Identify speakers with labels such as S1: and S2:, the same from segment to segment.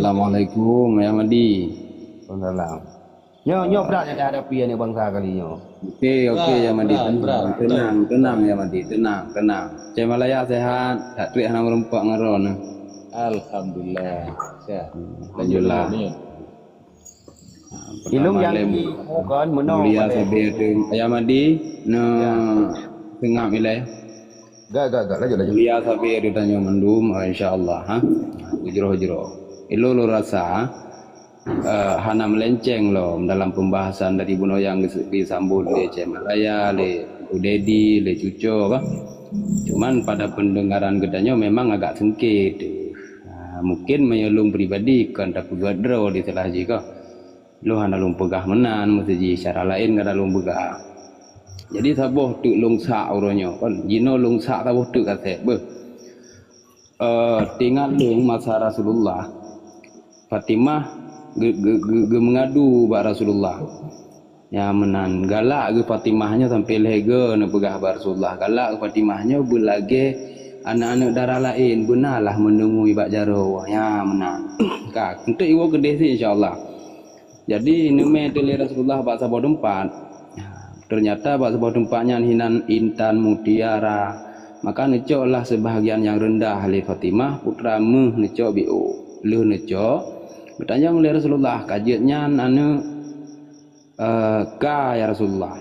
S1: Assalamualaikum ya Madi.
S2: Waalaikumsalam. Nyo berat yang hadapi ni bangsa kali nyo.
S1: Okey ya Madi,
S3: Berat.
S1: tenang ya Madi, tenang. Cik Malaya sehat, tak tuik hang merempak ngaron.
S3: Alhamdulillah. Sehat.
S1: Alhamdulillah.
S2: Ilung yang bukan menang.
S1: Mulia sabir tu ya Madi, tengah milai.
S2: Gak lanjut.
S1: Mulia sabir tu tanya mendum insyaallah ha. Hujro. Ilo lu rasa hana melenceng lo dalam pembahasan dari Buno yang disambut oleh Cik Malaya, oleh Udedi, oleh Cuco apa. Cuman pada pendengaran gedanya memang agak sengit. Mungkin menyelung pribadi kan tak pegadro di telah jika. Lo hana lung pegah menan mesti secara lain kada lung pegah. Jadi saboh tu lung sak uronyo kan jino lung sak saboh tu kate beh. Tinggal lung masa Rasulullah Fatimah mengadu ba Rasulullah ya menan galak ke Fatimahnya sampai lega nak pegah ba Rasulullah galak ke Fatimahnya belage anak-anak darah lain benarlah menunggu ibak jaro ya menan kak untuk iwo gede sih insyaallah. Jadi neme tele Rasulullah ba sabah tempat ternyata ba sabah tempatnya Intan Mutiara. Maka necoklah sebahagian yang rendah oleh Fatimah putra meh necok biu lu necok bertanya oleh Rasulullah kajiannya anu ka ya Rasulullah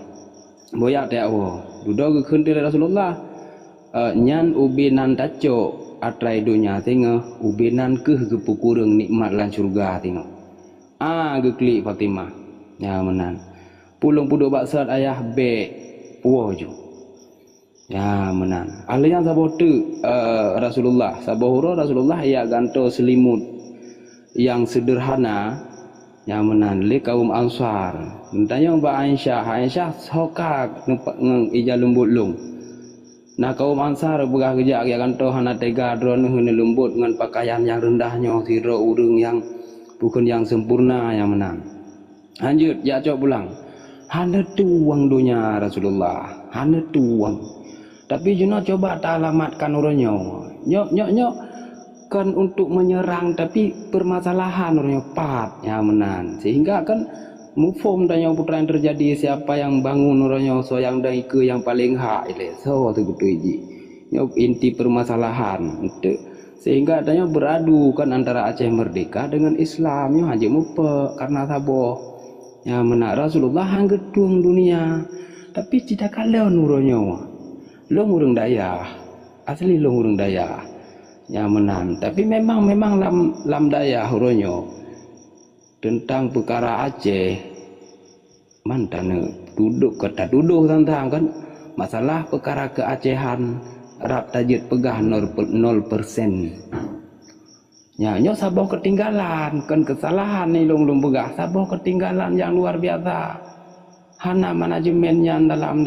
S1: boyak te awo duduk ke khunti Rasulullah nyan ubinan taco atrai dunya tengah ubinan ke pukureng nikmat lan surga tengah geklik Fatimah ya menan pulung puduk baksat ayah be puo ju ya menan alian sabot tu Rasulullah sabohuro Rasulullah ya ganto selimut yang sederhana yang menan le kaum Ansar tanya Mbak Aisyah sokak ngeng ija lembut lung nah kaum Ansar begah kerja ya ganto hana tega drone hene lembut dengan pakaian yang rendahnya sira urang yang bukan yang sempurna yang menang lanjut ya cok pulang hana tuang dunia Rasulullah hana tuang. Tapi Juno coba tak alamatkan orangnya. Nyok kan untuk menyerang tapi permasalahan orangnya pat ya menan. Sehingga kan mufum tanya putra yang terjadi siapa yang bangun orangnya so yang dari ke yang paling hak ile. So tu betul iji. Nyok inti permasalahan itu sehingga tanya beradu kan antara Aceh Merdeka dengan Islam yo haji mupe karena taboh. Ya menak Rasulullah hanggetung dunia. Tapi tidak kalau nuronyo. Long urang daya asli long urang daya yang menan tapi memang lam daya huronyo tentang perkara Aceh mantan duduk kata duduk tentang kan masalah perkara keacehan rap tajid pegah 0% ya nyo saboh ketinggalan kan kesalahan ni long pegah saboh ketinggalan yang luar biasa. Hana manajemennya dalam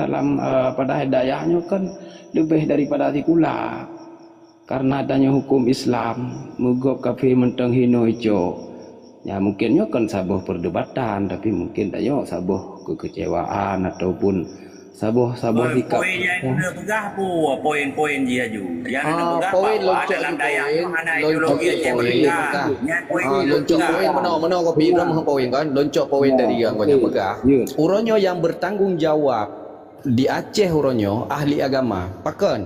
S1: pada hidayahnya kan lebih daripada tikula karena adanya hukum Islam mugop kafe menteng hino ijo ya mungkinnya kan sabuh perdebatan tapi mungkin tanya sabuh kekecewaan ataupun sabuh sikap
S4: poin yang dia pegah poin-poin dia ju yang dia pegah
S3: poin
S4: bahawa
S3: loncok
S4: dalam
S3: tu
S4: daya
S3: poin
S4: mana ideologi Aceh Merdeka yang poin
S3: loncok poin mana kopi ram poin kan loncok poin dari yang banyak pegah uronyo yang bertanggung jawab di Aceh uronyo ahli agama pakan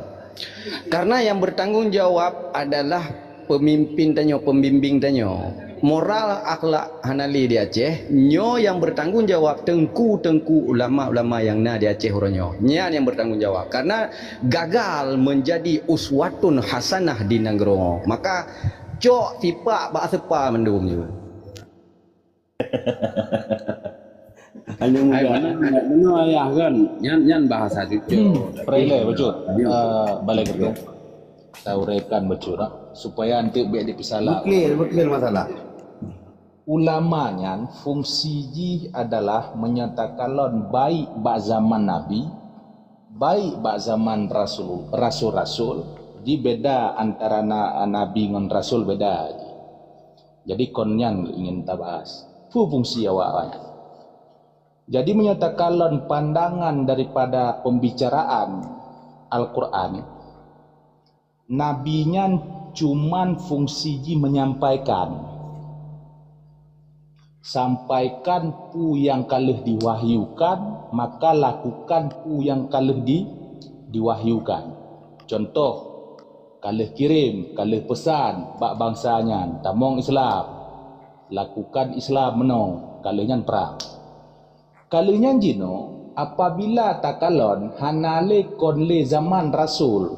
S3: karena yang bertanggung jawab adalah pemimpin tanyo pembimbing tanyo moral akhlak hanali di Aceh nyo yang bertanggung jawab tengku ulama-ulama yang na di Aceh uronyo nyan yang bertanggung jawab karena gagal menjadi uswatun hasanah di Nangro maka cok tipak bak sepa mendum je
S1: hanya mana ayah kan nyan bahasa Cuco
S3: Freile betul balik kerja tahu rekan betul supaya nanti biar dipisalah
S2: Betul masalah.
S3: ulamanya fungsi adalah menyatakan baik bak zaman Nabi baik bak zaman Rasul di beda antara Nabi dengan Rasul beda jadi konyan ingin tabahas fungsi awalnya jadi menyatakan pandangan daripada pembicaraan Al-Quran Nabinya cuman fungsi menyampaikan
S5: Sampaikan pu yang kalih diwahyukan, maka lakukan pu yang kalih diwahyukan. Contoh, kalih kirim, kalih pesan bak bangsanya tamong Islam, lakukan Islam menong, kalihnya perang. Kalihnya jino apabila takalon hanale konle zaman Rasul,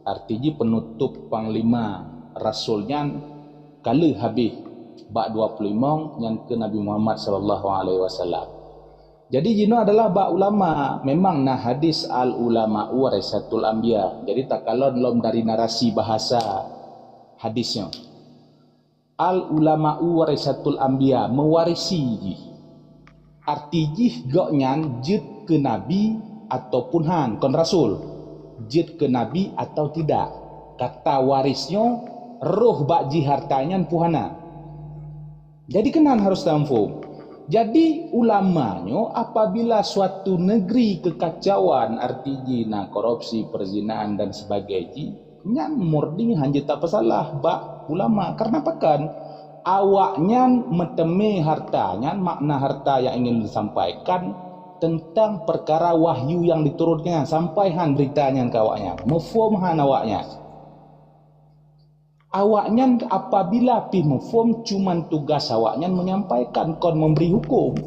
S5: artinya penutup panglima Rasulnya kalih habis bak 25 yang ke Nabi Muhammad sallallahu alaihi wasallam. Jadi jino adalah bak ulama, memang nah hadis al ulama warisatul anbiya. Jadi takalon lom dari narasi bahasa hadisnya. Al ulama warisatul anbiya, mewarisi ji. Arti jih goknyan jid ke nabi ataupun han kon rasul. Jid ke nabi atau tidak. Kata warisnya roh bak ji hartanya puhana. Jadi kenan harus tamfum. Jadi ulamanya apabila suatu negeri kekacauan artinya korupsi, perzinaan dan sebagainya, nyan murni hanya tak pesalah bak ulama. Karena pakan awaknya meteme hartanya, makna harta yang ingin disampaikan tentang perkara wahyu yang diturunkan, sampai han beritanya ke awaknya, mefom han awaknya. Awaknya apabila pi mefom cuman tugas awaknya menyampaikan kon memberi hukum.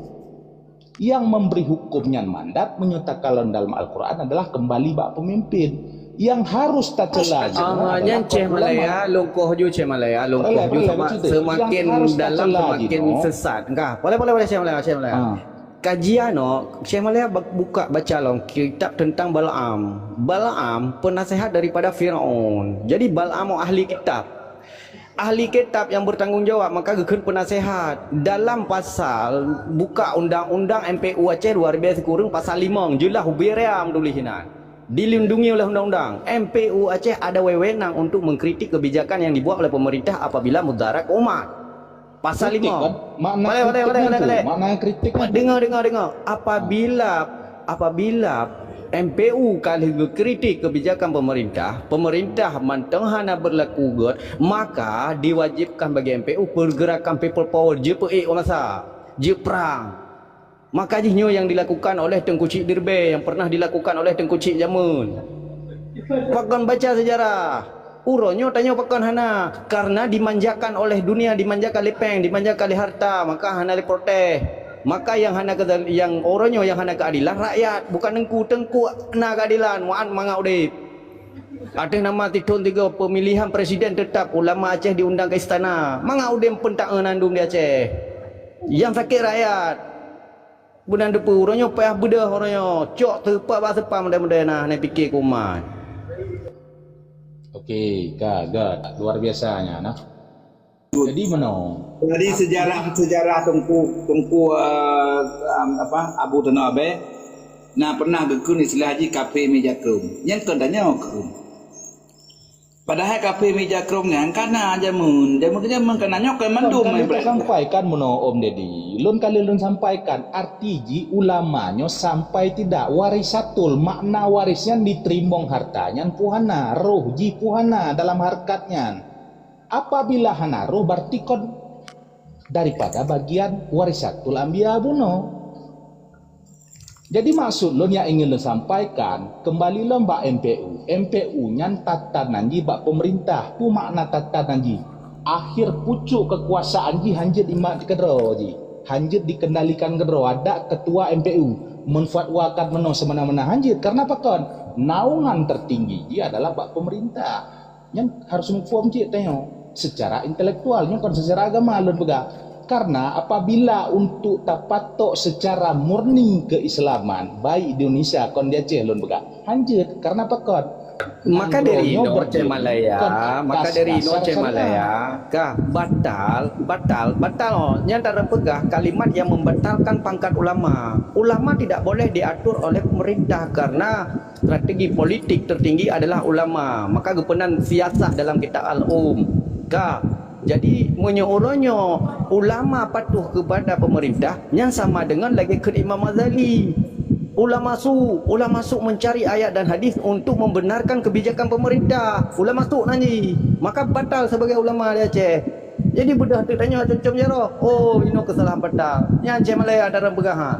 S5: Yang memberi hukumnya mandat menyatakan dalam Al-Quran adalah kembali bak pemimpin. Yang harus tak celah.
S3: Yang Ceh Malaya, longkoh ju Ceh Malaya, longkoh ju semakin dalam semakin sesat. Enggak, boleh Ceh Malaya, Ceh Malaya. Kajian Syekh Malaya buka baca kitab tentang Balaam. Balaam penasihat daripada Firaun. Jadi Balaam ahli kitab. Ahli kitab yang bertanggungjawab, maka gekeun penasehat dalam pasal buka undang-undang MPU Aceh luar biasa kurang pasal 5 jelas hubiriam tulisan dilindungi oleh undang-undang. MPU Aceh ada wewenang untuk mengkritik kebijakan yang dibuat oleh pemerintah apabila mudarat umat. Pasal 5.
S5: Makna kritik.
S3: Dengar. Apabila MPU kali kritik kebijakan pemerintah mantenghana berlaku good, maka diwajibkan bagi MPU pergerakan people power JPE masa perang. Maka jinyo yang dilakukan oleh Tengku Cik Dirbe, yang pernah dilakukan oleh Tengku Cik Jamun. Pakan baca sejarah. Uronyo tanya pakan hana karena dimanjakan oleh dunia, dimanjakan lepeng, dimanjakan oleh harta, maka hana le protes. Maka yang oronyo yang hana keadilan rakyat, bukan tengku na keadilan waan manga udip. Ada nama titun 3 pemilihan presiden tetap ulama Aceh diundang ke istana. Manga udip pentak nandung di Aceh. Yang sakit rakyat. Bunan depu oronyo payah bedah oronyo. Cok tepat bahasa pam mudah-mudahan nah fikir kuman.
S5: Okey, gagak luar biasanya nah. Jadi menong.
S6: Jadi sejarah tengku Abu Tanah Abe nah pernah gekun istilah haji kafe meja krum. Yang kendanya krum. Padahal kafe meja krum yang kana jamun kena nyok mandum
S5: sampaikan meno Om Dedi. Lun kali lun sampaikan arti ulamanya sampai tidak warisatul, makna warisnya diterimong hartanya puhana, roh ji puhana dalam harkatnya. Apabila hana roh berarti kon daripada bagian warisatul anbiya buno. Jadi maksud lo yang ingin lo sampaikan kembali lo mbak MPU nya tatanan ji mbak pemerintah pu makna tatanan ji akhir pucuk kekuasaan ji hanjit imat kedro ji hanjit dikendalikan kedro ada ketua MPU menfatwakan meno semena-mena hanjit karena apa kon naungan tertinggi ji adalah mbak pemerintah yang harus menginform ji tanya secara intelektualnya kon secara agama lo bega. Karena apabila untuk tapatok secara murni keislaman baik Indonesia kon di Aceh lon bega hanjut karena apa kon
S3: maka dari Aceh Malaya kah batal nyata pegah kalimat yang membatalkan pangkat ulama tidak boleh diatur oleh pemerintah karena strategi politik tertinggi adalah ulama maka gepenan siasat dalam kitab al-um kah. Jadi menyoronyo ulama patuh kepada pemerintah yang sama dengan lagi ke Imam Ghazali. Ulama su mencari ayat dan hadis untuk membenarkan kebijakan pemerintah. Ulama su nanti maka batal sebagai ulama di Aceh. Jadi bedah tu tanya macam jero. Oh, ini kesalahan petang. Yang Aceh Malaya ada dalam pegahan.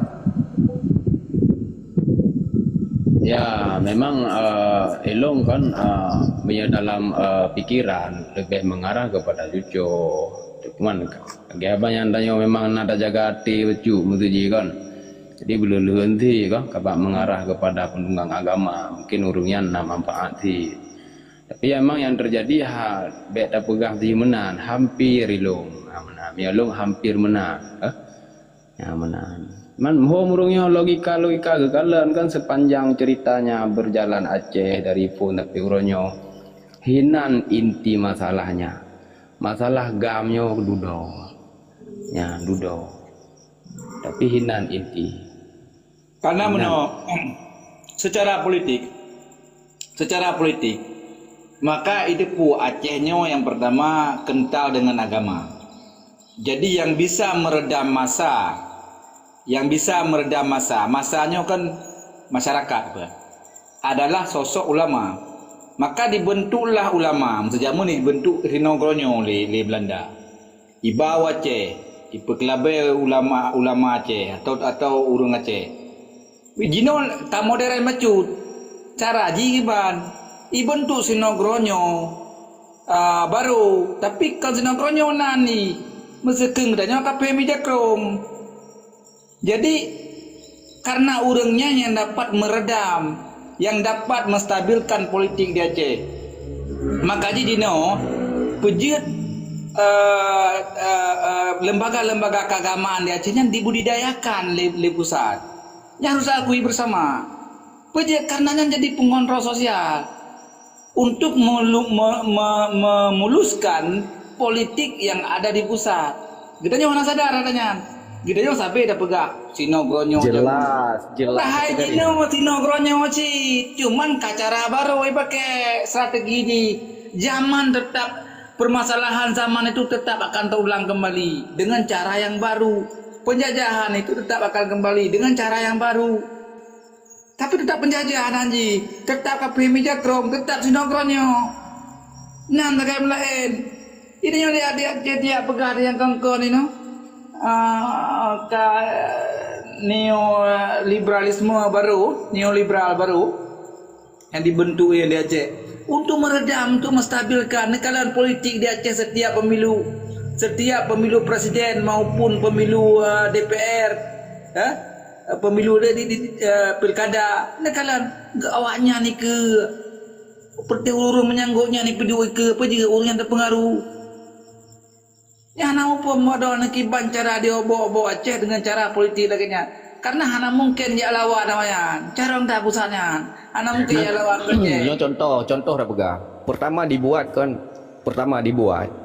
S1: Ya, memang Elong kan punya dalam pikiran lebih mengarah kepada cucu. Cuman bagi abang yang tanya memang nada jaga hati cucu mutuji kan. Jadi belum henti kan kabak mengarah kepada penunggang agama. Mungkin urungnya nak manfaat sih. Tapi emang yang terjadi beda pegang si menan hampir Elong. Menan, Elong hampir menang. Ya menan. Man murungnya logika kekalian kan sepanjang ceritanya berjalan Aceh dari pun tapi uronyo hinan inti masalahnya. Masalah gamnya dudo. Ya, dudo. Tapi hinan inti.
S6: Karena secara politik maka ideku Acehnya yang pertama kental dengan agama. Jadi yang bisa meredam masanya kan masyarakat adalah sosok ulama. Maka dibentuklah ulama. Sejak mana dibentuk Rinogronyo oleh Belanda. Ibawa Aceh, ipeklabe ulama Aceh atau urung Aceh. Jino tak modern macut. Cara jiban ibentuk Sinogronyo baru. Tapi kan Sinogronyo nani mesekeng danyo KPM Jakrom. Jadi karena urangnya yang dapat meredam, yang dapat menstabilkan politik di Aceh, maka jadi pejut lembaga-lembaga keagamaan di Aceh yang dibudidayakan oleh pusat, yang harus akui bersama. Pejut karenanya jadi pengontrol sosial untuk memuluskan politik yang ada di pusat. Kita mana sadar adanya. Gidanya sampai dah pegak Sinogronyo
S3: Jelas.
S6: Nah, Sinogronyo sih cuman cara baru pakai strategi ini. Zaman tetap permasalahan zaman itu tetap akan terulang kembali dengan cara yang baru. Penjajahan itu tetap akan kembali dengan cara yang baru. Tapi tetap penjajahan anji, tetap KPM Jakrom, tetap Sinogronyo. Nah, kayak lain. Ini yang dia pegak yang kengkon ini. Neoliberal baru yang dibentuk di Aceh untuk meredam, untuk menstabilkan nekalan politik di Aceh setiap pemilu presiden maupun pemilu DPR, pemilu pilkada nekalan awaknya ni ke seperti urung menyangguknya ni peduli ke apa juga urang yang terpengaruh. Ya hana apa modal nak kiban cara dia bawa Aceh dengan cara politik laginya. Karena hana mungkin dia lawan namanya. Cara tak pusatnya. Hana mungkin dia lawan Aceh.
S3: Contoh dah pegang. Pertama dibuat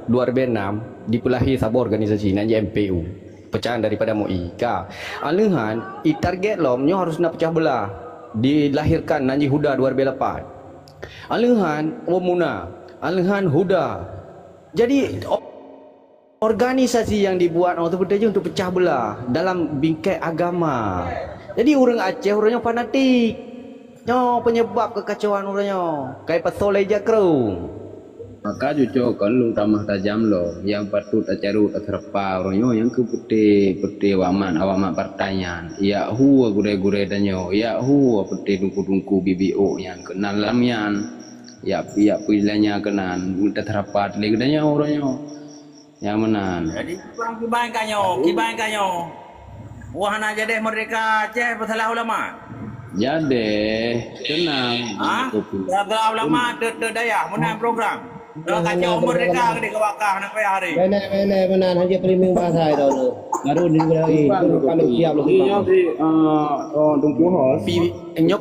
S3: 2006 dipelahi sebuah organisasi namanya MPU. Pecahan daripada MUI. Alungan target lomnya harus nak pecah belah. Dilahirkan Nanji Huda 2008. Alungan Wamuna, Alungan Huda. Jadi organisasi yang dibuat untuk pecah belah dalam bingkai agama. Jadi orang Aceh orangnya fanatik. Penyebab kekacauan orangnya. Kayak pasal Jakrom.
S1: Maka cucu kan lu tambah tajam lo. Yang patut acarut terpa orangnya yang ke putih waman awaman pertanyaan. Ya huwa gure-gure danyo. Ya huwa putih dungku-dungku BBO yang kenal lamian. Ya pilihnya kenan. Minta terapa lagi danyo orangnya. Yang menan.
S4: Jadi kiban kanyo. Wah nak jadi merdeka Aceh bersalah ulama.
S1: Jadi tenang.
S4: Bersalah ulama daya menang program. Kacau merdeka ke wakah nak payah hari.
S2: Benar menan hanya peliming bahasa itu lo. Baru ni kalau siap lo.
S1: Iya si tungku hos.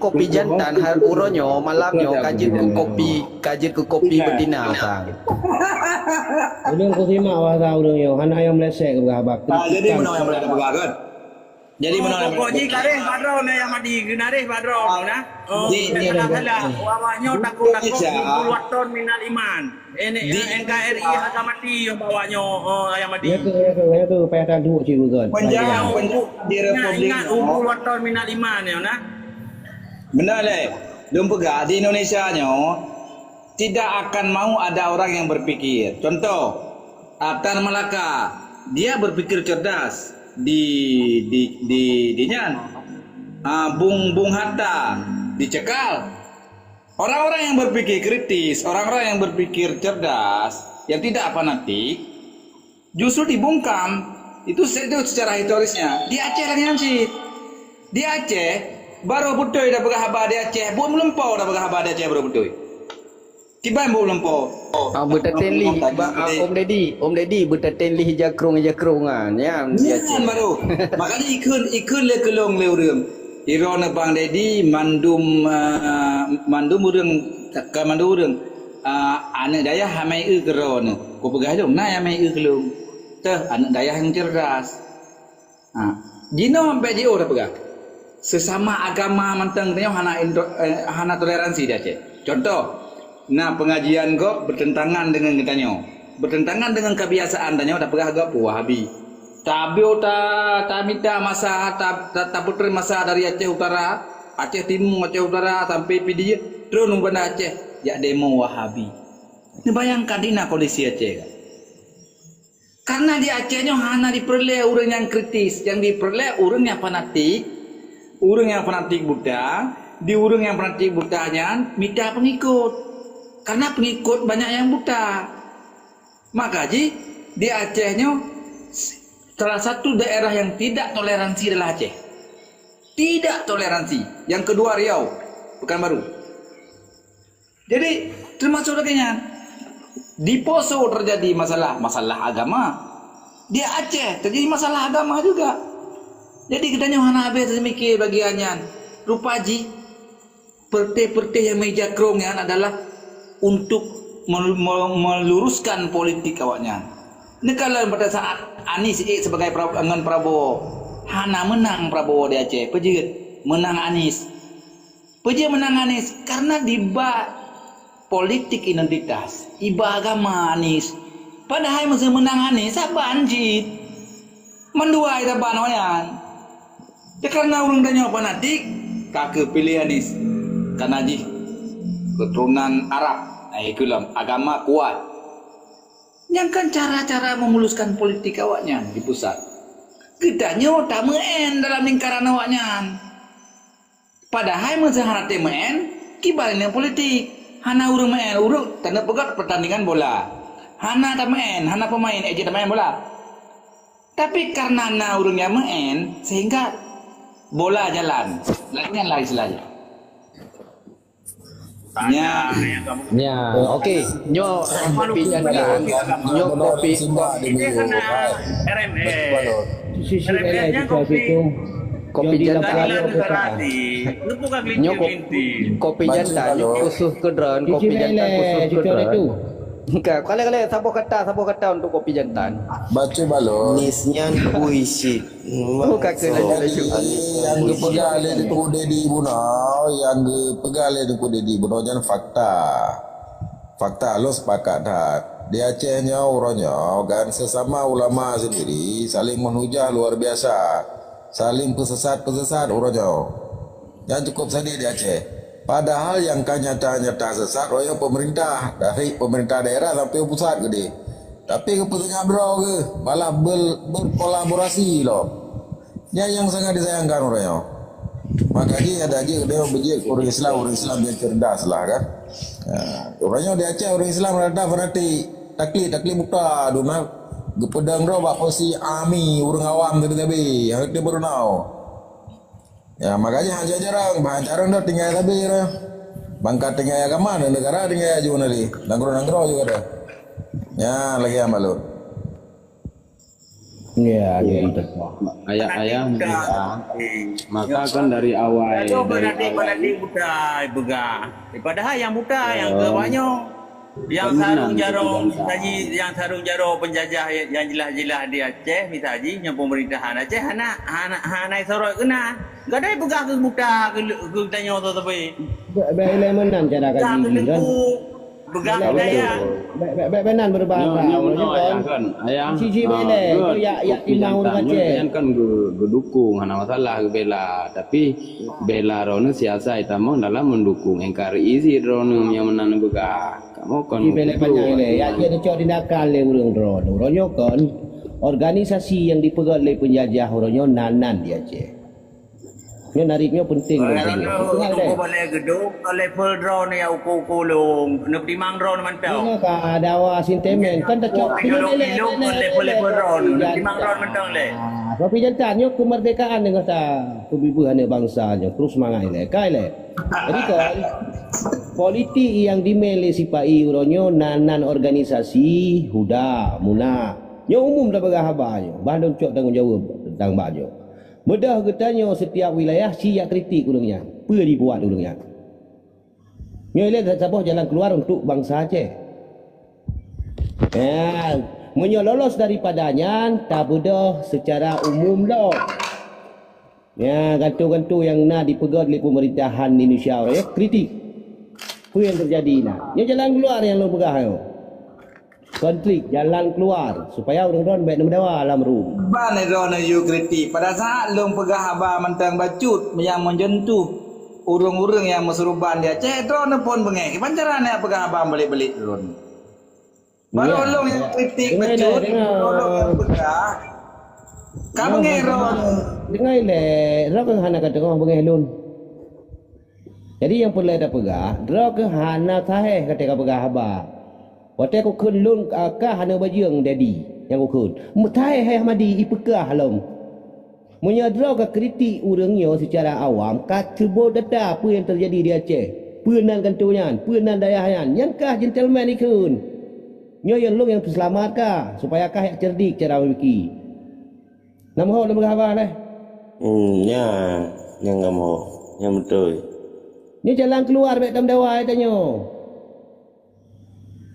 S3: Kopi jantan hal uronyo malamnya kajir ke kopi betina.
S2: Ini kau simak bahasa urangnya. Hana yang melesek ke berhabak.
S6: Jadi mana yang berada pegagan? Jadi mana yang
S4: pokoknya kareh padro na yang madi genareh padro na. Ini salah. Awaknya takut puluhan ton minal iman. Ini NKRI harga mati yang bawanya yang madi.
S2: Ya tu payah duduk sih bukan.
S6: Penjara di Republik.
S4: Ingat puluhan ton minal iman ya na.
S6: Benar leh. Dum pegah di Indonesia nya tidak akan mau ada orang yang berpikir. Contoh Tan Malaka, dia berpikir cerdas di Bung Hatta dicekal. Orang-orang yang berpikir kritis, orang-orang yang berpikir cerdas, yang tidak fanatik, justru dibungkam. Itu secara historisnya. Di Aceh lagi nanti. Di Aceh baru betul dah berhabar di Aceh, belum lempau dah berhabar di Aceh baru betul. Tiba belum lempau.
S3: Bertateli Om Deddy bertateli jakrung kan ya di Aceh.
S6: Baru. Makanya ikun le kelong le urang. Irona Bang Deddy mandum urang ke mandu urang. Anak daya hamai keron. Ko pegah dong na hamai kelong. Teh anak daya yang cerdas. Jino sampai jauh dah pegah. Sesama agama manteng tanya hana toleransi dia Aceh. Contoh, pengajian kok bertentangan dengan katanya. Bertentangan dengan kebiasaan tanya dah pegah agak Wahabi. Tabio ta minta masa ta putra masa dari Aceh Utara, Aceh Timur, Aceh Utara sampai PD terus nungguan Aceh ya demo Wahabi. Ini bayangkan dina kondisi Aceh kan. Karena di Acehnya hanya diperoleh orang yang kritis, yang diperoleh orang yang fanatik, Buddha, di orang yang fanatik Buddhanya minta pengikut. Karena pengikut banyak yang Buddha. Maka di Acehnya salah satu daerah yang tidak toleransi adalah Aceh. Tidak toleransi. Yang kedua Riau, Pekanbaru. Jadi termasuk lagi di Poso terjadi masalah agama. Di Aceh terjadi masalah agama juga. Jadi kita hana habis mikir bagiannya. Rupaji perti yang meja krongnya adalah untuk meluruskan politik awaknya. Ini kalau pada saat Anies sebagai dengan Prabowo, hana menang Prabowo di Aceh, pejit menang Anies. Pejit menang Anies karena politik identitas, iba agama Anies. Padahal masa menang Anies, apa anjit? Mendua itu banoyan. Ya karena orang tanya fanatik, kakek pilih Anies. Karena keturunan Arab, ikulah agama kuat. Yang kan cara-cara memuluskan politik awaknya di pusat. Kita tak meen dalam lingkaran awaknya. Padahal masa hanate meen, kibalnya politik. Hana urang main, tanda pegat pertandingan bola. Hana tak main, hana pemain tak main bola. Tapi karena hana urangnya main, sehingga bola jalan. Lainnya lah istilahnya.
S3: Okey. Nyo kopi jantan. Nyo kopi.
S4: Ini hana RMS. RMS-nya kopi.
S3: Kopi jantan. Kopi jantan khusus kedran, kopi jantan khusus kedran. Enggak, kali-kali sabu kata untuk kopi jantan.
S7: Baca balon.
S8: Nisnya puisi.
S3: Kakek
S7: Yang dipegali di kude di Bunau, yang dipegali di kude di Bunau jangan fakta lo sepakat dah. Di Acehnya orangnya kan sesama ulama sendiri saling menhujah luar biasa, saling pesesat orangnya. Yang cukup saja di Aceh. Padahal yang kan nyata-nyata sesat royong pemerintah, dari pemerintah daerah sampai pusat gede. Tapi keputusannya bro ke malah berkolaborasi loh. Yang sangat disayangkan orangnya. Makanya ada aja dia bejek orang Islam yang cerdas lah kan. Orangnya di Aceh orang Islam rada fanatik, taklid buta, duna gepedang ro bak posisi ami orang awam tadi yang dia baru tahu. Ya makanya jarang dah tinggal tapi bangkat tinggal ke mana negara tinggal juga nanti nangro juga dah. Ya lagi amal lo.
S2: Ya, gitu.
S1: Ayah maka kan dari awal
S4: dari buta bega. Padahal yang buta yang kebanya yang sarung jarum penjajah yang jelas-jelas di Aceh misalnya yang pemerintahan Aceh hana sorot kena. Enggak ada pegang ke buta ke tanya tu tapi.
S2: Baiklah menang cara kaji kan.
S4: begah budaya.
S2: Benan berbahasa.
S1: Kan ayang
S2: Cici bele, tu ya timang orang Aceh.
S1: Yang kan gue dukung, hana masalah gue bela. Tapi bela rono siasa itamong dalam mendukung NKRI sih rono yang menang begah. Kamu kan
S2: Di bele panjang le, ya dia cok tindakan le urang rono. Ronyo kan organisasi yang dipegang oleh penjajah Ronyo nanan di Aceh. Ini nariknya penting.
S4: Kalau boleh gedung, kalau level drone yang ukur long, nak timang drone man tau.
S2: Ini ka dawa sintemen kan tak cok
S4: Kilo level drone, timang drone man tau le.
S2: Tapi jantannya kemerdekaan dengan ta kebibuhan bangsanya terus semangat le kai le. Jadi kan politik yang dimilih si Pak Iuronyo nanan organisasi huda muna. Nya umum dah bagahabanyo. Bandung cok tanggungjawab tentang banyo. Mudah katanya setiap wilayah siap kritik urangnya. Apa dibuat urangnya. Nya ile sabah jalan keluar untuk bangsa Aceh. Ya, munyo lolos daripadanya tak mudah secara umum dah. Ya, gantung-gantung yang nak dipegang oleh pemerintahan Indonesia ya kritik. Apa yang terjadi nak? Nya jalan keluar yang lo pegah yo. Konflik jalan keluar supaya orang-orang baik nama alam rum.
S6: Ban rono you kritik pada saat long pegah abah mentang bacut yang menjentuh urang-urang yang mesuruban dia Aceh rono pun bengek. Pancarane pegah abah balik-balik rono. Baru long yang kritik bacut, rono yang pegah. Kamu ngero.
S2: Dengar le, ro ke hana kata kau bengek lun. Jadi yang perlu ada pegah, ro ke hana tahe kata kau pegah abah. Waktu aku kun lun ka hana bajeng daddy yang aku kun. Mutai hai Ahmadi ipekah halom. Menyadra ke kritik urangnya secara awam kata bo data apa yang terjadi di Aceh. Penan kantunyan, penan dayahan. Yang kah gentleman ikun. Nya yang long yang selamat kah supaya kah yang cerdik cara memikir. Nama ho nama apa leh?
S8: Ya, yang enggak mau, yang betul.
S2: Nya jalan keluar baik tam dawai tanya.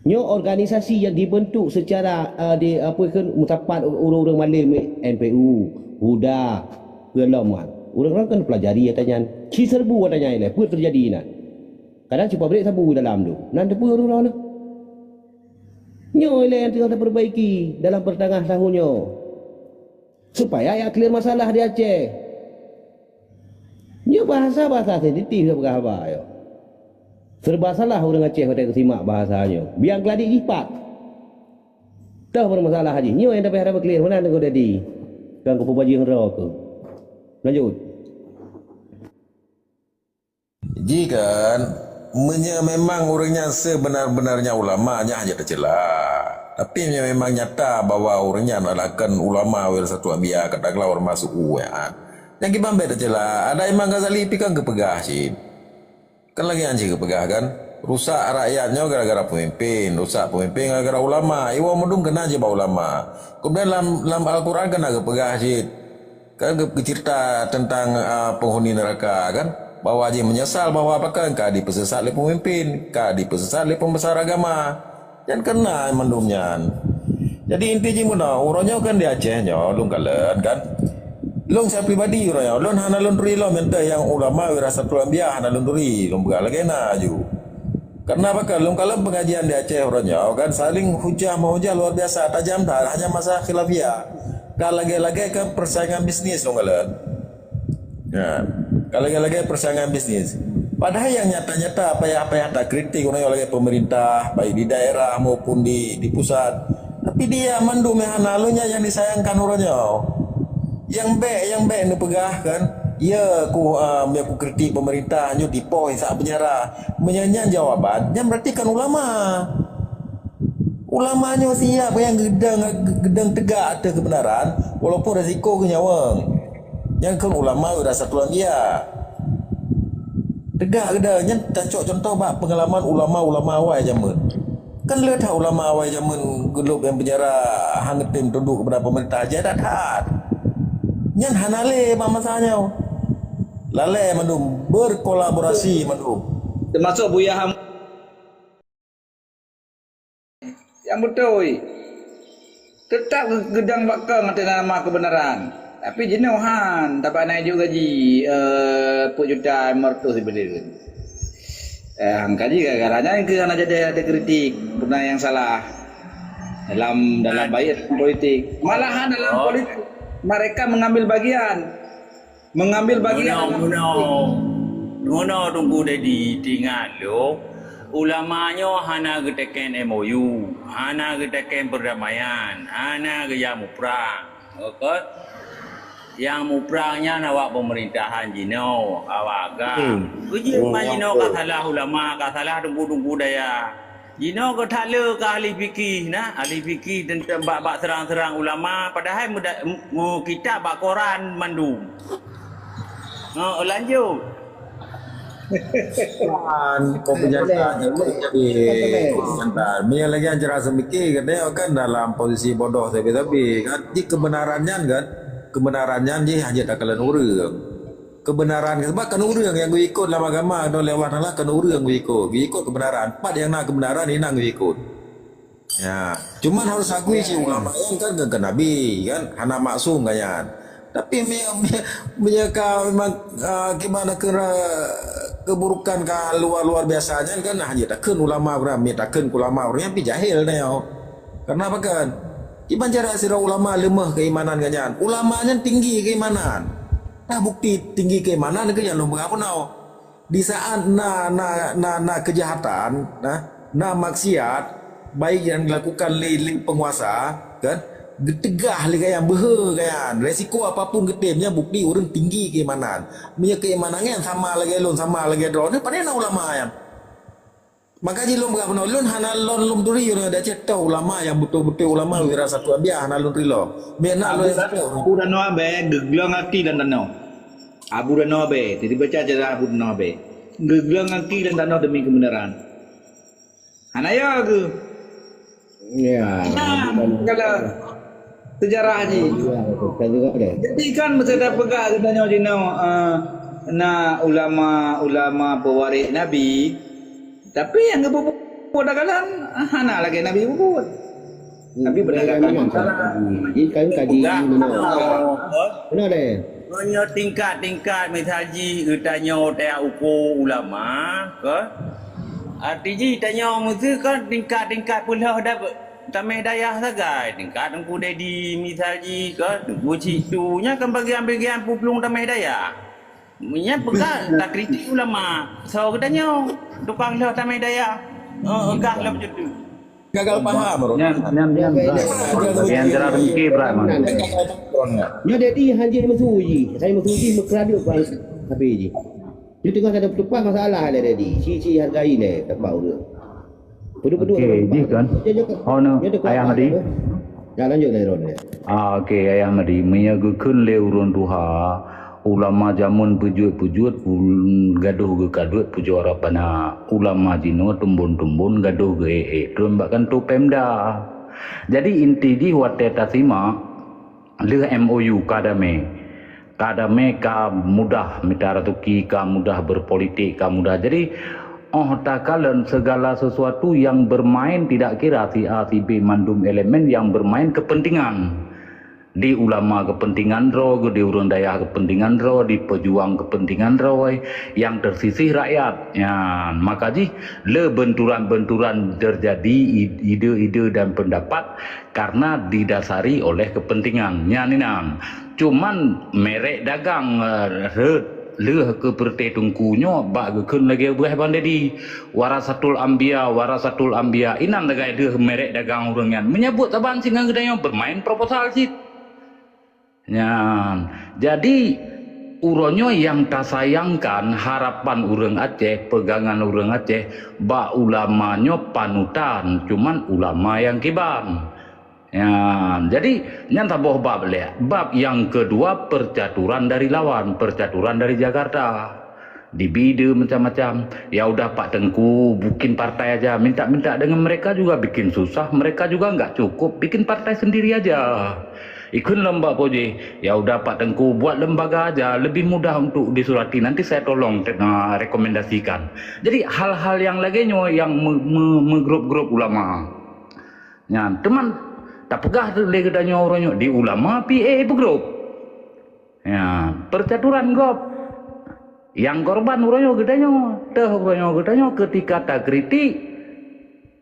S2: Nya organisasi yang dibentuk secara di apa kan mutapat orang-orang Malim NPU, Huda, Pelaman. Orang-orang kan pelajari katanya. Ci serbu katanya ile, apa terjadi nak? Kadang cuba balik sabu dalam tu. Nan depu orang-orang tu. Nya ile yang tengah diperbaiki dalam pertengahan tahunnya. Supaya ya clear masalah di Aceh. Nya bahasa-bahasa sensitif apa yo. Serba salah orang Aceh pada kesimak bahasanya. Biang geladi lipat. Dah bermasalah haji. Nyo yang dapat harap clear mana kau jadi. Kan kau baju hero ke. Lanjut.
S7: Jika memang orangnya sebenar-benarnya ulamanya hanya tercela. Tapi memang nyata bahwa orangnya adalah kan ulama wel satu abia katakanlah orang masuk UAN. Yang kita beda tercela. Ada Imam Ghazali pikang kepegah sih. Kan lagi anjing kepegah kan. Rusak rakyatnya gara-gara pemimpin, rusak pemimpin gara-gara ulama. Iwa mendung kena aja bawa ulama. Kemudian dalam Al-Quran kan agak pegah sih. Kan cerita tentang penghuni neraka kan. Bahwa aja menyesal bahwa apakah kah dipesesat oleh pemimpin, kah dipesesat oleh pembesar agama. Dan kena mendungnya. Jadi intinya mana, orangnya kan di Acehnya, lung kalian kan. Long saya pribadi orangnya, long hana long turi long minta yang ulama wirasatul anbiya hana long turi, long begal lagi na aju. Karena apa kan, long kalau pengajian di Aceh orangnya kan saling hujah mahujah luar biasa, tajam dah, hanya masa khilafiyah. Kalau lagi-lagi ke persaingan bisnis long kalian. Ya, kalau lagi-lagi persaingan bisnis. Padahal yang nyata-nyata apa yang tak kritik orangnya lagi pemerintah, baik di daerah maupun di pusat. Tapi dia mandum yang hanalunya yang disayangkan orangnya. Yang baik nu pegah kan ya aku kritik pemerintah nyu dipoi saat penjara menyanyian jawaban yang berarti kan ulamanya siap yang gedang tegak ada kebenaran walaupun risiko kenyawang yang kan ulama udah satuan dia tegak gedangnya cocok contoh bak pengalaman ulama awal zaman kan lihat ulama awal zaman gelap yang penjara hangat tim tunduk kepada pemerintah aja dah yang hanale mamasanya lale mandum berkolaborasi mandum
S6: termasuk Buya Ham yang betul tetap gedang bakal ngerti nama kebenaran tapi jenuhan tak naik juga ji juta mertu sebenarnya Kaji gara-garanya yang kena jadi ada kritik, pernah yang salah dalam baik politik. Malahan dalam politik mereka mengambil bagian.
S4: Ngono tunggu dedi tinggal lo. Ulamanya hana geteken MOU, hana geteken perdamaian, hana gejamu perang. Okey. Yang muprangnya nawak pemerintahan jino awaga. Uji jino ka salah ulama, ka salah tunggu daya. Jino ka thala ka ahli fikih nah, ahli fikih tentang bab serang-serang ulama padahal mu kitab bak Quran mandum. Lanjut.
S7: Kau penjelasan jadi komentar. Dia lagi ajar semikir katanya kan dalam posisi bodoh tapi kan di kebenarannya dia hanya tak kalian urang. Kebenaran sebab kan urang yang gue ikut dalam agama do lewat lah kan urang gue ikut kebenaran. Pat yang nak kebenaran ini nak gue ikut. Ya, cuman harus akui si ulama yang kan ke nabi kan hana maksum kan. Tapi mereka memang gimana keburukan ka luar biasanya kan hanya takkan ulama orang takkan ulama orangnya pi jahil neo. Karena apa kan? Iban cara sira ulama lemah keimanan ganyan. Ulamanya tinggi keimanan. Nah bukti tinggi keimanan ke yang lomba apa nao? Di saat na kejahatan, na maksiat baik yang dilakukan oleh penguasa kan tegah lagi yang kan resiko apapun getemnya bukti orang tinggi keimanan punya keimanannya sama lagi drone pada ulama yang maka jilum berapa lon hana lon duri yang ada cerita ulama yang betul-betul ulama wira satu abia hana lon rilo mena lon
S6: Abu dan Noabe geglong aki dan danau Abu dan Noabe jadi baca aja Abu dan Noabe geglong aki dan danau demi kebenaran hana ya ke
S2: Ya.
S6: Kalau sejarah haji. Jadi kan mesti ada pegang katanya Jino na ulama pewaris Nabi. Tapi yang kebubut dagalan hana lagi Nabi bubut. Nabi berdagang masalah.
S2: Ini kan kaji mana deh?
S4: Hanya tingkat-tingkat mitaji tanya dia ukur ulama ke? Artinya tanya mesti kan tingkat-tingkat pula dah tamai dayah sagai tingkat tengku dedi mitaji ke tengku citunya kan bagian-bagian pulung tamai dayah. Nya pegang tak kritik ulama. So katanya tukang lah tamai dayah. Enggak lah macam tu.
S7: gagal paham bro.
S9: Yang cerah dengki berat mana?
S2: Nya dedi haji masuji. Saya masuji mekradu bang habis ji. Dia tengah ada tupas masalah ada dedi. Si hargai ni tak bau dia. Pedu-pedu.
S9: Okey, ji kan. Hono ayah madi.
S2: Ya lanjut dari Ron.
S9: Okey ayah madi menyagukeun le urun duha ulama jamun pujut-pujut gaduh ge kadut pujuara pana ulama jino tumbun-tumbun gaduh ge tumbakan tu Pemda. Jadi inti di wate tasima le MOU kadame ka mudah mitara tuki ka mudah berpolitik ka mudah. Jadi takalan segala sesuatu yang bermain tidak kira si A si B mandum elemen yang bermain kepentingan. Di ulama kepentingan ro, di urun daya kepentingan ro, di pejuang kepentingan ro, yang tersisih rakyat. Ya, maka ji le benturan-benturan terjadi ide-ide dan pendapat karena didasari oleh kepentingan. Nyaninang. Cuman merek dagang le ke perte tungkunya bak keun lagi buah bandedi warasatul ambia inan lagai le merek dagang urengan menyebut taban singang gedanya bermain proposal sit. Ya, jadi uronyo yang tak sayangkan harapan urang Aceh, pegangan urang Aceh, bak ulamanya panutan, cuman ulama yang kiban. Ya, jadi nyata boh bab le. Bab yang kedua percaturan dari lawan, percaturan dari Jakarta. Di bide macam-macam. Ya udah Pak Tengku bikin partai aja, minta-minta dengan mereka juga bikin susah, mereka juga enggak cukup, bikin partai sendiri aja. Ikut lembah poje, ya udah Pak Tengku buat lembaga aja, lebih mudah untuk disurati. Nanti saya tolong rekomendasikan. Jadi hal-hal yang lainnya yang menggrup-grup ulama. Ya, teman tak pegah lagi katanya orangnya di ulama PA bergrup. Ya, percaturan grup. Yang korban uranyo gedanya, teh uranyo gedanya ketika tak kritik,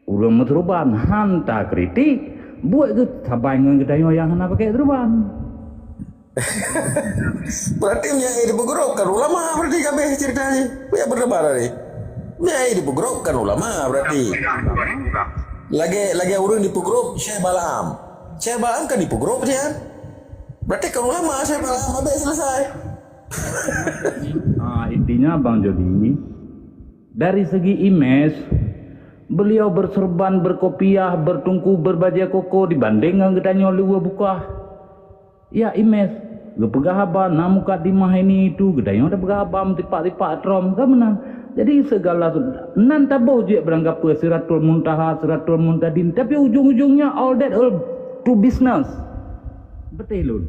S9: urang metruban hanta kritik, buat ke sabai ngan gedanya yang hana pakai teruban.
S7: Berarti Nyai dibegerokkan ulama berarti kabeh ceritanya. Ya berdebar ni. Nyai dibegerokkan ulama berarti. Lagi urang dipegerok Syekh Balaam. Syekh Balaam kan dipegerok dia. Berarti kan ulama Syekh Balaam habis selesai.
S9: Intinya Bang Jody, dari segi image beliau berserban, berkopiah, bertungku, berbaju koko dibanding dengan gedanya luar buka. Ya image, gepegah haba, namuka dimah ini itu gedanya ada pegah haba, tipak-tipak trom, kan menang. Jadi segala nan taboh je beranggap Siratul Muntaha, Siratul Muntadin, tapi ujung-ujungnya all that all to business. Betul lun.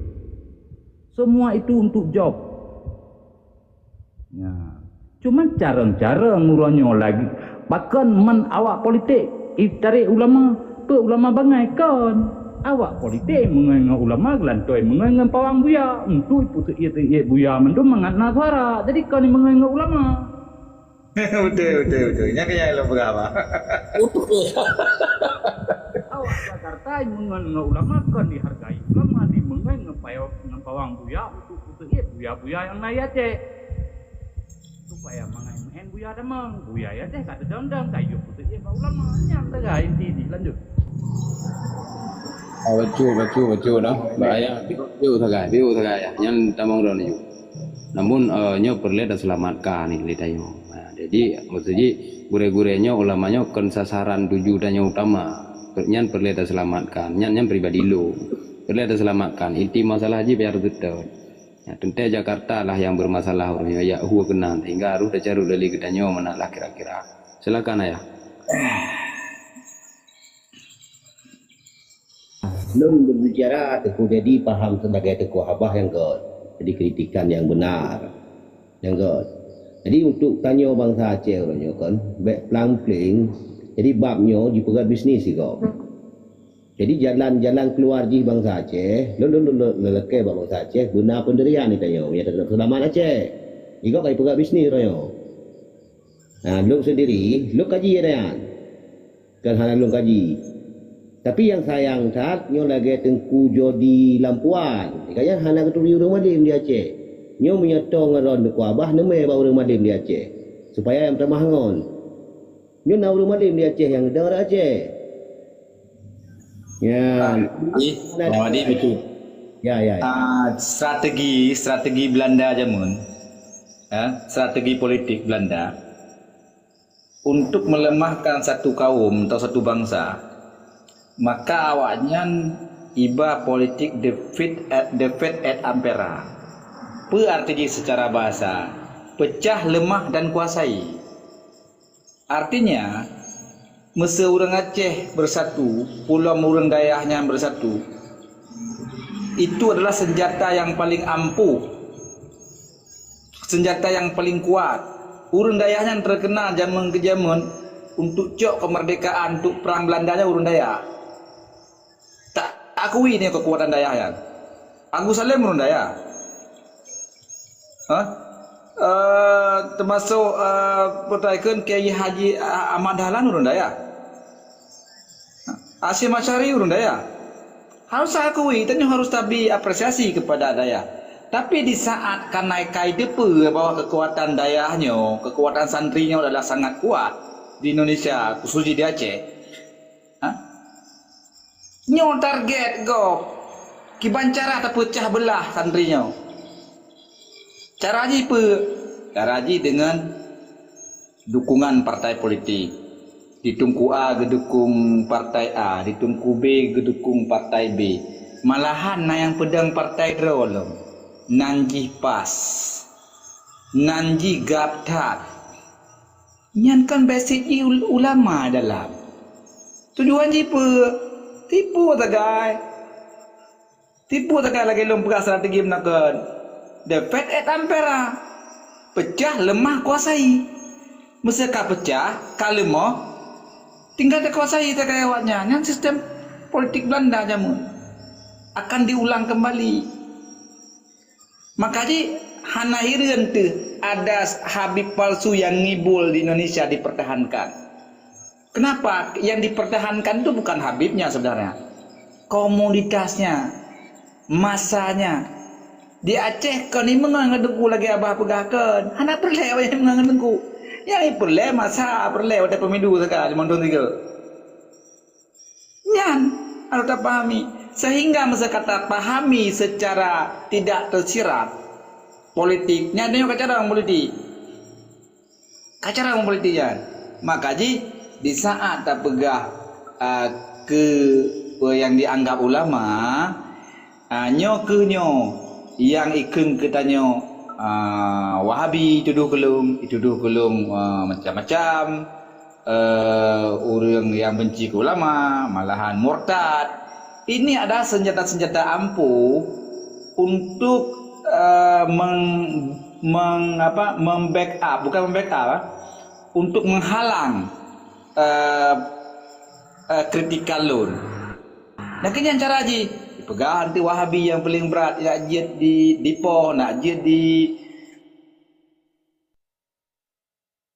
S9: Semua itu untuk job. Ya. Cuma cara-cara nguranyo lagi. Bahkan men awak politik, tarik ulama, ulama bangai kan. Awak politik mengenai ulama gelantoi mengenai pawang buya. Untuk itu ia buya mendum mengat nasara. Jadi kau ni mengenai ulama.
S6: betul. Nya kaya lo berapa?
S9: Awak Jakarta mengenai ulama kan dihargai. Ulama di mengenai pawang buya untuk ia buya yang naik Aceh. Supaya mengain buya damang buya ya teh kata dondong kayu putih ya ulama yang tegak inti lanjut.
S1: Betul dah. Bahaya. Biu tagay ya. Yang tamang ron ni. Namun nyo perlu dah selamatkan ni litayo. Jadi maksudnya gure-gurenya ulamanya kan sasaran tujuannya utama. Nyan perlu dah selamatkan. Nyan pribadi lo. Perlu dah selamatkan. Inti masalah je biar betul. Ya, tentu Jakarta lah yang bermasalah orangnya. Ya, huwa kenal. Hingga harus dicari dari gedanya mana lah kira-kira. Silakan ayah.
S2: Belum berbicara teku jadi paham sebagai teku habah yang god. Jadi kritikan yang benar. Yang god. Jadi untuk tanya bangsa Aceh orangnya kan. Baik pelang-peling. Jadi babnya di pegat bisnis juga. Jadi jalan-jalan keluar di bangsa Aceh, lelekai bangsa Aceh, guna pendirian ni tanya, ya tak selamat Aceh. Jika kau pegang bisnis tanya. Nah, lu sendiri, lu kaji ya tanya. Kan hal lu kaji. Tapi yang sayang saat nyo lagi tengku jodi lampuan. Kaya hana ketuli urang madim di Aceh. Nyo menyoto ngaron deku abah neme ba urang madim di Aceh. Supaya yang tamah ngon. Nyo na urang madim di Aceh yang ada Aceh. Ya,
S6: Wadi betul.
S2: Ya.
S6: Strategi Belanda jamun. Strategi politik Belanda untuk melemahkan satu kaum atau satu bangsa. Maka awaknya iba politik defeat at ampera. Apa artinya secara bahasa? Pecah, lemah dan kuasai. Artinya masa orang Aceh bersatu, pulau orang dayahnya bersatu, itu adalah senjata yang paling ampuh, senjata yang paling kuat. Orang dayahnya yang terkenal zaman ke zaman untuk cok kemerdekaan, untuk perang Belandanya orang dayah. Tak akui ni kekuatan dayahnya. Agus Salim orang dayah. Termasuk pertaikan Kiai Haji Ahmad Dahlan orang dayah. Asyik Masyari urun daya. Harus akui, tentu harus tabi apresiasi kepada daya. Tapi di saat kanaikai depa bahwa kekuatan dayahnya, kekuatan santrinya adalah sangat kuat di Indonesia, khususnya di Aceh. Nyo target go kibancara terpecah belah santrinya. Cara ji pe? Cara ji dengan dukungan partai politik. Ditungku A gedukung partai A, ditungku B gedukung partai B. Malahan na yang pedang partai drolong. Nanji pas. Nanji gaptat. Nyan kan basic ulama dalam. Tujuan jipa tipu tagai. Tipu tagai lagi lompat strategi menakan. Defeat et ampera. Pecah, lemah, kuasai. Meseka pecah, kalemah tinggal dikuasai tak kaya awaknya. Yang sistem politik Belanda jamun akan diulang kembali. Makanya hana hireun teu ada Habib palsu yang ngibul di Indonesia dipertahankan. Kenapa? Yang dipertahankan itu bukan Habibnya sebenarnya, komunitasnya, masanya. Di Aceh kau ni mengadengku lagi abah pegahkan. Anak perleh awak yang mengadengku. Yang perleh masa perleh waktu pemilu sekali mondon tiga. Nyan, harus tak pahami. Sehingga masa kata pahami secara tidak tersirat politik. Nyan tengok kacara orang politik. Kacara orang politik Nyan. Maka di saat tak pegah ke yang dianggap ulama, nyo ke nyo yang ikeng katanya Wahabi tuduh kelung macam-macam, orang yang benci ke ulama malahan murtad. Ini adalah senjata-senjata ampuh untuk membackup, bukan membackup, untuk menghalang kritikal loan. Nah, kenyan cara Haji pegang anti Wahabi yang paling berat, nak jid di Ipoh, nak jid di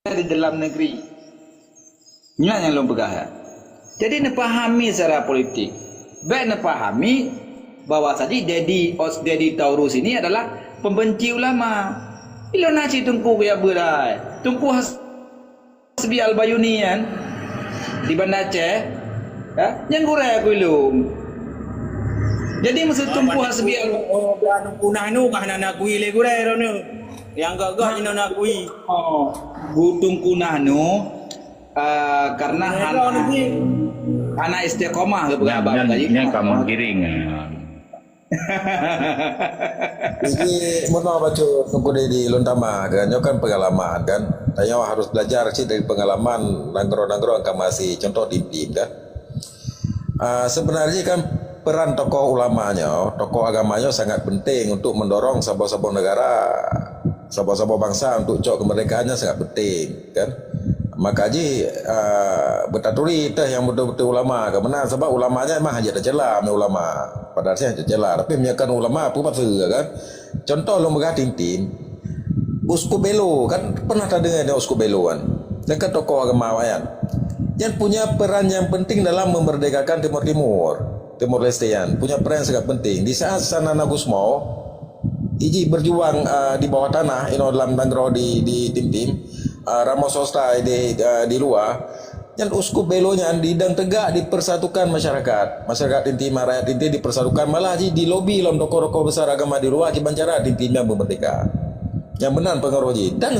S6: dalam negeri. Inilah yang lo pegang. Ya? Jadi nak pahami secara politik. Baik nak pahami bahawa saja Dedi Taurus ini adalah pembenci ulama. Bila nak cik Tunku ya berai. Tunku Hasbi Al-Bayuni kan di Banda Aceh, ya, yang kurai aku ilum. Jadi masa Tunku Hasbi
S4: Al-Bayuni nu kah nak kui le kurai rono. Yang gagah ino nak kui.
S6: Oh, Tunku Nahnu karena anak istiqomah ke pegawai tadi.
S9: Yang kamu giring.
S7: Jadi mana baca Tunku di Lontama kan, nyo kan pengalaman kan. Tanya harus belajar sih dari pengalaman nanggro-nanggro yang masih contoh tim-tim kan. Sebenarnya kan peran tokoh ulamanya, tokoh agamanya sangat penting untuk mendorong sabah-sabah negara, sabah-sabah bangsa untuk cok kemerdekaannya sangat penting kan. Maka betaturi teh yang betul-betul ulama ke mana, sebab ulamanya memang hanya tercela ulama pada asalnya tercela, tapi menyakan ulama apa masa kan. Contoh lo megah tim-tim Uskup Belo kan, pernah tak dengar dia Uskup Belo kan, dia kan tokoh agama wayan yang punya peran yang penting dalam memerdekakan Timur Leste, punya peran yang sangat penting. Di saat Sanana Gusmo iji berjuang di bawah tanah, dalam tangro di tim-tim Ramos Sosta di luar, yang Uskup Belonya didang tegak dipersatukan masyarakat inti, rakyat inti dipersatukan, malah di lobi dalam tokoh-tokoh besar agama di luar kibancara intinya memerdeka. Yang benar pengaruh dan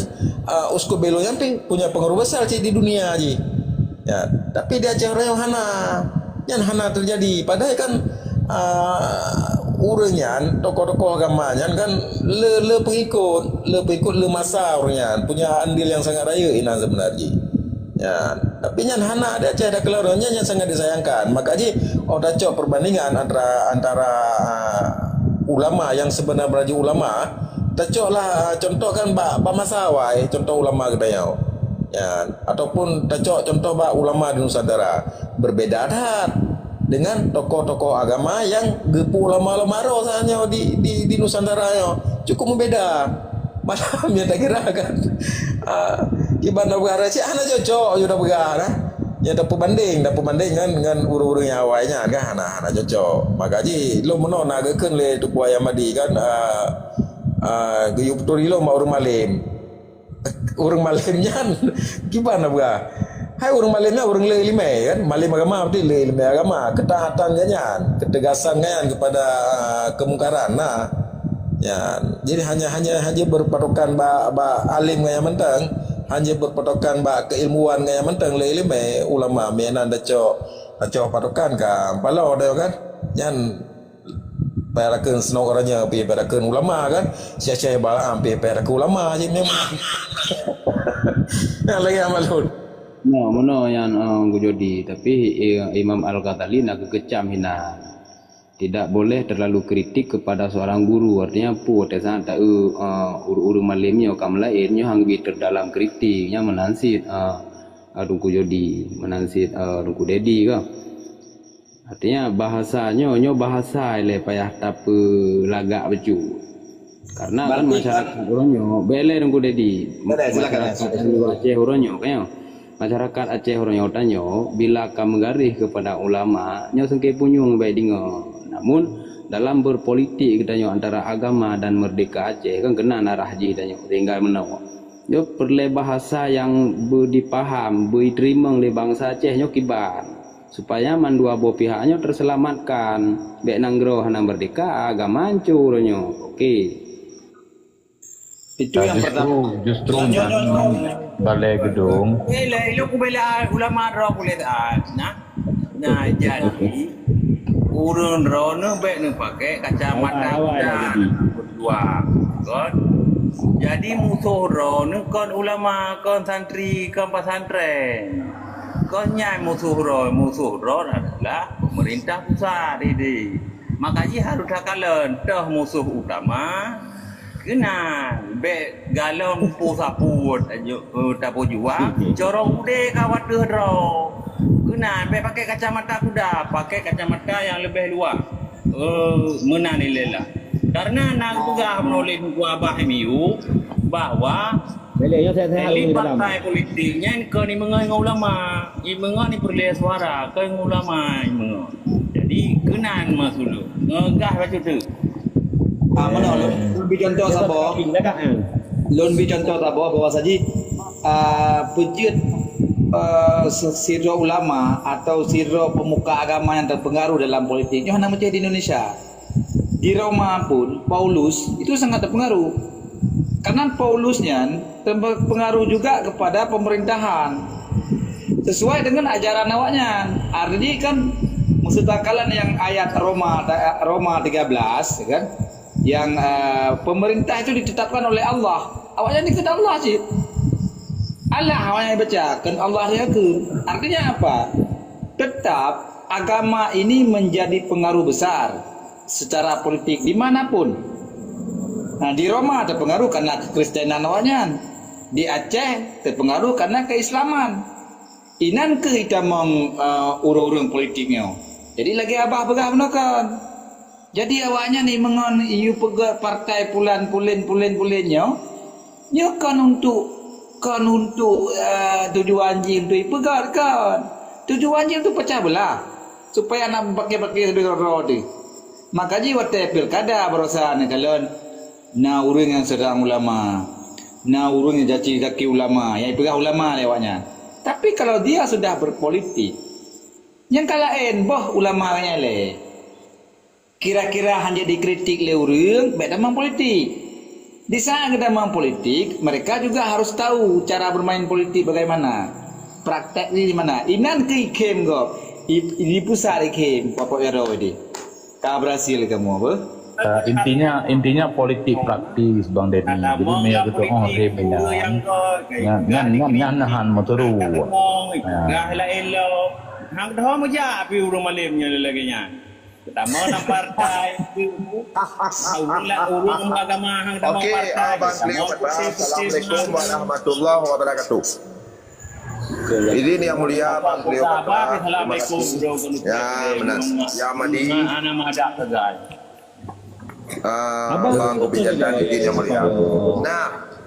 S7: Uskup Belo yang punya pengaruh besar di dunia ya, tapi di Aceh Raya yang hana terjadi. Padahal kan urenyan tokoh-tokoh agamanya kan le pengikut le masa urenyan punya andil yang sangat raya ina sebenarnya. Ya, tapi yang hana ada Aceh ada keluarnya yang sangat disayangkan. Maka dah cok perbandingan antara ulama yang sebenar beraju ulama, tacoklah contoh kan ba masawai contoh ulama gedayau. Ya, ataupun tacok contoh ba ulama di Nusantara berbeda adat dengan tokoh-tokoh agama yang gepu ulama-ulama rasanya di Nusantara yo cukup membeda. Macam yang tak kira kan ibadah negara sih ana cocok sudah begara ya dapat banding kan dengan urung-urung yang awalnya kan ana cocok. Maka lo menon agakkan le tu buaya madi kan gayup turi lo mau urung malimnya gimana buka? Hai urung malimnya urung le lima kan, malim agama berarti le lima agama, ketaatan kan, ketegasan kan kepada kemungkaran. Nah, ya, jadi hanya berpatokan ba alim yang mentang, hanya berpatokan ba keilmuan yang mentang le lima ulama menan daco patokan kan, palau ada kan, yang perakan senok orangnya pi perakan ulama kan, sia-sia ba ampe perakan ulama je memang. Yang lagi amalun.
S1: No, mana yang gujodi, tapi Imam Al-Ghazali nak kekecam hina. Tidak boleh terlalu kritik kepada seorang guru. Artinya pu tesan tak uru malimnya kam lainnya hanggi terdalam kritiknya menansit Rungku Jodi, menansit Rungku Dedi ke. Artinya bahasanya bahasa le payah tape lagak becu. Karena kan masyarakat Uronyo, bele nunggu dedi. Masyarakat Aceh Uronyo, kayo. Masyarakat Aceh Uronyo tanyo, bila kamu garih kepada ulama, nyo sengke punyung baik dingo. Namun dalam berpolitik kita nyo antara agama dan merdeka Aceh kan kena narah ji kita nyo tinggal menawa. Yo perle bahasa yang dipaham, diterima oleh bangsa Aceh nyo kiban. Supaya mandua bo pihaknya terselamatkan. Bek nanggro hana merdeka agama hancur nyo. Oke.
S6: Itu yang pertama.
S9: Justru balai gedung.
S4: Lu ku bela ulama ro boleh tak? Nah jadi urun ro ne bek ne pakai kacamata dan berdua. Kan? Jadi musuh ro ne kon ulama, kon santri, kon pesantren. Kon nyai musuh ro adalah pemerintah pusat ini. Makanya harus takalan dah musuh utama. Kena be galon pusaput tapo jua corong ude kawat ro kena be pakai kacamata kuda, pakai kacamata yang lebih luas menani lela karena nak juga menoleh ku abah miu bahwa elit partai politiknya ke ni mengai ulama i mengai ni perle suara ke ulama i mengai jadi kena masuk ngegah baca tu
S6: Mana lebih contoh sabo. Lebih contoh sabo bahwa saji pujud siro ulama atau siro pemuka agama yang terpengaruh dalam politiknya hanya macam di Indonesia. Di Roma pun Paulus itu sangat terpengaruh. Karena Paulusnya terpengaruh juga kepada pemerintahan. Sesuai dengan ajaran awaknya. Artinya kan mustakalan yang ayat Roma 13 kan? Yang pemerintah itu ditetapkan oleh Allah. Awalnya ikut Allah sih. Allah awalnya baca kan Allah ya ke. Artinya apa? Tetap agama ini menjadi pengaruh besar secara politik dimanapun. Nah di Roma ada pengaruh karena kekristenan awalnya. Di Aceh terpengaruh karena keislaman. Inan ke kita urung-urung politiknya. Jadi lagi abah begah menakan. Jadi awaknya ni mengon iu pegat partai pulen-pulennya nyo kan untuk tujuan jin tu pegat kan. Tujuan jin tu pecah belah supaya nak pakai rodi. Makanya waktu pilkada berusaha kalau na urang yang sedang ulama, na urang yang caci kaki ulama, yang pegang ulama lewatnya. Tapi kalau dia sudah berpolitik, yang kalain boh ulamanya le. Kira-kira hanya dikritik oleh orang, beda memang politik. Di saat kita memang politik, mereka juga harus tahu cara bermain politik bagaimana. Praktek di mana. Inan ke ikem go, di pusat ikem, Bapak Ero ini. Kau berhasil kamu apa?
S9: Intinya politik praktis Bang Dedi. Jadi mereka itu ngan nahan motoru.
S4: Hang dah meja pi urang malimnya lagi nya. Pertama nak partai urung agama hang dah partai.
S7: Abang beliau Assalamualaikum warahmatullahi wabarakatuh. Ini yang mulia Abang beliau
S4: Assalamualaikum
S7: ya menas ya madi
S4: ana madak tegai.
S7: Abang kebijakan ini yang mulia. Nah,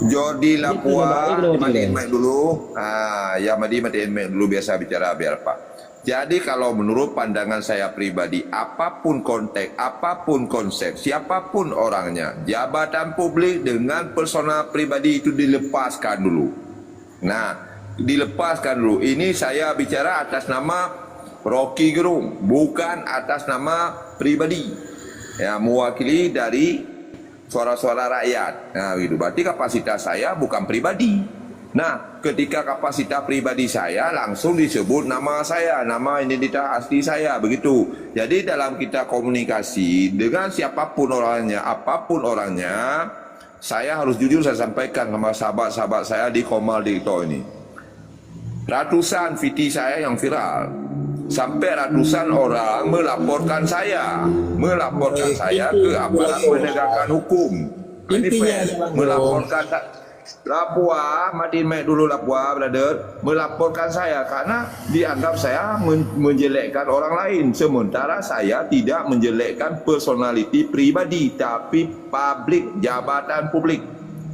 S7: Jodi Lapua matiin mic dulu. Ya madi matiin mic dulu biasa bicara biar Pak. Jadi kalau menurut pandangan saya pribadi, apapun konteks, apapun konsep, siapapun orangnya, jabatan publik dengan personal pribadi itu dilepaskan dulu. Nah, dilepaskan dulu. Ini saya bicara atas nama Rocky Gerung, bukan atas nama pribadi. Ya, mewakili dari suara-suara rakyat. Nah, gitu. Berarti kapasitas saya bukan pribadi. Nah, ketika kapasitas pribadi saya langsung disebut nama saya, nama identitas asli saya, begitu. Jadi dalam kita komunikasi dengan siapapun orangnya, apapun orangnya, saya harus jujur saya sampaikan sama sahabat-sahabat saya di Komal Dikto ini. Ratusan VT saya yang viral, sampai ratusan orang melaporkan saya ke aparat penegakan hukum. Ini melaporkan Lapua, Madin Mek dulu Lapua, brother, melaporkan saya karena dianggap saya menjelekkan orang lain. Sementara saya tidak menjelekkan personality pribadi, tapi publik, jabatan publik.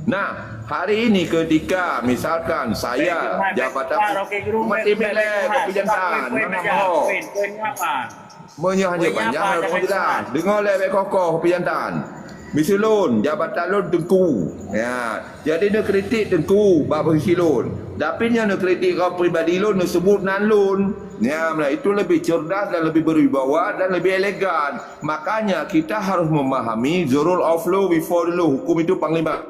S7: Nah, hari ini ketika misalkan saya jabatan mati milih kepijantan, mana mau hanya panjang orang tidak dengar lebih kokoh kepijantan. Misalun jabatan lun tengku. Ya, jadi nak kritik tengku bab posisi lun. Tapi nya nak kritik kau pribadi lun nak sebut nan lun. Ya, itu lebih cerdas dan lebih berwibawa dan lebih elegan. Makanya kita harus memahami the rule of law before the law. Hukum itu panglima.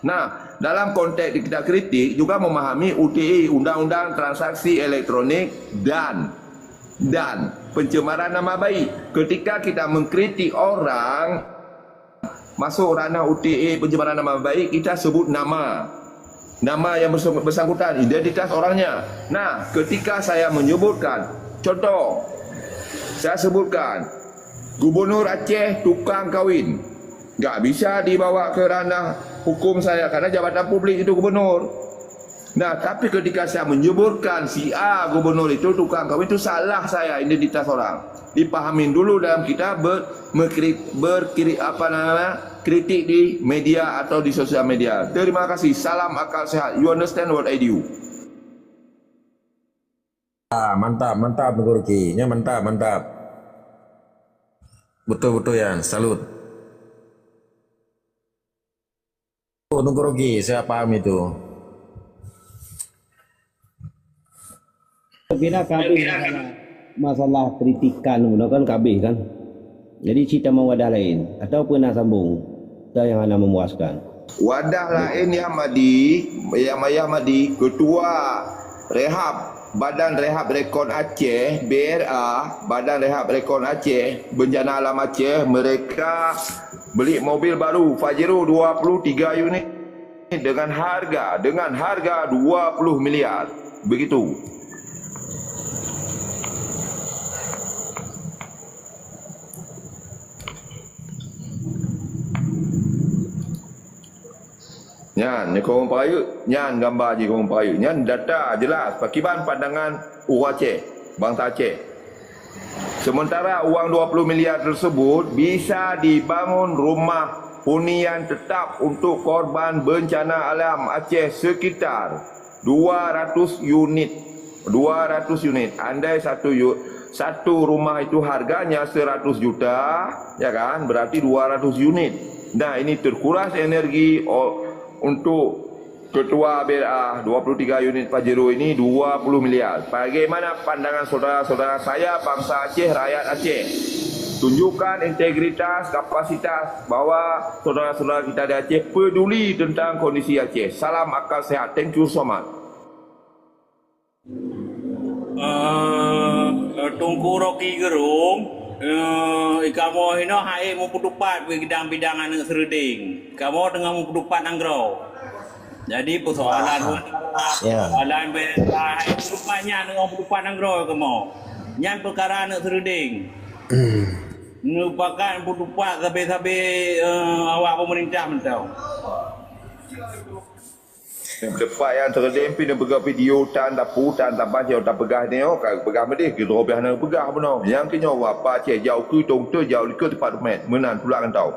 S7: Nah, dalam konteks kita kritik juga memahami UTI, Undang-Undang Transaksi Elektronik dan pencemaran nama baik. Ketika kita mengkritik orang masuk ranah UTI pencemaran nama baik, kita sebut nama yang bersangkutan, identitas orangnya. Nah, ketika saya menyebutkan, contoh, saya sebutkan Gubernur Aceh tukang kahwin, nggak bisa dibawa ke ranah hukum saya karena jabatan publik itu gubernur. Nah, tapi ketika saya menyebutkan si A gubernur itu tukang kahwin, itu salah saya identitas orang. Dipahamin dulu dalam kita kritik di media atau di sosial media. Terima kasih. Salam akal sehat. You understand what I do?
S10: Mantap Nugoroki. Nya mantap. Betul ya, salut. Nugoroki, saya paham itu.
S2: Kira kabeh masalah kritikan kan kabeh kan. Jadi cerita mau wadah lain atau pernah sambung atau yang hanya memuaskan.
S7: Wadah lain yang Madi Ketua Rehab Badan Rehab Rekon Aceh BRA, Badan Rehab Rekon Aceh Bencana Alam Aceh, mereka beli mobil baru Pajero 23 unit dengan harga 20 miliar. Begitu. Nyan, ni korang peraya, nyan gambar je korang peraya. Nyan data jelas, pakiban pandangan orang Aceh, bangsa Aceh. Sementara uang 20 miliar tersebut bisa dibangun rumah hunian tetap untuk korban bencana alam Aceh sekitar 200 unit. 200 unit. Andai satu rumah itu harganya 100 juta, ya kan? Berarti 200 unit. Nah, ini terkuras energi untuk Ketua BRA 23 unit Pajero ini 20 miliar. Bagaimana pandangan saudara-saudara saya bangsa Aceh, rakyat Aceh? Tunjukkan integritas, kapasitas bahwa saudara-saudara kita di Aceh peduli tentang kondisi Aceh. Salam akal sehat. Thank you so much.
S4: Tungku Rocky Gerung kamu ini hai mau pedupat bidang-bidang anak seruding. Kamu tengah mau pedupat anggrau. Jadi persoalan persoalan hai pedupatnya dengan pedupat anggrau kamu. Nyan perkara anak seruding. Merupakan pedupat sampai awak pemerintah mentau.
S7: Depan yang terdempi dan pegah video tan dapu tan tambah jauh tak pegah ni pegah medih kita robeh nak pegah benar yang kena apa cek jauh ku tong tu jauh likut tempat met menan pula kan tahu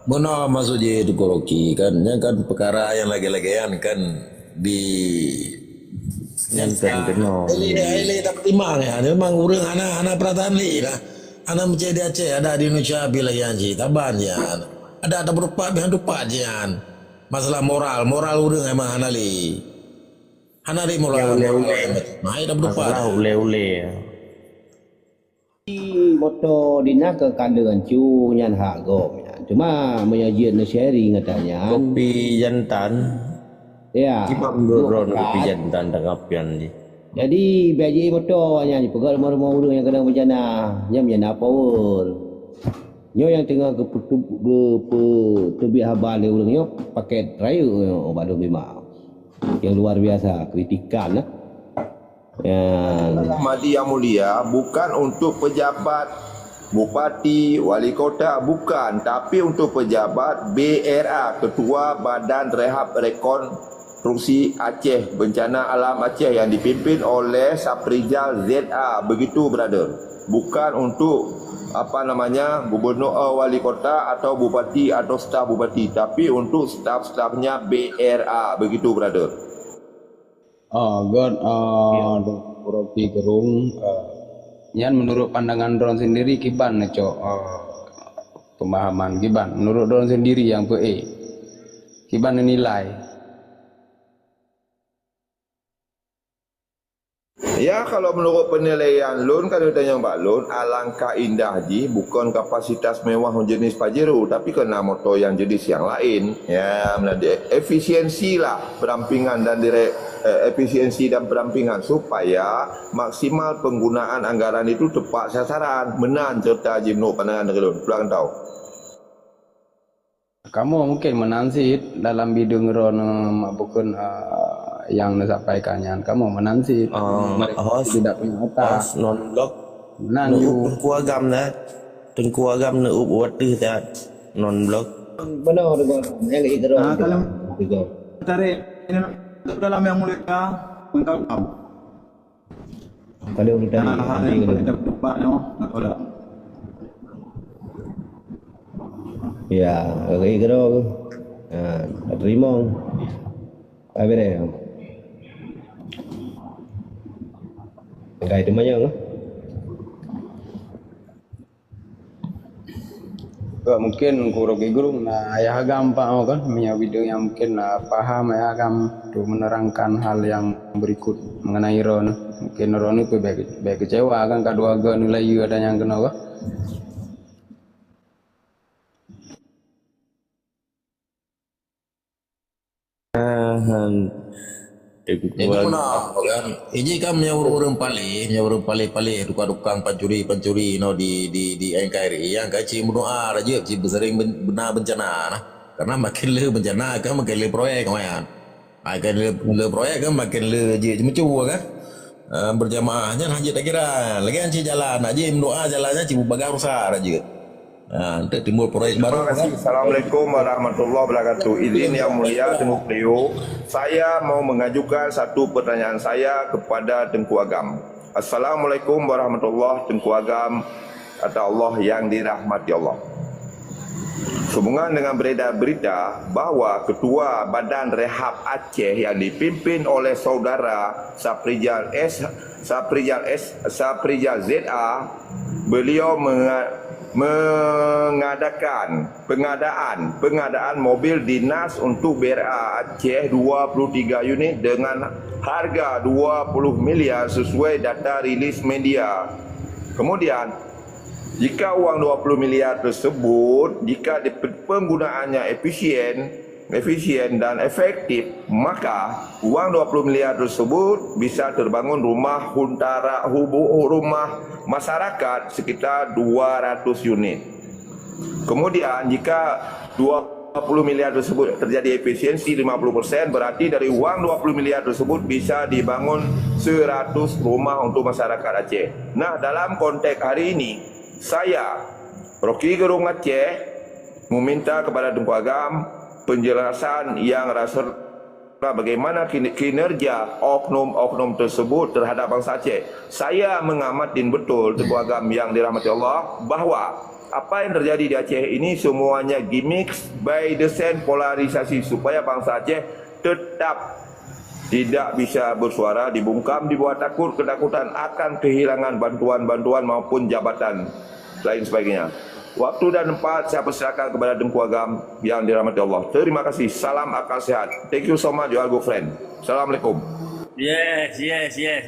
S10: benar maksud je itu Nugoroki kan yang kan perkara yang lagi-lagian kan di nyantan kena ini tak timang ya memang urang anak perhatian li lah anak mencari di Aceh ada di Indonesia bila yang ji taban ya ada berupa bihan dupat jian. Masalah moral urang emang hanali moral mai dah berdepan
S8: ule
S2: moto dinas ke kandangan cu nyan hak gom cuma menyajian na sharing katanya
S8: kopi jantan
S2: ya
S8: imam doron kopi jantan tangapian ni
S2: jadi baji moto nyanyi pegal rumah urang yang kena bencana nyam bencana power nyo yang tengah ke tebi habar le urang nyo paket raya badu memang yang luar biasa kritikan lah.
S7: Madi yang mulia bukan untuk pejabat bupati, wali kota, bukan, tapi untuk pejabat BRA, Ketua Badan Rehab Rekonstruksi Aceh, Bencana Alam Aceh yang dipimpin oleh Saprijal ZA, begitu brother. Bukan untuk gubernur, wali kota atau bupati atau staf bupati, tapi untuk staf-stafnya BRA, begitu brother.
S1: God, Rocky Gerung, Yan menurut pandangan Don sendiri kiban cok pemahaman kiban menurut Don sendiri yang PE kiban nilai
S7: ya. Kalau menurut penilaian Lun, kalau tanya Mbak Lun, alangkah indah ji, bukan kapasitas mewah jenis Pajero, tapi kena motor yang jenis yang lain ya, efisiensi lah perampingan dan efisiensi dan perampingan supaya maksimal penggunaan anggaran itu tepat sasaran, menan serta ji menurut pandangan Lun. Pulang tahu
S1: kamu mungkin menansit dalam bidang ron bukan yang disampaikannya kamu menansit tidak punya otak
S8: non blok
S1: nan you
S8: kuagam na kuagam na ubuat tu tak non blok
S2: Benar dengan yang itu.
S6: Kalau tarik ini dalam yang mulia engkau tahu.
S2: Kalau udah
S6: Hari kita tepatnya nak tahu.
S2: ya, kayak gitu. Terima. Apa dia? Enggak itu banyak lah.
S1: Mungkin Rocky Gerung ayah gampang kan punya video yang mungkin paham ayah agam tuh menerangkan hal yang berikut mengenai Ron. Mungkin Ron itu baik kecewa kan kedua nilai ada yang kena kah?
S10: Itu mana kan? Ini kan orang paling tukang pancuri no di NKRI yang kaci mendoa aja ci sering benar bencana nah. Karena makin le bencana kan makin le proyek kan. Makin le proyek kan makin le je cuma kan. Berjamaahnya haji tak kira. Lagi anci jalan aja mendoa jalannya ci bagar rusak aja. Nanti timbul proyek baru.
S7: Terima kasih. Assalamualaikum warahmatullahi wabarakatuh. Izin yang mulia Tengku Beliau, saya mau mengajukan satu pertanyaan saya kepada Tengku Agam. Assalamualaikum warahmatullahi Tengku Agam, kata Allah yang dirahmati Allah. Sehubungan dengan beredar berita bahawa Ketua Badan Rehab Aceh yang dipimpin oleh saudara Saprijal ZA, beliau mengadakan pengadaan mobil dinas untuk BRA Aceh 23 unit dengan harga 20 miliar sesuai data rilis media. Kemudian jika uang 20 miliar tersebut jika penggunaannya efisien dan efektif, maka uang 20 miliar tersebut bisa terbangun rumah masyarakat sekitar 200 unit. Kemudian jika 20 miliar tersebut terjadi efisiensi 50%, berarti dari uang 20 miliar tersebut bisa dibangun 100 rumah untuk masyarakat Aceh. Nah, dalam konteks hari ini, saya Rocky Gerung Aceh meminta kepada Tengku Agam penjelasan yang rasa bagaimana kinerja oknum-oknum tersebut terhadap bangsa Aceh. Saya mengamati betul Tengku Agam yang dirahmati Allah bahawa apa yang terjadi di Aceh ini semuanya gimmick by design, polarisasi supaya bangsa Aceh tetap tidak bisa bersuara, dibungkam, dibuat takut, ketakutan akan kehilangan bantuan-bantuan maupun jabatan lain sebagainya. Waktu dan tempat saya persilakan kepada Tengku Agam yang dirahmati Allah. Terima kasih. Salam akal sehat. Thank you so much, your good friend. Assalamualaikum.
S4: Yes.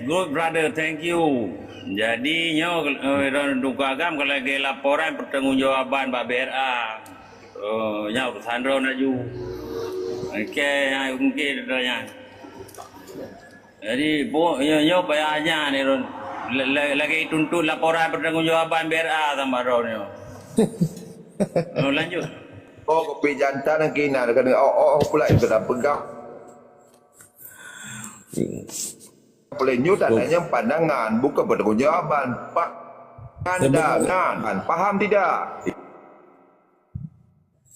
S4: Good brother, thank you. Jadi Tengku Agam kalau ada laporan pertanggungjawaban Pak BRA. Urusan Ron Aju. Okey, mungkin nya. Jadi payahnya ni Ron. Lagi tuntut laporan pertanggungjawaban BRA sama Ron ni. Lanjut.
S7: Kopi jantan yang kena kena pula itu dah pegang. Boleh nyut adanya pandangan bukan pertanggungjawaban Pak. Anda, kan? Faham tidak?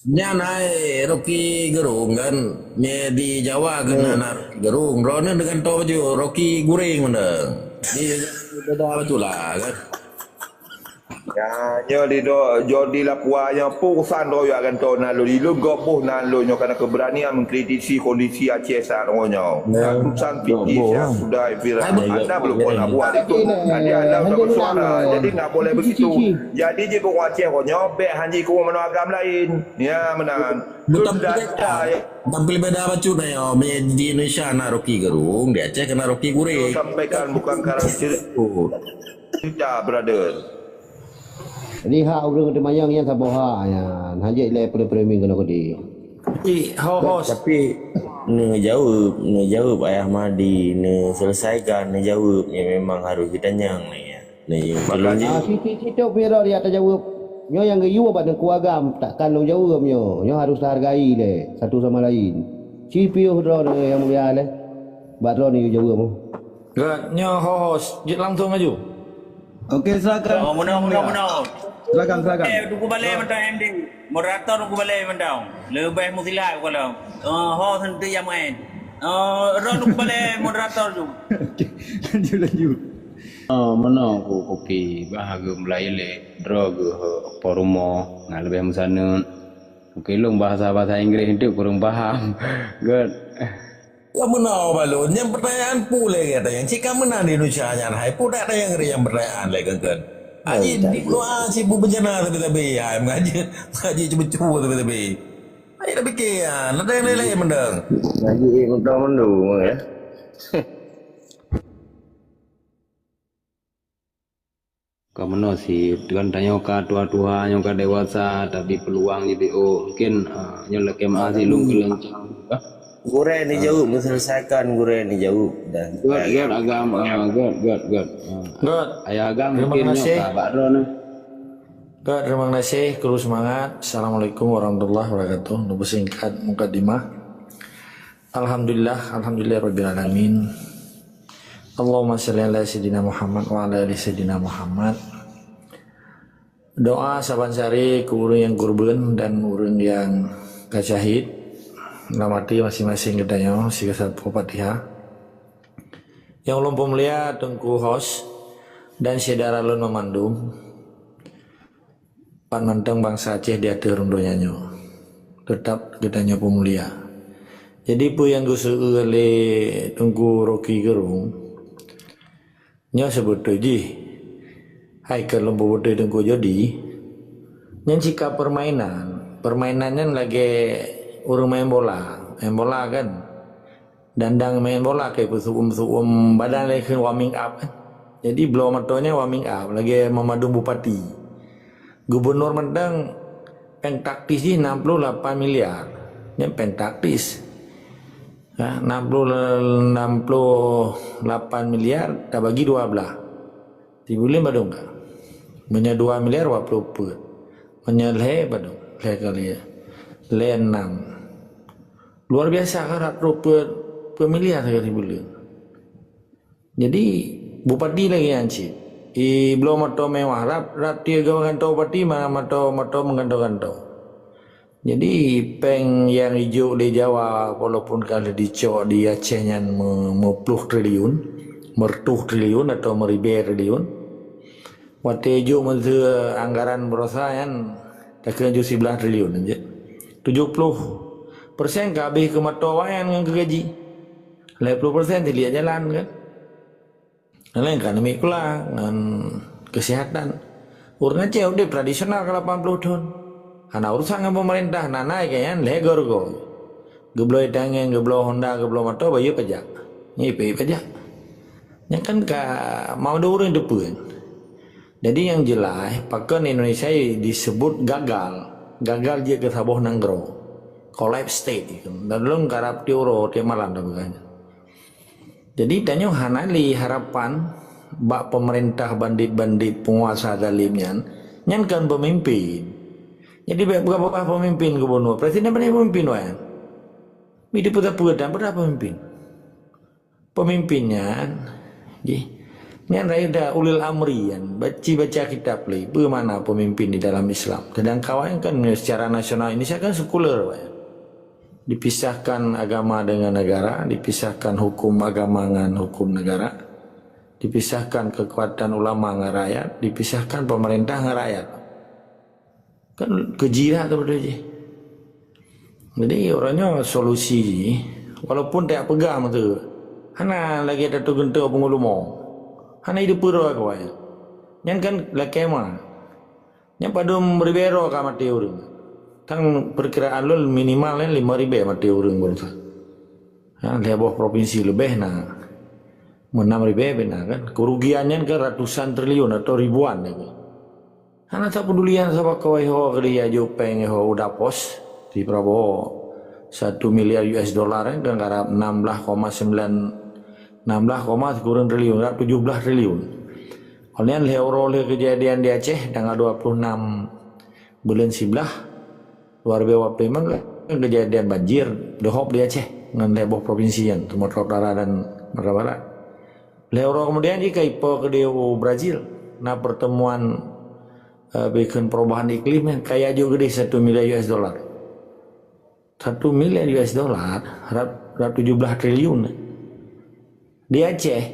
S10: Nya naik Rocky Gerung kan, nya di Jawa kena Rocky Gerung, Rona dengan tahu je Rocky Guring mana, dia beda betul lah kan.
S7: Ya, nyo di do jodi la puanya pusan do ya kan to na lo di lo gopoh na lo nyo kana keberanian mengkritisi kondisi Aceh sana nyo. Pusan fikir ya sudah viral. Anda belum pernah buat itu. Anda udah bersuara. Jadi enggak boleh begitu. Jadi je ko Aceh nyo be hanji ko mana agam lain. Ya menang.
S10: Tampil beda bacu na yo, di Indonesia na Rocky Gerung, di Aceh kena Rocky Guring.
S7: Sampaikan bukan karang cerita brother.
S2: Jadi hak orang kata mayang yang tak boha ya. Hajat le premium kena kodi.
S8: Tapi ngejawab Ayah Mahdi, selesaikan ngejawab yang memang harus kita nyang ni ya. Ni belum je.
S2: Situ pira dia tak jawab. Nyo yang geyu pada kuagam takkan lo jawab nyo. Nyo harus hargai le satu sama lain. Cipiu ro yang mulia le. Bat ro ni jawab mo.
S10: Gak nyo host, jit langsung maju.
S6: Okey, silakan.
S4: Oh, menang.
S6: Silakan.
S4: Tunggu balik mentang MD. Moderator tunggu balik mentang. Lebih musilah kalau. Ho senti yang main. Ron tunggu balik moderator tu.
S6: Lanjut.
S1: Mana aku kopi bahagia mulai le drog porumo nah lebih musana. Okey long bahasa Inggeris itu kurang paham. Good.
S10: Kamu menau balon yang pertanyaan pula kata yang cik kamu menang di Indonesia nya hai pun ada yang pertanyaan lagi kan. Haji di luar sibuk bencana tapi ya ngaji cuba tapi. Haji dah fikir ada yang lain mendang.
S8: Ngaji mendung ya.
S1: Kau mana sih dengan tanya ka tua-tua yang ka dewasa tapi peluang JBO mungkin nyolek masih lung kelencang.
S8: Gure ni jauh menyelesaikan gure ni jauh dan
S1: God agam God ayah agam mungkin nyoka Pak Ron.
S10: God terima kasih terus semangat. Assalamualaikum warahmatullahi wabarakatuh. Nubu singkat mukadimah. Alhamdulillah rabbil alamin. Allahumma shalli ala sayyidina Muhammad wa ala ali sayyidina Muhammad. Doa saban sari ke urang yang kurban dan urang yang kacahid. Namati masing-masing katanya si kesatu Fatihah. Yang ulun pemulia Tengku Hos dan saudara ulun memandung pan manteng bangsa Aceh di atas rundonya nyo. Tetap katanya pemulia. Jadi pu yang gusu oleh Tengku Rocky Gerung nyo sebut ji hai ke lembu bodoh Tengku jadi yang sikap permainannya lagi urung main bola kan dandang main bola kayak suum badan lagi warming up kan jadi belum matonya warming up lagi memadu bupati gubernur mendang peng taktis di 68 miliar yang peng taktis 68 miliar tak bagi 12 tibulim badung kan punya 2 miliar 20 per punya le badung le kali ya le 6 luar biasa kan per miliar sekali bulan. Jadi bupati lagi anci. Belum atau mewah rat dia gawangan tau bupati mana matau menggantau. Jadi peng yang hijau di Jawa walaupun kalau dicok di Aceh yang 10 triliun, mertuh triliun atau meribe triliun. Waktu hijau menurut anggaran berosa yang tak kena 11 triliun aja. 70% habis ke mata wayan dengan gaji. 50% dilihat jalan kan. Lain kan demi pula dengan kesehatan. Urang Aceh udah tradisional ke 80 tahun. Karena urusan dengan pemerintah naik kan legor go. Gebloi tangan, gebloi Honda, gebloi motor bayu pajak. Nyipi pajak. Yang kan mau ada orang depan. Jadi yang jelas pakan Indonesia disebut gagal dia ke Sabah Nanggro. Collapse state dan belum karap tiuro dia malam dah begini. Jadi tanya hanali harapan bak pemerintah bandit-bandit penguasa zalimnya nyankan pemimpin. Jadi berapa pemimpin gubernur presiden banyak pemimpin wayan. Di pusat dan berapa pemimpin? Pemimpinnya Ni ada ulil amri kan, baca kitab lagi, bagaimana pemimpin di dalam Islam. Sedang kawan kan secara nasional ini saya kan sekuler, Pak. Dipisahkan agama dengan negara, dipisahkan hukum agama dengan hukum negara, dipisahkan kekuatan ulama dengan rakyat, dipisahkan pemerintah dengan rakyat. Kan kejilah tu benda je. Jadi orangnya solusi, walaupun tak pegang tu, hana lagi ada tu gentar pengulumo. Hana hidup pura kawan. Yang kan lakema. Yang pada berbero ka mati orang. Tang perkiraan lu minimal 5.000 mati orang bangsa. Lebih provinsi lebih na. 6.000 benar kan. Kerugiannya kan ratusan triliun atau ribuan kan. Hana tak pedulian sama kawai ho kerja Jepang ho udah pos di Prabowo 1 miliar US dollar kan garap 16,9 kurang triliun, 17 triliun. Kemudian euro kejadian di Aceh tanggal 26 bulan 11 luar biasa memang kejadian banjir dehop di Aceh dengan lebih provinsi yang Sumatera Utara dan Sumatera Barat. Euro kemudian jika ipo ke Brazil, nah pertemuan bikin perubahan iklim yang kayak juga di 1 miliar US dollar. 1 miliar US dollar, 17 triliun. Di Aceh,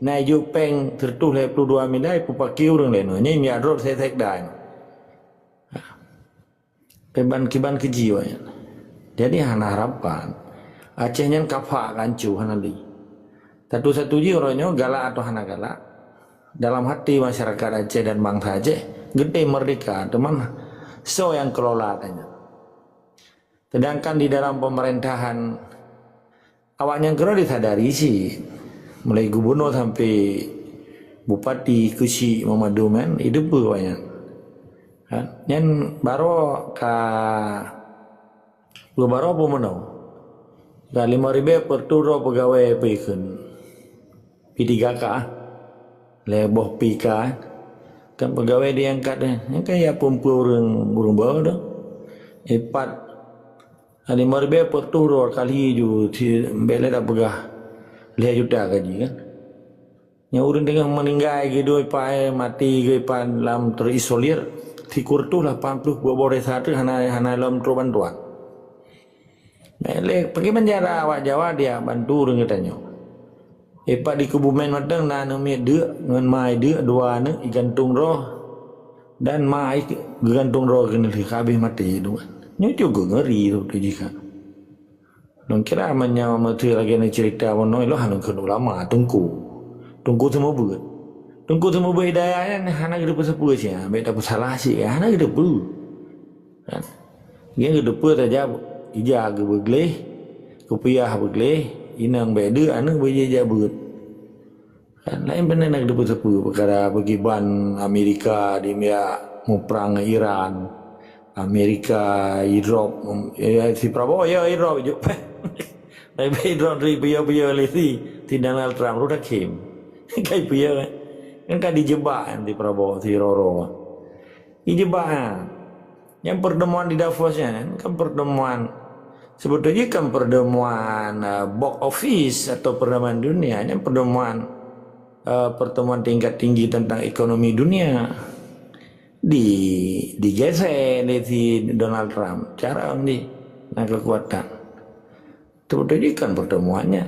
S10: na Jepang tertuh 22 miliar pupaki orang lain. Nya mi adrot saya tek dah. Kiban kejiwa. Jadi hana harapan. Acehnya kapak kancu hana li. Satu-satu ji orangnya galak atau hana galak. Dalam hati masyarakat Aceh dan bangsa Aceh, gede merdeka, teman. So yang kelola tanya. Sedangkan di dalam pemerintahan awaknya kena disadari sih. Mulai gubernur sampai bupati Kusi Memadu men hidup banyak. Kan? Yang baru baru apa mana? Ka 5.000 per turo pegawai peken. P3K leboh PK kan pegawai diangkat yang kayak pempu orang bawa dah. 5.000 per turo kali ju bela dah pegah 5 juta gaji kan. Yang orang tengah meninggal gitu ipai mati ipan lam terisolir tikur tu 80 boleh satu hana lam tro bantuan. Melek pergi penjara awak Jawa dia bantu orang katanya. Ipak di Kebumen matang na nami de ngan mai de dua ne igantung roh dan mai gantung roh kena habis mati tu. Nyo juga ngeri tu jika. Nong kira amanya mati lagi nak cerita wanoi lo hanung kena ulama tungku semua buat tungku semua hidayah hana gede pesepu sih beda salah sih hana gede pu kan dia gede pu saja ija ge begleh kopiah begleh inang beda anu beja buat kan lain benar nak gede pesepu perkara pergi ban Amerika di mia mau perang Iran Amerika Europe si Prabowo ya Europe juga tapi drone ribu-ribu lagi di Donald Trump udah kem kayak biar kan dijebak di Prabowo di Roro dijebak yang pertemuan di Davosnya kan pertemuan sebetulnya kan pertemuan box office atau pertemuan dunia yang pertemuan tingkat tinggi tentang ekonomi dunia digeser di Donald Trump cara ini nah kekuatan sebetulnya kan pertemuannya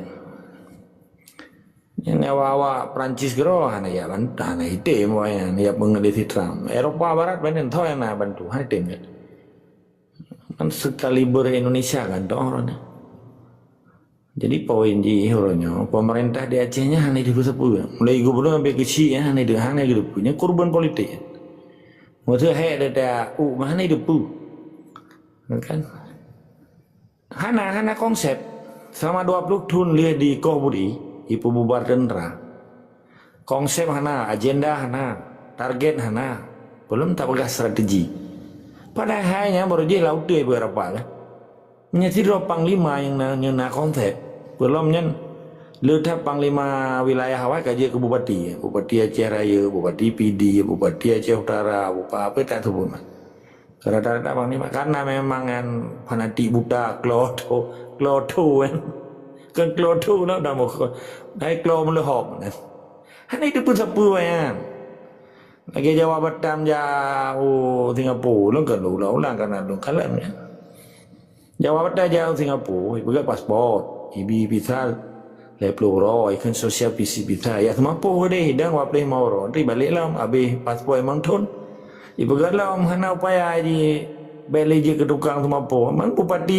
S10: yang awak Prancis gero hana ya bantah na ite moya ya pengeliti Trump Eropa Barat benen tho yang na bantu hana tem kan sekaliber Indonesia kan toh orangnya. Jadi poin di orangnya pemerintah di Acehnya hana di sepuh mulai gubernur sampai kecil ya hana gitu punya korban politik maksudnya he ada mana hidup kan hana konsep sama 20 tahun lihat di Kohbudi ipu bubar tentara konsep hana agenda hana target hana belum tak pegang strategi pada hanya baru je laut dia berapa kan menyetir panglima yang na konsep belum nyen letak panglima wilayah awak kaji ke bupati Aceh Raya bupati PD bupati Aceh Utara bupati apa tak tahu pun rata-rata panglima karena memang kan fanatik buta kloto kan kloto lah dah mau naik klo melehop Hanya itu pun siapa yang lagi jawab batam jauh Singapura lu kan ulang karena lu kalam ya. Jawab batam jauh Singapura, ibu pasport, ibu visa, leplo ikan sosial PC visa, ya semua po deh, hidang wapleh mau ro, nanti balik lah, habis pasport emang ton, ibu galau mana upaya di balik je ke tukang semua po, mana bupati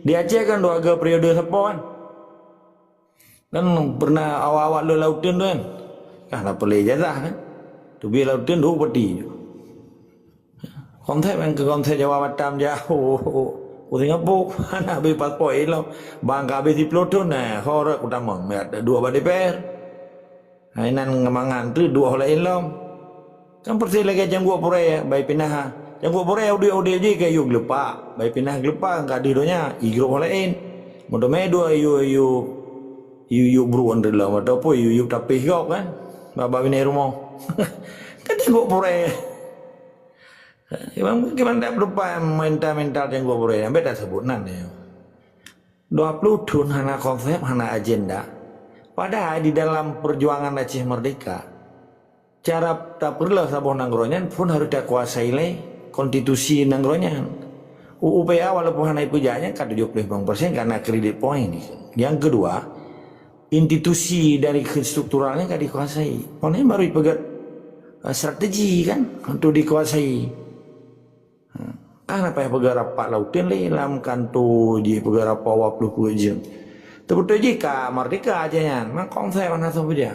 S10: di Aceh kan dua agak periode sepuan, kan pernah awal-awal lu lautan tu kan, apa boleh jazah kan. Tu biar lautan dua peti. Konsep yang ke konsep Jawa Batam jauh. Singapura anak habis pasport elok. Bangka habis di Pluton horok utama. Dua badi per. Inan ngemangan tu dua oleh elok. Kan persis lagi janggup pore baik pindah. Janggup pore audio je ke yuk lepak. Baik pindah lepak enggak didonya igro olehin. Mudah medo you beruan dalam atau apa you tapi kau kan. Baba bini rumah. Kan tengok pore. Gimana tak lupa mental tengok pore. Sampai dah sebut nanti. 20 tahun hana konsep, hana agenda. Padahal di dalam perjuangan Aceh Merdeka, cara tak perlu sabun nangronyan pun harus tak kuasai le konstitusi nangronyan. UPA walaupun hana pujanya kan 75% karena kredit poin. Yang kedua, institusi dari strukturalnya kan dikuasai. Orang baru pegat strategi kan untuk dikuasai. Kan apa yang pegat rapat lautan lelam kanto je pegat rapat wapluh kujem. Terbetul jika merdeka aja nya, mang konsep mana sahaja dia.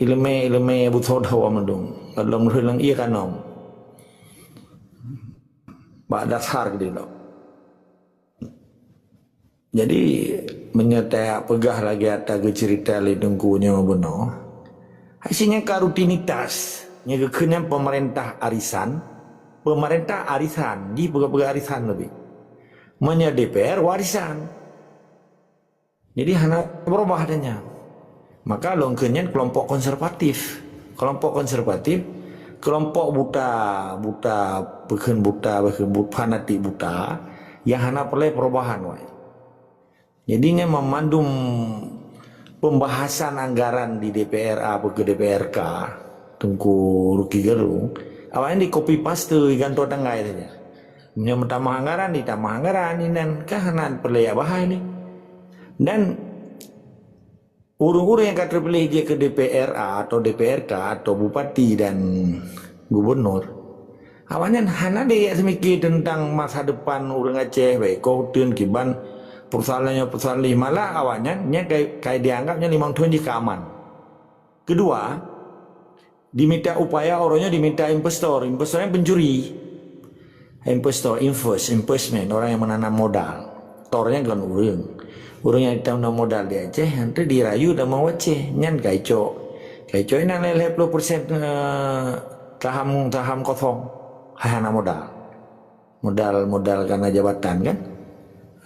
S10: Ilmu butuh dawa mendung. Dalam hilang ia kanom. Bak dasar gitu loh. Jadi menyertai pegah lagi atas cerita le dengkunya benar. Hasilnya ke rutinitas, nya kekenyan pemerintah arisan di pegah-pegah arisan lebih. Menya DPR warisan. Jadi hanya berubah adanya. Maka longkenyan kelompok konservatif, kelompok buta, fanatik buta, yang hanya perlu perubahan wae. Jadinya memandum pembahasan anggaran di DPRA atau ke DPRK Tungku Ruki Gerung awalnya di copy paste ganto tengah saja punya tambah anggaran ini dan kahanan perlaya bahaya ini dan urung-urung yang kata pilih dia ke DPRA atau DPRK atau bupati dan gubernur awalnya hana dia semikir tentang masa depan urang Aceh baik kau tun kiban persoalan malah awalnya kayak dianggapnya 5 tahun jika aman. Kedua, diminta upaya orangnya diminta investornya pencuri. Investment orang yang menanam modal. Tornya kan urang yang ditanam modal di Aceh nanti dirayu dan mau Aceh nyan kaico ini nilai 50% saham kosong hana modal karena jabatan kan.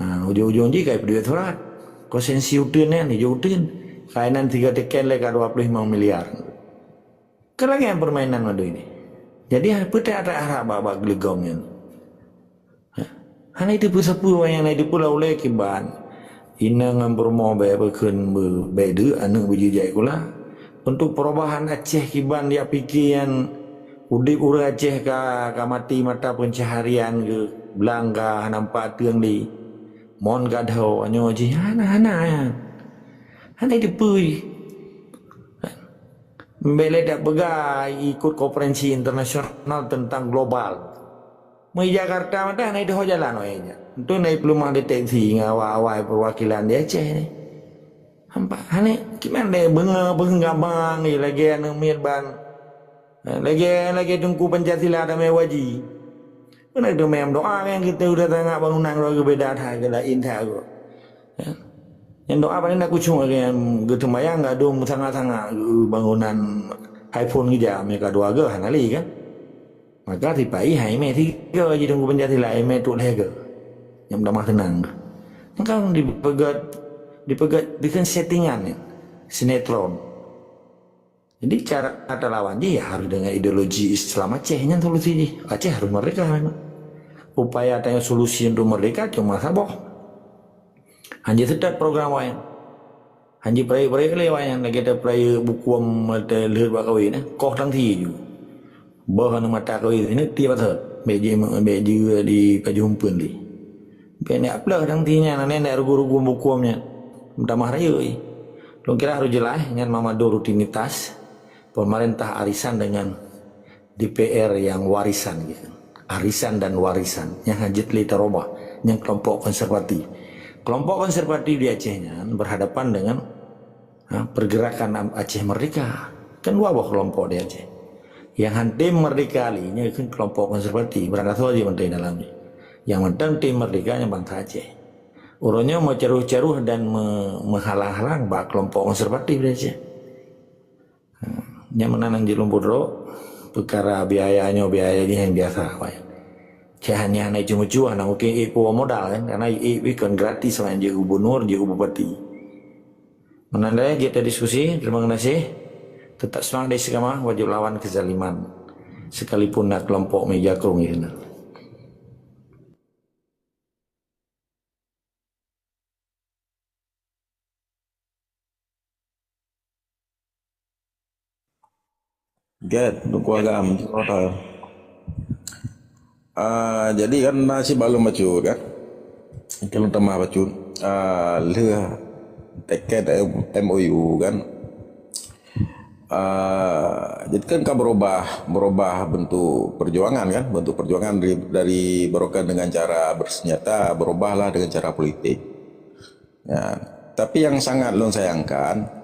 S10: Ujung-ujung je kayak duit surat konsensi utin ni utin kainan 3 teken leka 25 miliar kelagian permainan madu ini jadi peta ada arah babak gelegongnya hanya itu pusapu yang di pulau le kiban ina ngampur mau bekerja bedu anu bujujai kula untuk perubahan Aceh kiban dia pikiran udip ura Aceh ka mati mata pencaharian ke belangga nampak tiang di mon gadau anyo ji hana dipui mbele dak begai ikut konferensi internasional tentang global mai Jakarta mata nai dah jalan oenya untuk nai pelumah deteksi ngawai perwakilan di Aceh ni hampa hane gimana deh benga lagi anu mirban lagi tunggu Pancasila ada mewaji. Benar tu memang doa yang kita udah tengah bangunan keluarga beda harga lain harga. Yang doa paling aku cuma yang gitu mayang nggak dong sangat bangunan iPhone gija mereka dua ke hanali kan. Maka tipai hai me tiga je tunggu Pancasila me tu lega. Yang damah tenang. Maka dipegat bikin settingan sinetron. Jadi cara kata lawan dia harus dengan ideologi Islam Acehnya solusi Aceh harus merdeka memang. Upaya tanya solusi untuk merdeka cuma saboh. Hanya sedap program lain. Hanji peraya lewayan lagi ada peraya bukuam ada lehut bak kahwin koh tang ti ju. Bahan mata kahwin ini tiap betul. Beji di kajumpun di. Benak pula tang tinya nenek rugu-rugu bukuamnya. Minta raya. Lo kira harus jelas dengan memadu rutinitas pemerintah arisan dengan DPR yang warisan gitu. Arisan dan warisan yang hajat li terobah yang kelompok konservatif. Kelompok konservatif di Acehnya berhadapan dengan pergerakan Aceh Merdeka. Kan wabah kelompok di Aceh. Yang hantim merdeka linya kan kelompok konservatif berada saja menteri dalamnya. Yang mentang tim merdekanya bangsa Aceh. Urutnya mau ceruh-ceruh dan menghalang-halang bak kelompok konservatif di Aceh. Yang menanang di Lumpur perkara biayanya yang biasa. Hanya naik cuma-cuma, nak mungkin ibu modal kan, karena ibu kan gratis sama je gubernur, je bupati. Menandai kita diskusi, terima kasih. Tetap semangat dari sekama, wajib lawan kezaliman. Sekalipun nak kelompok meja kerung ini.
S7: Get, untuk agam, jadi kan nasi balum bacun kan, kalau tambah bacun, leh teket MOU kan, jadi kan kan berubah bentuk perjuangan kan, bentuk perjuangan dari berokah dengan cara bersenjata berubahlah dengan cara politik. Ya, tapi yang sangat lon sayangkan.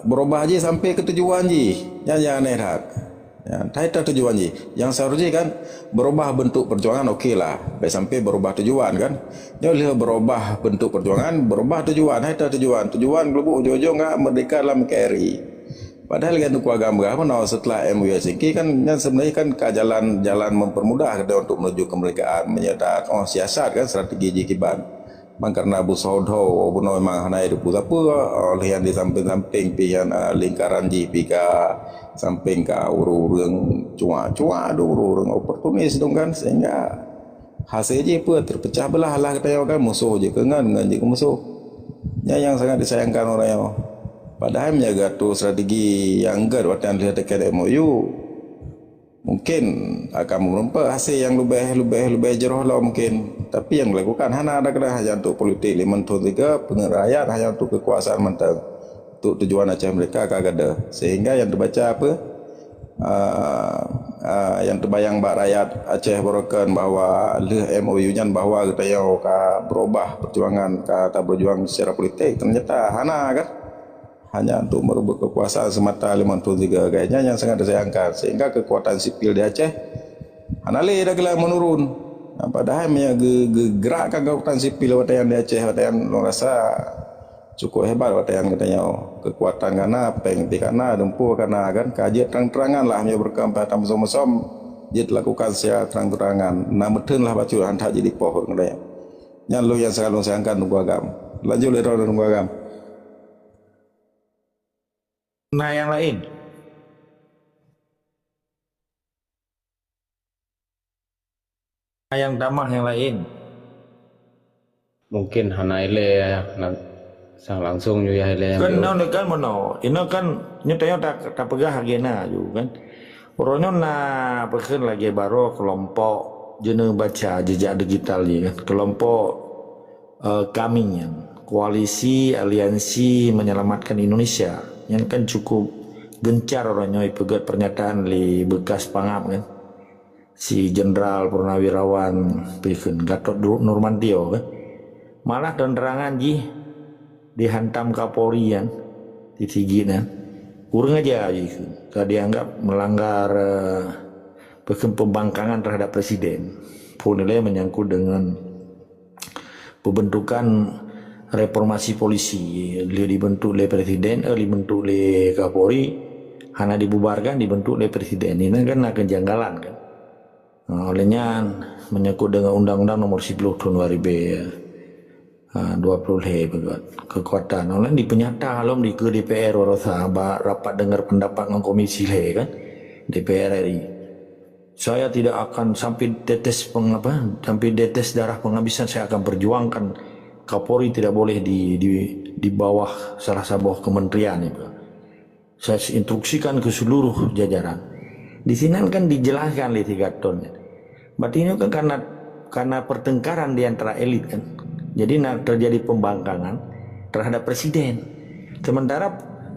S7: Berubah aja sampai ke tujuan je, yang aneh tak. Ya, tak tujuan je. Yang seharusnya kan berubah bentuk perjuangan okey lah, baik sampai berubah tujuan kan. Dia berubah bentuk perjuangan, berubah tujuan, tak tujuan gelubuk ujung-ujung ngak merdeka dalam KRI. Padahal kan untuk agama apa setelah MUI Helsinki kan sebenarnya kan ke jalan mempermudah kita untuk menuju kemerdekaan, menyertakan siasat kan strategi jikiban. Karena Abu Saudho buno memang hanai du apa oleh yang di samping-samping pian lingkaran ji pika samping ka urung cua du urung oportunis dong kan sehingga hasil je apa terpecah belah lah kata kan musuh je kengan dengan je musuh. Yang sangat disayangkan orang yang padahal menjaga tu strategi yang gad waktu yang lihat dekat MOU mungkin akan merumpa hasil yang lebih jeroh lah mungkin. Tapi yang dilakukan hanya ada kena hanya untuk politik limentu juga pengerayaan hanya untuk kekuasaan mentang untuk tujuan Aceh mereka kagak ada. Sehingga yang terbaca apa yang terbayang bak rakyat Aceh berokan bahawa MOU nya bahawa kita yang berubah perjuangan kata berjuang secara politik ternyata hana kan hanya untuk merebut kekuasaan semata limentu juga kayaknya yang sangat disayangkan sehingga kekuatan sipil di Aceh hanale dah gelar menurun. Padahal gerakkan kekuatan sipil waktu yang di Aceh waktu yang rasa cukup hebat waktu yang katanya kekuatan karena pengti karena dempu karena kan kajian terang-terangan lah hanya berkampai tam som-som dia lakukan secara terang-terangan nah betul lah baca hantar jadi pohon katanya yang lu yang selalu sayangkan tunggu agam lanjut lero tunggu agam.
S10: Nah yang lain yang damah yang lain
S1: mungkin hanaile ya sang langsung juga hele
S10: kan kan mono ini kan nyatanya tak pegah agena juga kan orangnya na pekan lagi baru kelompok jenis baca jejak digital ya kan kelompok kami yang koalisi aliansi menyelamatkan Indonesia yang kan cukup gencar orangnya pegat pernyataan di bekas pangap kan si Jenderal Purnawirawan Gatot Nurmantio kan malah penerangan ji dihantam Kapolri yang ditigina kurang aja gitu dianggap melanggar pembangkangan terhadap presiden pun nilai menyangkut dengan pembentukan reformasi polisi dia dibentuk oleh presiden dibentuk oleh Kapolri hanya dibubarkan dibentuk oleh presiden ini kan kejanggalan kan. Olehnya menyangkut dengan Undang-Undang Nomor 10 Tahun 2020 kekuatan. Oleh di penyata kalau di ke DPR orang sahabat rapat dengar pendapat dengan komisi kan DPR RI. Saya tidak akan sampai tetes darah penghabisan saya akan perjuangkan Kapolri tidak boleh di bawah salah sebuah kementerian itu. Saya instruksikan ke seluruh jajaran. Di sini kan dijelaskan oleh 3 ton. Berarti ini kan karena pertengkaran di antara elit kan. Jadi terjadi pembangkangan terhadap presiden. Sementara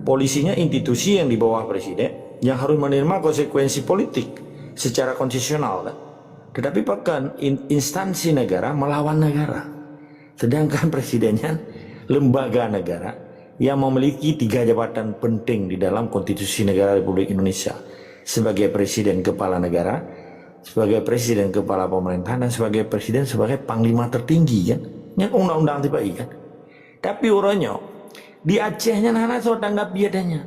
S10: polisinya institusi yang di bawah presiden yang harus menerima konsekuensi politik secara konstitusional kan. Tetapi bahkan instansi negara melawan negara. Sedangkan presidennya lembaga negara yang memiliki 3 jabatan penting di dalam konstitusi negara Republik Indonesia. Sebagai presiden kepala negara, sebagai presiden kepala pemerintahan, dan sebagai presiden sebagai panglima tertinggi kan. Yang undang-undang tiba kan. Tapi orangnya di Acehnya nana so tanggap biadanya.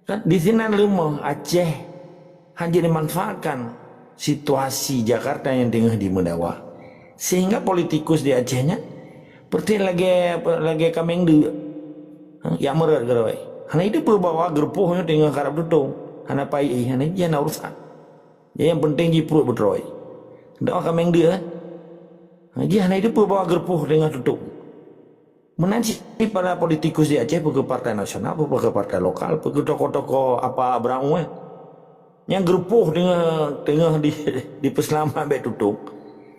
S10: Kan di sini lemah Aceh hanya dimanfaatkan situasi Jakarta yang tengah di mendawa. Sehingga politikus di Acehnya seperti lagi kameng dua. Ya merat gerawai. Hana itu perbawa gerpuhnya tengah karab tutung. Hana pai hana dia urusan. Ya yang penting di perut betroi. Dak kameng dia. Dia hana itu perbawa gerpuh tengah tutung. Menanti para politikus di Aceh pergi partai nasional, pergi partai lokal, pergi toko-toko apa berang yang gerpuh tengah di peselama ambek tutung.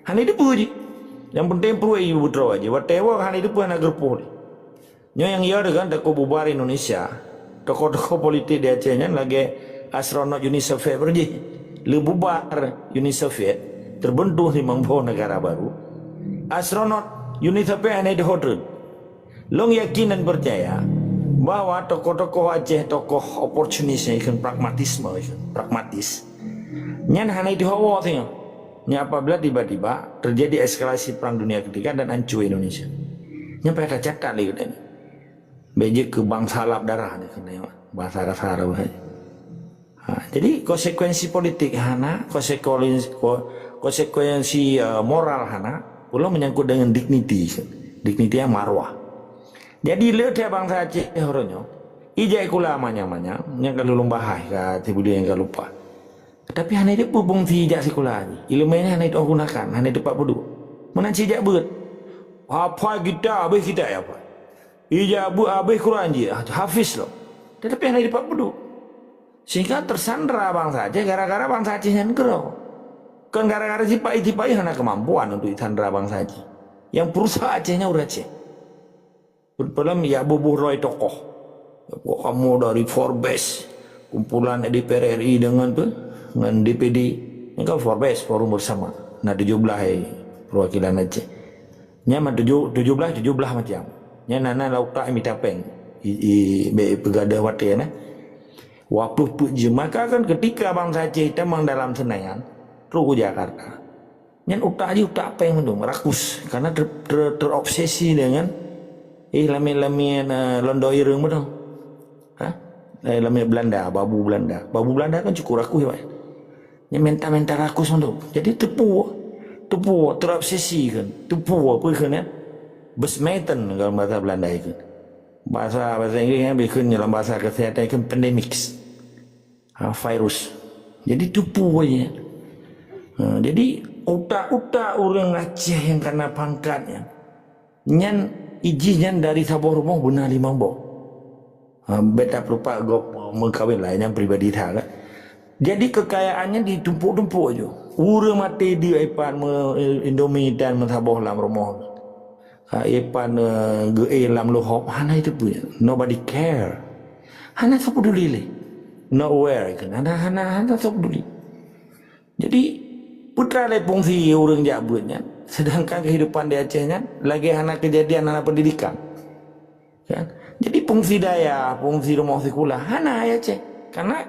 S10: Hana itu pergi. Yang penting perlu ibu betul aja. Whatever hal itu pun nak gerpuh. Yang ia dengan toko bubar Indonesia, toko-toko politik di Acehnya lagi astronot Uni Soviet pergi. Le bubar Uni Soviet terbentuk di membawa negara baru. Astronot Uni Soviet hanya di hotel. Long yakin dan percaya bahwa tokoh-tokoh Aceh, tokoh oportunisnya ikan pragmatisme, pragmatis. Nyan hanya di hawa tengok. Apabila tiba-tiba terjadi eskalasi perang dunia ketiga dan hancur Indonesia. Nyampe ada catat lagi ini. Beje ke bangsa salap darah ni kena bahasa kasar bahaya. Jadi konsekuensi politik hana, konsekuensi moral hana, pula menyangkut dengan dignity yang marwah. Jadi lihat bangsa Aceh orangnya, ijai kula manya-manya, yang kalau lumbahai ke tibuli yang kalau lupa. Tapi hanya itu pun tidak sekolah ni. Ilmunya hanya itu gunakan, hanya itu 42. Mana cijak ber? Apa kita, habis kita ya apa? Ijak bu habis Quran je, hafiz loh. Tetapi hanya itu 42. Sehingga tersandra bangsa Aceh gara-gara bangsa Aceh yang gerau. Kan gara-gara tipai hanya kemampuan untuk disandra bangsa Aceh. Yang perusahaan Acehnya udah Aceh. Berpelam ya bubuh roy tokoh. Kamu dari Forbes, kumpulan DPR RI dengan DPD, ini kan Forbes forum bersama. Nah 17 perwakilan Aceh. Nya 17 macam. Nya nana lauta minta peng. Be pegadah wate na. Waktu puji maka kan ketika bangsa Aceh temang dalam Senayan, terus Jakarta. Nya utak peng mendung rakus karena terobsesi dengan lami-lami londoi reung mendung. Lami Belanda, babu Belanda. Babu Belanda kan cukup rakus ya. Yang mental rakus untuk. Jadi tepu, terobsesi kan. Tepu apa kan ya? Besmeten kalau bahasa Belanda itu. Bahasa Inggrisnya bikin dalam bahasa kesehatan itu pandemics. Virus. Jadi tepu aja. Jadi utak-utak orang Aceh yang kena pangkatnya. Nyan izinnya dari sabuah rumah benar 5 bau. Beta perupa gop mengkawin lah yang pribadi tak. Jadi kekayaannya ditumpuk-tumpuk aja. Ura mati dia ipan Indomie dan mensaboh dalam rumah. Ipan ge dalam lohop hana itu punya. Nobody care. Hana tak peduli le. Nowhere kan. Hana tak peduli. Jadi putra le fungsi orang jabutnya. Sedangkan kehidupan di Acehnya lagi hana kejadian hana pendidikan. Kan? Jadi fungsi daya, fungsi rumah sekolah hana ya Aceh. Karena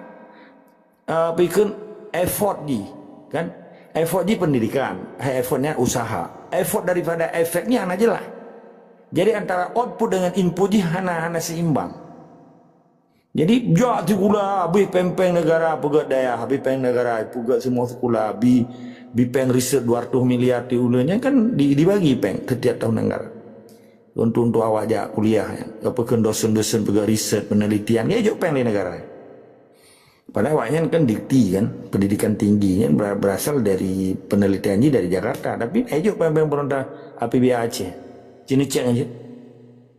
S10: bikin effort di kan effort di pendidikan, effortnya usaha, effort daripada efeknya anak jelas. Jadi antara output dengan input di hana seimbang. Jadi jauh sekolah habis pempeng negara pegat daya, habis peng negara pegat semua sekolah bi peng riset 200 miliar di ulanya kan dibagi peng setiap tahun negara. Untuk awak jak kuliah ya. Apa kan dosen-dosen pegat riset penelitian ya jauh peng di negara. Padahal awaknya kan dikti kan, pendidikan tingginya berasal dari penelitiannya dari Jakarta. Tapi ayo pembang pemerintah APBA Aceh. Cina cek aja.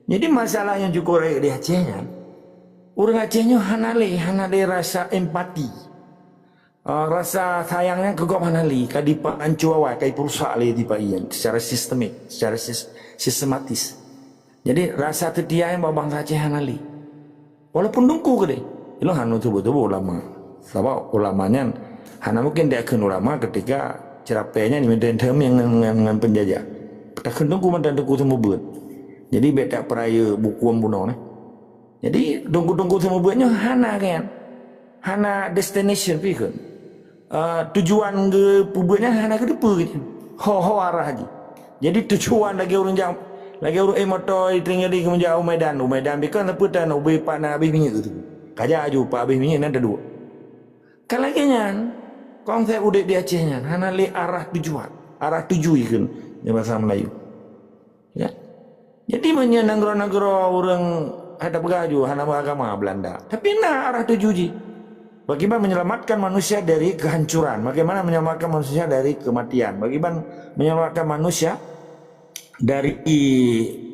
S10: Jadi masalah yang cukup raya di Acehnya, orang Acehnya hanale rasa empati, rasa sayangnya kegok hanali, kadipa ancu awal, kai perusak le di ian secara sistemik, secara sistematis. Jadi rasa tetia yang bangsa Aceh hanali, walaupun dungku ke deh, itu hanu tu betul ulama, sebab ulamanya hana mungkin dia akan ulama ketika cerapainya ni maintain term yang dengan penjajah, tak dungku mantan dungku semua buat. Jadi beta peraya buku bunuh nah. Jadi dongku semua buatnya hana kan. Hana destination pi kan. Tujuan ke buatnya hana ke depan gitu. Ho arah lagi. Jadi tujuan lagi orang jam lagi orang motor tinggal di menjauh Medan pi kan leputan ubi pak na habis minyak tu. Kaja aju pak habis minyak ada dua. Kalau kenyan konsep udah di Acehnya hana le arah tujuan, arah tuju kan di bahasa Melayu. Ya. Jadi menyenang-negara orang ada pegaju hana agama Belanda. Tapi nah arah tuju ji. Bagaimana menyelamatkan manusia dari kehancuran? Bagaimana menyelamatkan manusia dari kematian? Bagaimana menyelamatkan manusia dari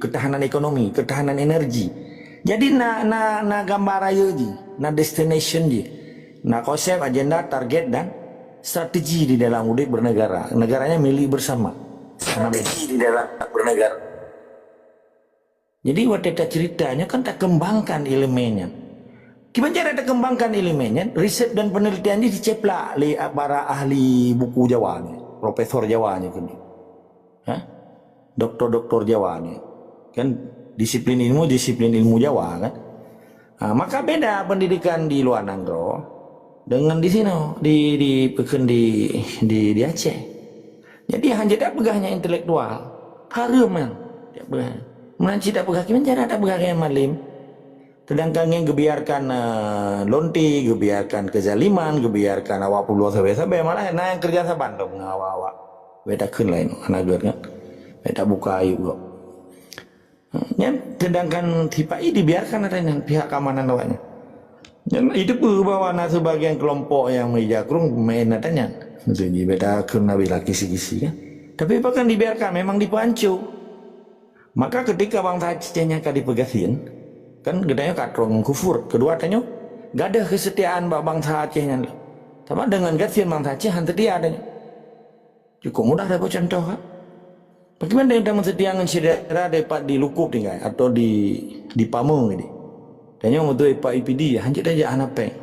S10: ketahanan ekonomi, ketahanan energi? Jadi na gambar ayo ji, na destination ji, na konsep, agenda, target dan strategi di dalam udik bernegara. Negaranya milik bersama. Strategi di dalam bernegara. Jadi waktu kita ceritanya kan tak kembangkan elemennya. Gimana cara tak kembangkan elemennya? Riset dan penelitian ini diceplak oleh para ahli buku Jawa ni, profesor Jawa ni kan. Doktor Jawa ni. Kan disiplin ilmu Jawa kan. Maka beda pendidikan di luar negara dengan di sini di Aceh. Jadi hanya tak pegahnya intelektual. Harum kan. Tak pegah. Menanci tak pegah, gimana cara tak pegah yang malim? Sedangkan yang gebiarkan lonti, gebiarkan kezaliman, gebiarkan awak puluh sampai malah yang kerja sa Bandung awak. Beda kun lain anak kan. Beda buka ayu kok. Sedangkan tipe ini dibiarkan adanya pihak keamanan awaknya. Itu bawa sebagian kelompok yang menjakrung main adanya. Jadi beda kun nabi laki kisi-kisi kan. Tapi bahkan dibiarkan memang dipancu. Maka ketika bangsa Acehnya dipegasin, kan gedanya katrong kufur. Kedua tanya, gak ada kesetiaan bangsa Acehnya. Sama dengan gasian bangsa Aceh, hantar dia adanya. Cukup mudah dapat contoh kan. Bagaimana yang dapat setiangan saudara dapat dilukup tinggal atau di pamung ini. Tanya untuk Pak IPD, hancur aja anak peng.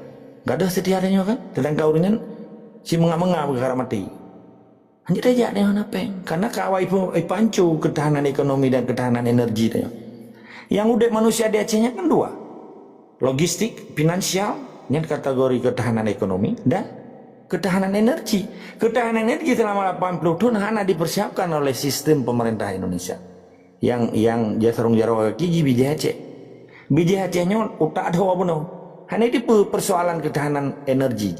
S10: Gak ada setiaannya kan. Sedangkan urunnya si mengah-mengah perkara mati. Hanya saja dengan apa? Karena kawai pancu ketahanan ekonomi dan ketahanan energi. Yang udah manusia di Acehnya kan dua. Logistik, finansial, yang kategori ketahanan ekonomi dan ketahanan energi. Ketahanan energi selama 80 tahun hanya dipersiapkan oleh sistem pemerintah Indonesia. Yang jasarung jaro kiji bijih Aceh. Bijih Acehnya utak ada apa no? Hanya itu persoalan ketahanan energi.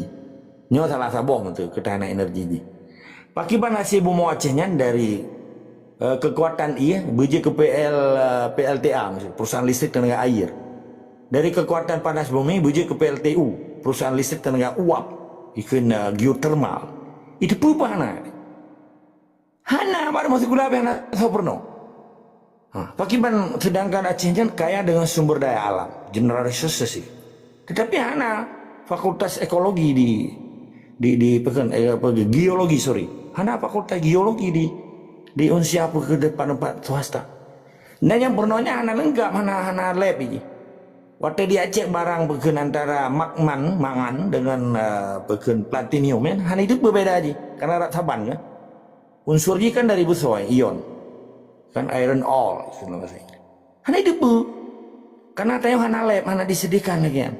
S10: Nyo salah sabong itu ketahanan energi. Pakiban hasil bumi Acehnya dari kekuatan biji ke PLTA, perusahaan listrik tenaga air. Dari kekuatan panas bumi biji ke PLTU, perusahaan listrik tenaga uap, ikan geothermal. Itu perubahan. Hana pada masa gula yang soperno. Pakiban sedangkan Acehnya kaya dengan sumber daya alam, general resources. Tetapi hana fakultas ekologi geologi hana fakultas geologi di Unsia ke depan tempat swasta. Dan yang pernahnya hana lengkap hana lab ini. Waktu di Aceh barang berken antara mangan dengan berken platinum kan, hana itu berbeda aja karena saban kan. Unsurnya kan dari busoi ion. Kan iron ore istilah bahasa Inggris. Hana itu karena tayo hana lab hana disediakan lagi kan.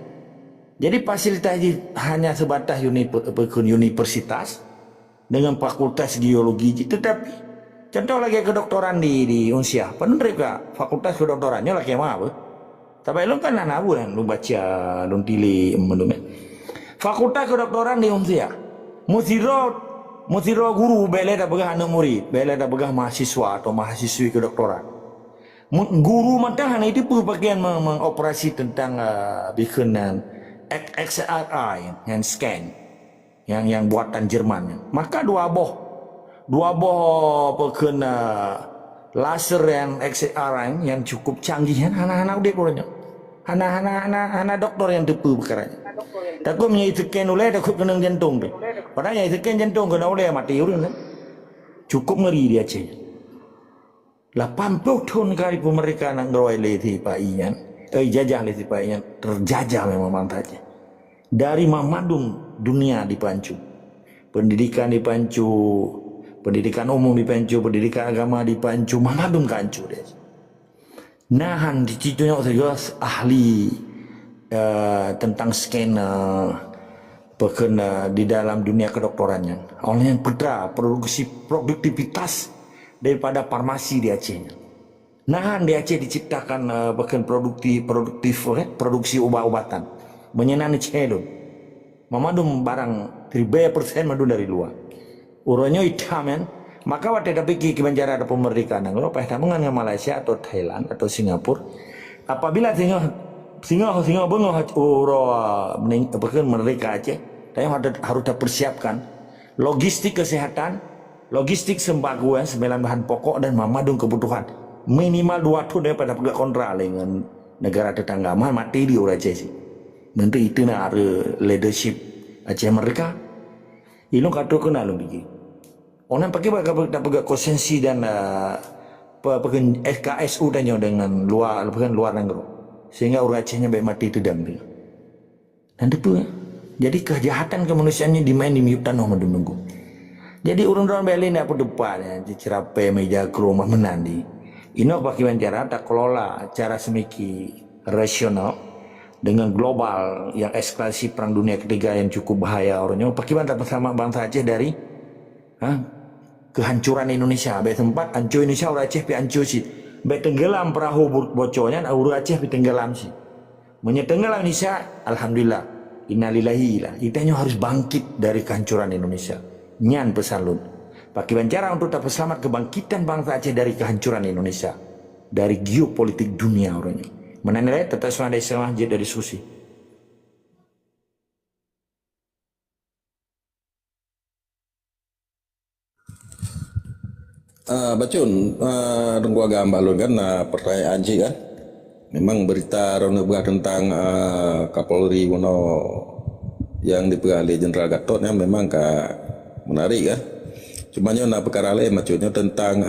S10: Jadi fasilitas hanya sebatas universitas dengan fakultas geologi. Tetapi contoh lagi kedokteran di Unsia, penuh mereka fakultas kedokterannya lagi apa? Tapi lu kan anak kan, lu baca, lu tili, fakultas kedokteran di Unsia, musiro guru bela dah begah anak murid, bela dah begah mahasiswa atau mahasiswi kedokteran. Guru mata hanya itu bagian mengoperasi tentang bikanan XRI yang scan yang buatan Jerman. Maka dua boh laser yang XR yang cukup canggih kan anak-anak udah punya anak doktor yang tepu perkaranya takut menyaikan oleh takut kena jantung tu padahal menyaikan jantung kena oleh mati orang kan cukup ngeri dia Aceh 80 tahun kali pemeriksaan yang ngeroy leti Pak Ian jajah leti Pak Ian terjajah memang mantapnya dari Mamadum dunia dipancu pendidikan dipancu pendidikan umum dipancu pendidikan agama dipancu Mamadum kancu deh nahan di situ ahli tentang scanner berkena di dalam dunia kedokterannya oleh yang pedra produktivitas daripada farmasi di Aceh. Nahan di Aceh diciptakan bahkan produksi obat-obatan. Menyenani cedon. Mamadum barang 3% madu dari luar. Uronyo hitam kan. Maka waktu ada pergi ke Banjarada pemeriksaan kalau pada dengan Malaysia atau Thailand atau Singapura. Apabila singa bengoh bahkan mereka Aceh, tapi harus dipersiapkan logistik kesehatan, logistik sembako, 9 bahan pokok dan Mamadum kebutuhan minimal 2 tahun daripada pegawai kontrak dengan negara tetangga mati di orang Aceh sih. Menteri itu nak ada leadership Aceh mereka. Ini kata kena lu biji. Orang pakai pegawai konsensi dan pegawai SKSU dan dengan luar negara sehingga orang Acehnya baik mati itu dan itu jadi kejahatan kemanusiaannya dimain di miutan nomor menunggu. Jadi orang-orang Bali nak depan ya, di cerape meja ke rumah menandi. Ini bagaimana cara tak kelola cara semiki rasional dengan global yang eskalasi perang dunia ketiga yang cukup bahaya orangnya. Bagaimana bersama bangsa Aceh dari kehancuran Indonesia. Baik tempat hancur Indonesia orang Aceh pi hancur sih. Baik tenggelam perahu bocornya orang Aceh pi tenggelam sih. Menyetenggelam Indonesia, alhamdulillah. Innalillahi lah. Itanya harus bangkit dari kehancuran Indonesia. Nyan pesan lun. Pakai cara untuk dapat selamat kebangkitan bangsa Aceh dari kehancuran Indonesia. Dari geopolitik dunia orangnya. Menanilai tetap semua dari setengah dari susi.
S7: Bacun, tunggu agak balun kan pertanyaan sih kan. Memang berita Rona Begah tentang Kapolri Wono yang dipegali Jenderal Gatotnya memang menarik kan. Cuma nak perkara lain maksudnya tentang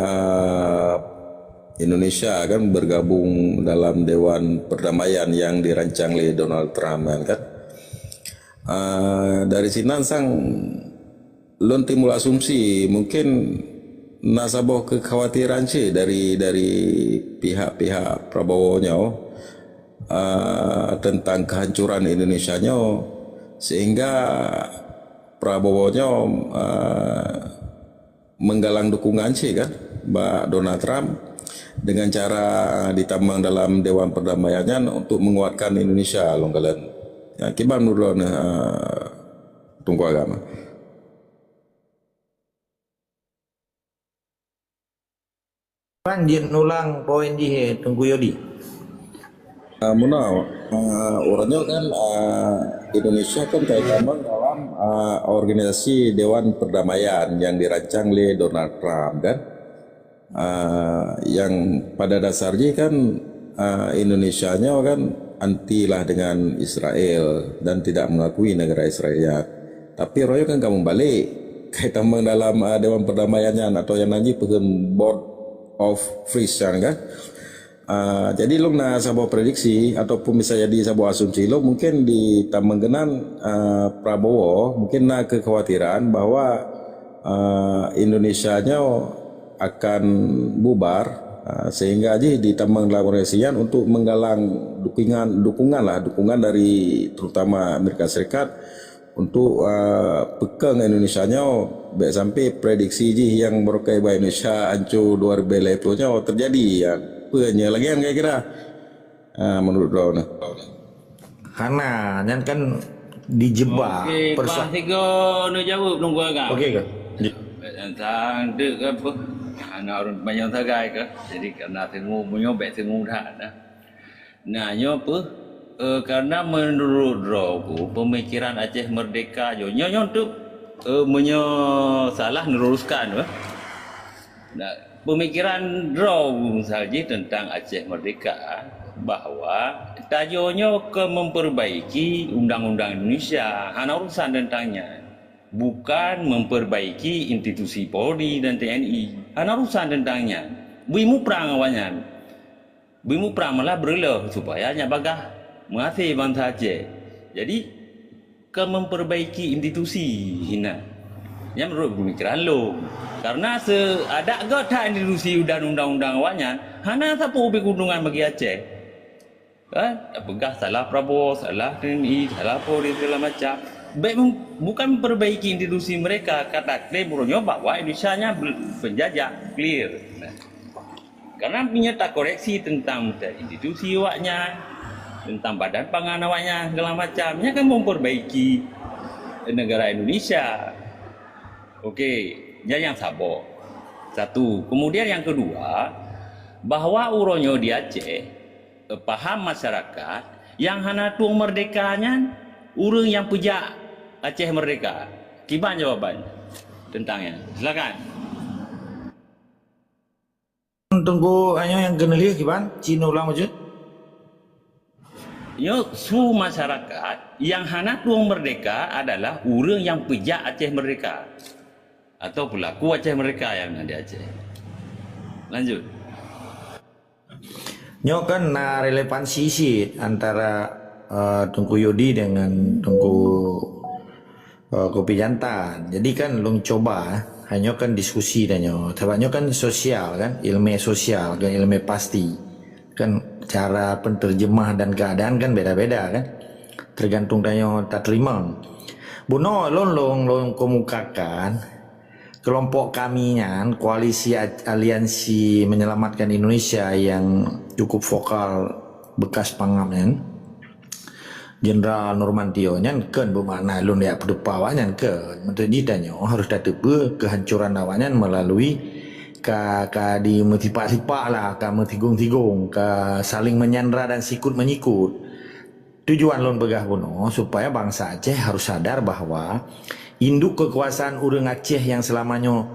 S7: Indonesia kan bergabung dalam Dewan Perdamaian yang dirancang oleh Donald Trump kan. Dari sini sang lon timbul asumsi mungkin nasabah kekhawatiran sih dari pihak-pihak Prabowo-nya tentang kehancuran Indonesia-nya sehingga Prabowo-nya menggalang dukungan sih kan Mbak Donald Trump dengan cara ditambang dalam Dewan Perdamaiannya untuk menguatkan Indonesia longgalan. Ya, kiban menurut tunggu agama.
S10: Lanjut nulang poin di tunggu Yodi.
S7: Orangnya kan Indonesia kan tergabung dalam organisasi Dewan Perdamaian yang dirancang oleh Donald Trump kan, yang pada dasarnya kan Indonesianya kan antilah dengan Israel dan tidak mengakui negara Israel. Tapi Royo kan kamu balik kaitan dalam Dewan Perdamaiannya atau yang nanti Board of Frisian kan. Jadi lo na sebuah prediksi ataupun bisa jadi sebuah asumsi lo mungkin di Tamenggenan Prabowo mungkin na kekhawatiran bahwa Indonesianya akan bubar sehingga aja di Tambang Laborasian untuk menggalang dukungan dari terutama Amerika Serikat untuk pegang Indonesianya baik sampai prediksi yang berkait bahwa Indonesia hancur 2020-nya terjadi ya. Punya lagi yang kira-kira menurut lo nah.
S10: Karena kan dijebak
S4: Pak Tiga nak jawab nunggu agak.
S10: Okey ke?
S4: Tentang dek apa? Anak orang banyak tagai ke. Jadi karena tengok menyobek tengok dah. Nah, apa? Karena menurut Rogo pemikiran Aceh Merdeka jo nyon tu salah neruskan Nah, pemikiran draw saja tentang Aceh Merdeka bahwa tajunya ke memperbaiki undang-undang Indonesia, hanya urusan tentangnya, bukan memperbaiki institusi Polri dan TNI, hanya urusan tentangnya. Bimu perang awalnya, bimu perang malah berlelah supaya nyabagah mengasih bangsa Aceh. Jadi ke memperbaiki institusi hina. Yang menurut pemikiran lo, karena ada gak tak institusi dan undang-undang awalnya, hanya siapa ubi kunjungan bagi Aceh, kan? Apakah salah Prabowo, salah TNI, salah Polri segala macam. Bukan memperbaiki institusi mereka, kata klaim burunya bahwa Indonesia nya penjajah, clear. Nah, karena punya tak koreksi tentang institusi awaknya, tentang badan pangan awaknya segala macamnya kan memperbaiki negara Indonesia. Okey, jadi yang sabar. Satu. Kemudian yang kedua, bahwa uronyo di Aceh, paham masyarakat yang hana tuang merdekanya, urang yang pejak Aceh merdeka. Kiban jawaban tentangnya. Silakan.
S10: Tunggu hanya yang kena lihat kiban, Cina ulang wujud.
S4: Yo, su masyarakat yang hana tuang merdeka adalah urang yang pejak Aceh merdeka. Atau pelaku Aceh mereka yang ada di Aceh. Lanjut.
S10: Nyo kan na relevansi sih antara Tungku Yodi dengan Tungku Kopi Jantan. Jadi kan long coba hanya kan diskusi dan nyo. Sebabnya kan sosial kan, ilmu sosial kan ilmu pasti. Kan cara penterjemah dan keadaan kan beda-beda kan. Tergantung danyo tak terima. Buno long kemukakan kelompok kami kan, koalisi aliansi menyelamatkan Indonesia yang cukup vokal bekas pangam kan, Jenderal Nurmantio nyan kan bermakna lun ya pedepa awanyan kan, menurut ditanya harus datang kehancuran awanyan melalui ka di metipak-tipak lah, ka metigung-tigung, ka saling menyandra dan sikut menyikut. Tujuan lun begah buno supaya bangsa Aceh harus sadar bahwa induk kekuasaan urang Aceh yang selamanya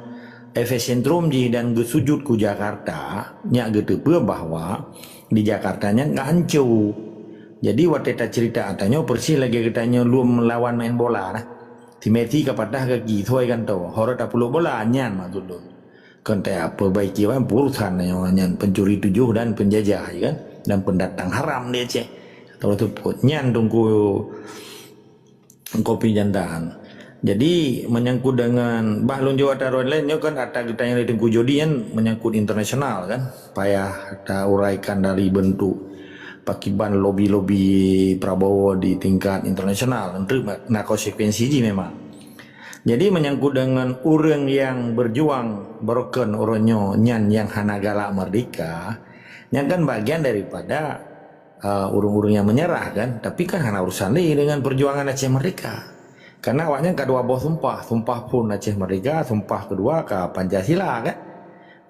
S10: efesentrum dan gesujud ku Jakarta nya getepe bahwa di Jakartanya nggak hancur. Jadi waktu kita cerita katanya persis lagi katanya lu melawan main bola nah. Timeti kepada kaki thoi kan tu. Hora tak perlu bola nyan maksud lu. Kan tak perbaiki wan urusan nyan pencuri tujuh dan penjajah kan dan pendatang haram di Aceh. Tahu tu nyan tunggu Kopi Jantan. Jadi menyangkut dengan bahlun Jawa Taruan lainnya kan ada kita yang ditunggu Jodi kan menyangkut internasional kan payah kita uraikan dari bentuk pakiban lobi-lobi Prabowo di tingkat internasional tentu nak konsekuensi ji memang. Jadi menyangkut dengan orang yang berjuang broken orangnya nyan yang hana galak merdeka yang kan bagian daripada urung-urung yang menyerah kan, tapi kan hana urusan ni dengan perjuangan Aceh Merdeka. Karena awaknya kedua bawah sumpah pun Aceh Merdeka, sumpah kedua ke Pancasila kan.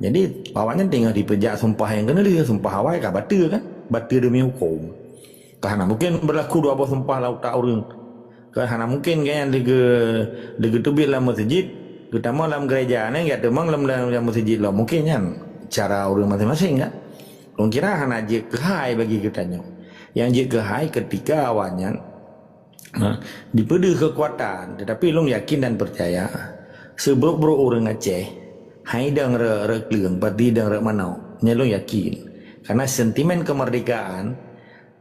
S10: Jadi awaknya tinggal dipejak sumpah yang kena dia, sumpah awal ke batu kan, batu demi hukum. Karena mungkin berlaku dua bawah sumpah laut tak urung. Karena mungkin kan dege tubik dalam masjid, kita mau dalam gereja ni, kita mau dalam masjid lah mungkin kan cara urung masing-masing kan. Orang kira hanya je kehai bagi kitanya. Yang je kehai ketika awaknya diberi kekuatan, tetapi long yakin dan percaya seburuk-buruk orang Aceh haidang re keleng parti dang re manau nyelong yakin karena sentimen kemerdekaan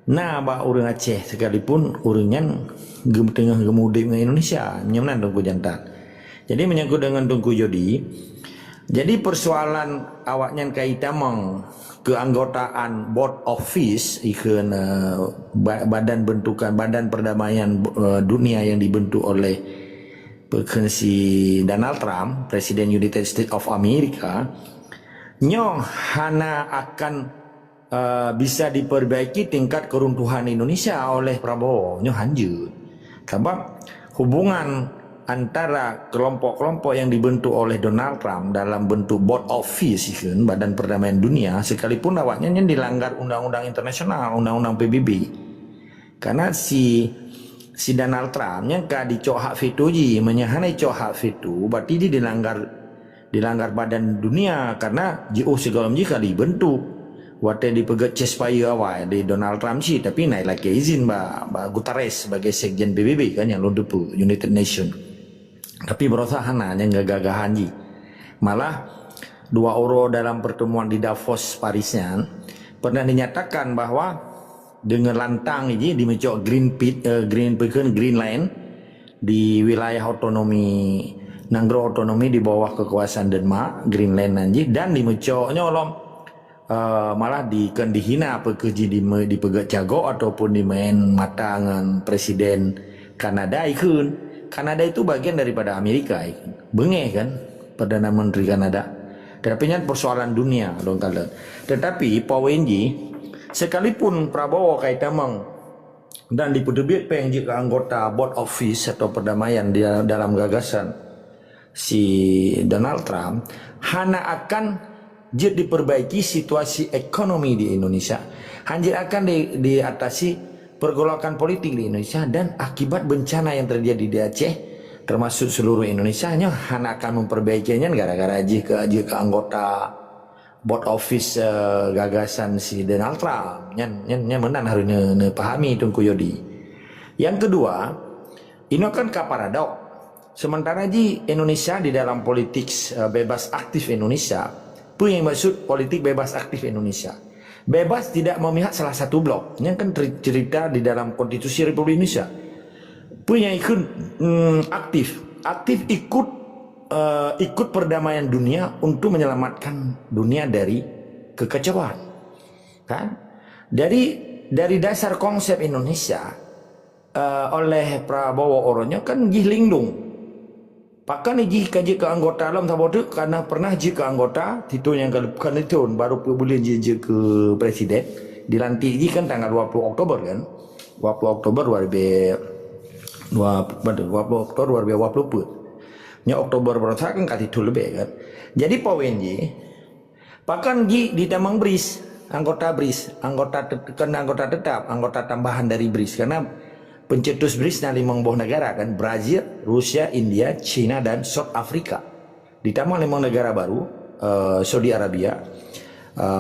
S10: na ba orang Aceh sekalipun orangnya tengah gemudi dengan Indonesia nyaman Tungku Jantan. Jadi menyangkut dengan Tungku Jodi, jadi persoalan awaknya kaitan keanggotaan board office ikan badan bentukan badan perdamaian dunia yang dibentuk oleh si Donald Trump, Presiden United States of America, nyo hana akan bisa diperbaiki tingkat keruntuhan Indonesia oleh Prabowo, nyo hancur. Sebab hubungan antara kelompok-kelompok yang dibentuk oleh Donald Trump dalam bentuk board office kan, badan perdamaian dunia, sekalipun awaknya yang dilanggar undang-undang internasional, undang-undang PBB. Karena si Donald Trump yang ka dicok hak veto ji, menyahanai cok hak veto, berarti dia dilanggar badan dunia karena JO segala macam kali bentuk waktu dipegat ceasefire awal di Donald Trump sih, tapi naik lagi izin Mbak Guterres sebagai sekjen PBB kan yang lundupu United Nation, tapi berusaha yang gagahan ji malah 2 orang dalam pertemuan di Davos Parisnya pernah dinyatakan bahwa dengan lantang ini di mencok Greenland di wilayah otonomi Nanggro otonomi di bawah kekuasaan Denmark, Greenland nanti, dan di mencok nyolong malah dihina pekerja di pegat jago ataupun di main mata dengan presiden Kanada ikun. Kanada itu bagian daripada Amerika ikun. Bengeh kan Perdana Menteri Kanada. Tetapi persoalan dunia dong kalian. Tetapi Pawenji sekalipun Prabowo kait tamang dan dipedebit peng jika anggota board office atau perdamaian dia dalam gagasan si Donald Trump hanya akan diperbaiki situasi ekonomi di Indonesia, hanya akan diatasi pergolakan politik di Indonesia, dan akibat bencana yang terjadi di Aceh termasuk seluruh Indonesia hanya akan memperbaikinya gara-gara ke anggota board office gagasan si Donald Trump yang menang harus pahami Tunku Yodi. Yang kedua, ini kan paradoks. Sementara di Indonesia di dalam politik bebas aktif Indonesia, apa yang maksud politik bebas aktif Indonesia? Bebas tidak memihak salah satu blok. Yang kan cerita di dalam Konstitusi Republik Indonesia. Punya ikut aktif ikut perdamaian dunia untuk menyelamatkan dunia dari kekacauan. Kan? Dari dasar konsep Indonesia oleh Prabowo Oronyo kan lindung. Pakan kaji ke anggota dalam tabodu karena pernah jika anggota itu yang kan itu baru boleh je ke presiden dilantik kan tanggal 20 Oktober kan 20 Oktober 2020 nya Oktober berasa kan kat itu lebih kan jadi poin ji pakan ji di tamang BRIS anggota tetap anggota tambahan dari BRIS karena pencetus BRIS dari 5 negara kan Brazil, Rusia, India, China dan South Africa. Ditambah 5 negara baru Saudi Arabia,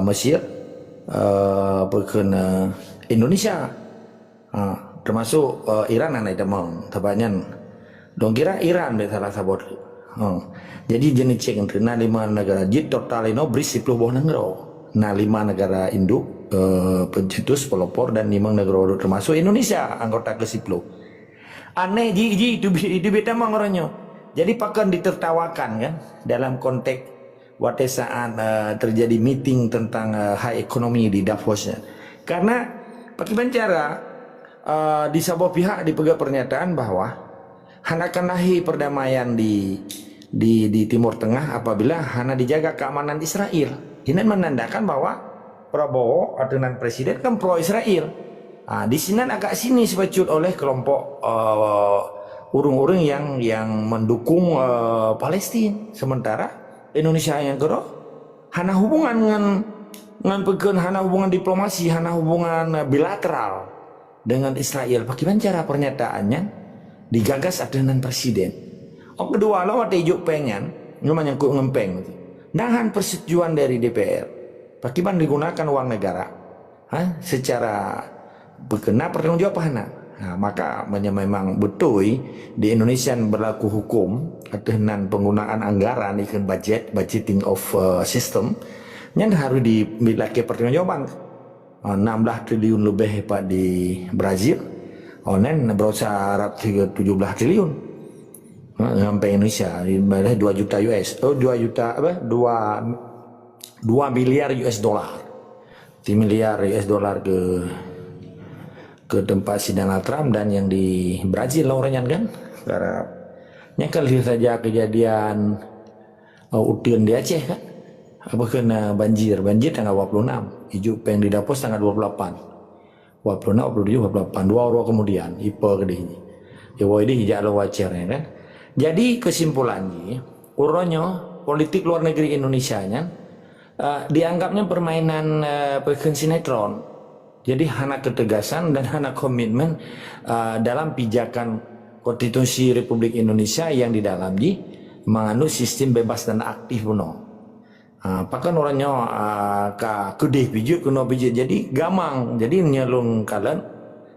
S10: Mesir, Indonesia, termasuk Iran yang ditambah. Tepatnya dong kira Iran deh salah sabot. Jadi jenis cek entre 5 negara jid total ini BRIS 10 negara. 5 negara induk pencetus pelopor dan 5 negara termasuk Indonesia anggota ke-10. Aneh itu beda orangnya. Jadi pakan ditertawakan kan dalam konteks waktu saat terjadi meeting tentang high ekonomi di Davosnya. Karena pakai bicara di sebuah pihak dipegang pernyataan bahwa akan lahir perdamaian di Timur Tengah apabila hanya dijaga keamanan Israel. Ini menandakan bahwa Prabowo dengan presiden kan pro Israel. Di sini agak sini sepecut oleh kelompok urung-urung yang mendukung Palestina. Sementara Indonesia yang kedua hanya hubungan hanya hubungan diplomasi, hanya hubungan bilateral dengan Israel. Bagaimana cara pernyataannya digagas dengan presiden. Kedua lo waktu ijuk pengen namanya ngempeng. Nahan persetujuan dari DPR. Bagaimana digunakan uang negara secara berkena pertanggungjawaban. Maka memang betul di Indonesia berlaku hukum dengan penggunaan anggaran ikan budgeting of system yang harus dimiliki pertanggungjawaban. 16 triliun lebih hebat di Brazil, berusaha 17 triliun. Sampai Indonesia 2 juta US 2 miliar US dollar 3 miliar US dollar ke tempat si Donald Trump dan yang di Brazil orangnya kan karena kali saja kejadian Udin di Aceh kan apa kena banjir tanggal 26 hijau peng di Davos tanggal 28 26 27 28 2 orang kemudian ipa ke ini ya ini hijau lo wajarnya kan. Jadi kesimpulannya, uronyo politik luar negeri Indonesia-nya dianggapnya permainan sinetron. Jadi hanya ketegasan dan hanya komitmen dalam pijakan Konstitusi Republik Indonesia yang di dalam menganut sistem bebas dan aktif puno. Pakan orangnya ka kedih pijut kuno pijut jadi gamang. Jadi nyelung kalian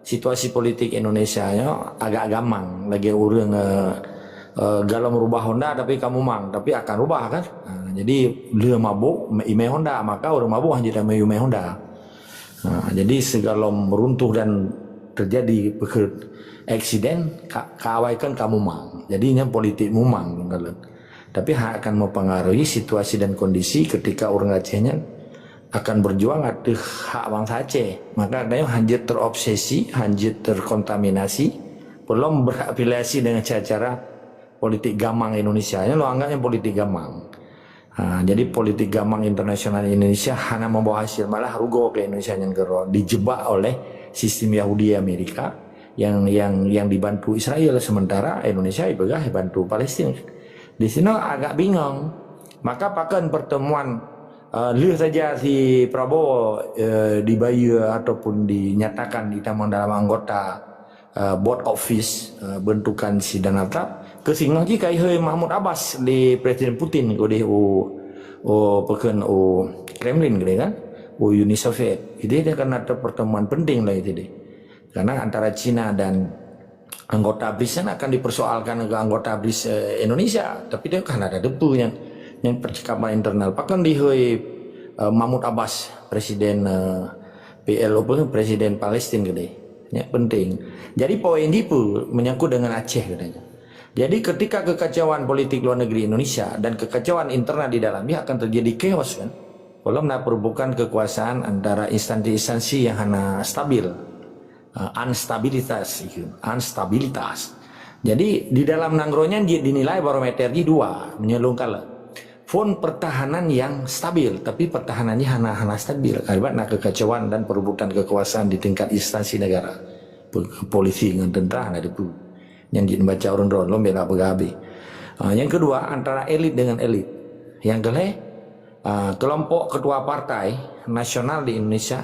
S10: situasi politik Indonesia nya agak gamang. Lagi urang galau merubah Honda tapi kamu mang tapi akan rubah kan. Jadi dia mabuk ime Honda maka orang mabuk hanya ime Honda. Jadi segala meruntuh dan terjadi eksiden kawaikan kamu mang. Jadinya politik mumang kalian. Tapi akan mempengaruhi situasi dan kondisi ketika orang Acehnya akan berjuang atas hak bangsa Aceh. Maka adanya hanjit terobsesi, hanjit terkontaminasi, belum berafiliasi dengan cara-cara politik gamang Indonesia. Lo anggapnya politik gamang. Jadi politik gamang internasional Indonesia hanya membawa hasil, malah rugo ke Indonesia yang dijebak oleh sistem Yahudi Amerika yang dibantu Israel, sementara Indonesia dibantu Palestina. Di sini agak bingung. Maka pakan pertemuan lihat saja si Prabowo dibayar ataupun dinyatakan ditamang dalam anggota board office bentukan si Donald Trump kesinggung jika Mahmud Abbas di Presiden Putin kode pekan Kremlin gitu kan Uni Soviet. Jadi dia akan ada pertemuan penting lah itu deh. Karena antara Cina dan anggota BRICS akan dipersoalkan ke anggota BRICS Indonesia, tapi dia kan ada debu yang percakapan internal. Bahkan di Mahmud Abbas presiden PLO presiden Palestina gede, ya penting. Jadi poin itu menyangkut dengan Aceh katanya. Jadi ketika kekacauan politik luar negeri Indonesia dan kekacauan internal di dalamnya akan terjadi chaos kan. Kalau perebutan kekuasaan antara instansi-instansi yang hanya stabil. Unstabilitas. Jadi di dalam nangronya dinilai barometernya dua menyelungkal. Fond pertahanan yang stabil, tapi pertahanannya hana stabil karena kekacauan dan perebutan kekuasaan di tingkat instansi negara, polisi dengan tentara ada itu. Yang dibaca orang drone lo bela begabe. Yang kedua antara elit dengan elit. Yang kelompok ketua partai nasional di Indonesia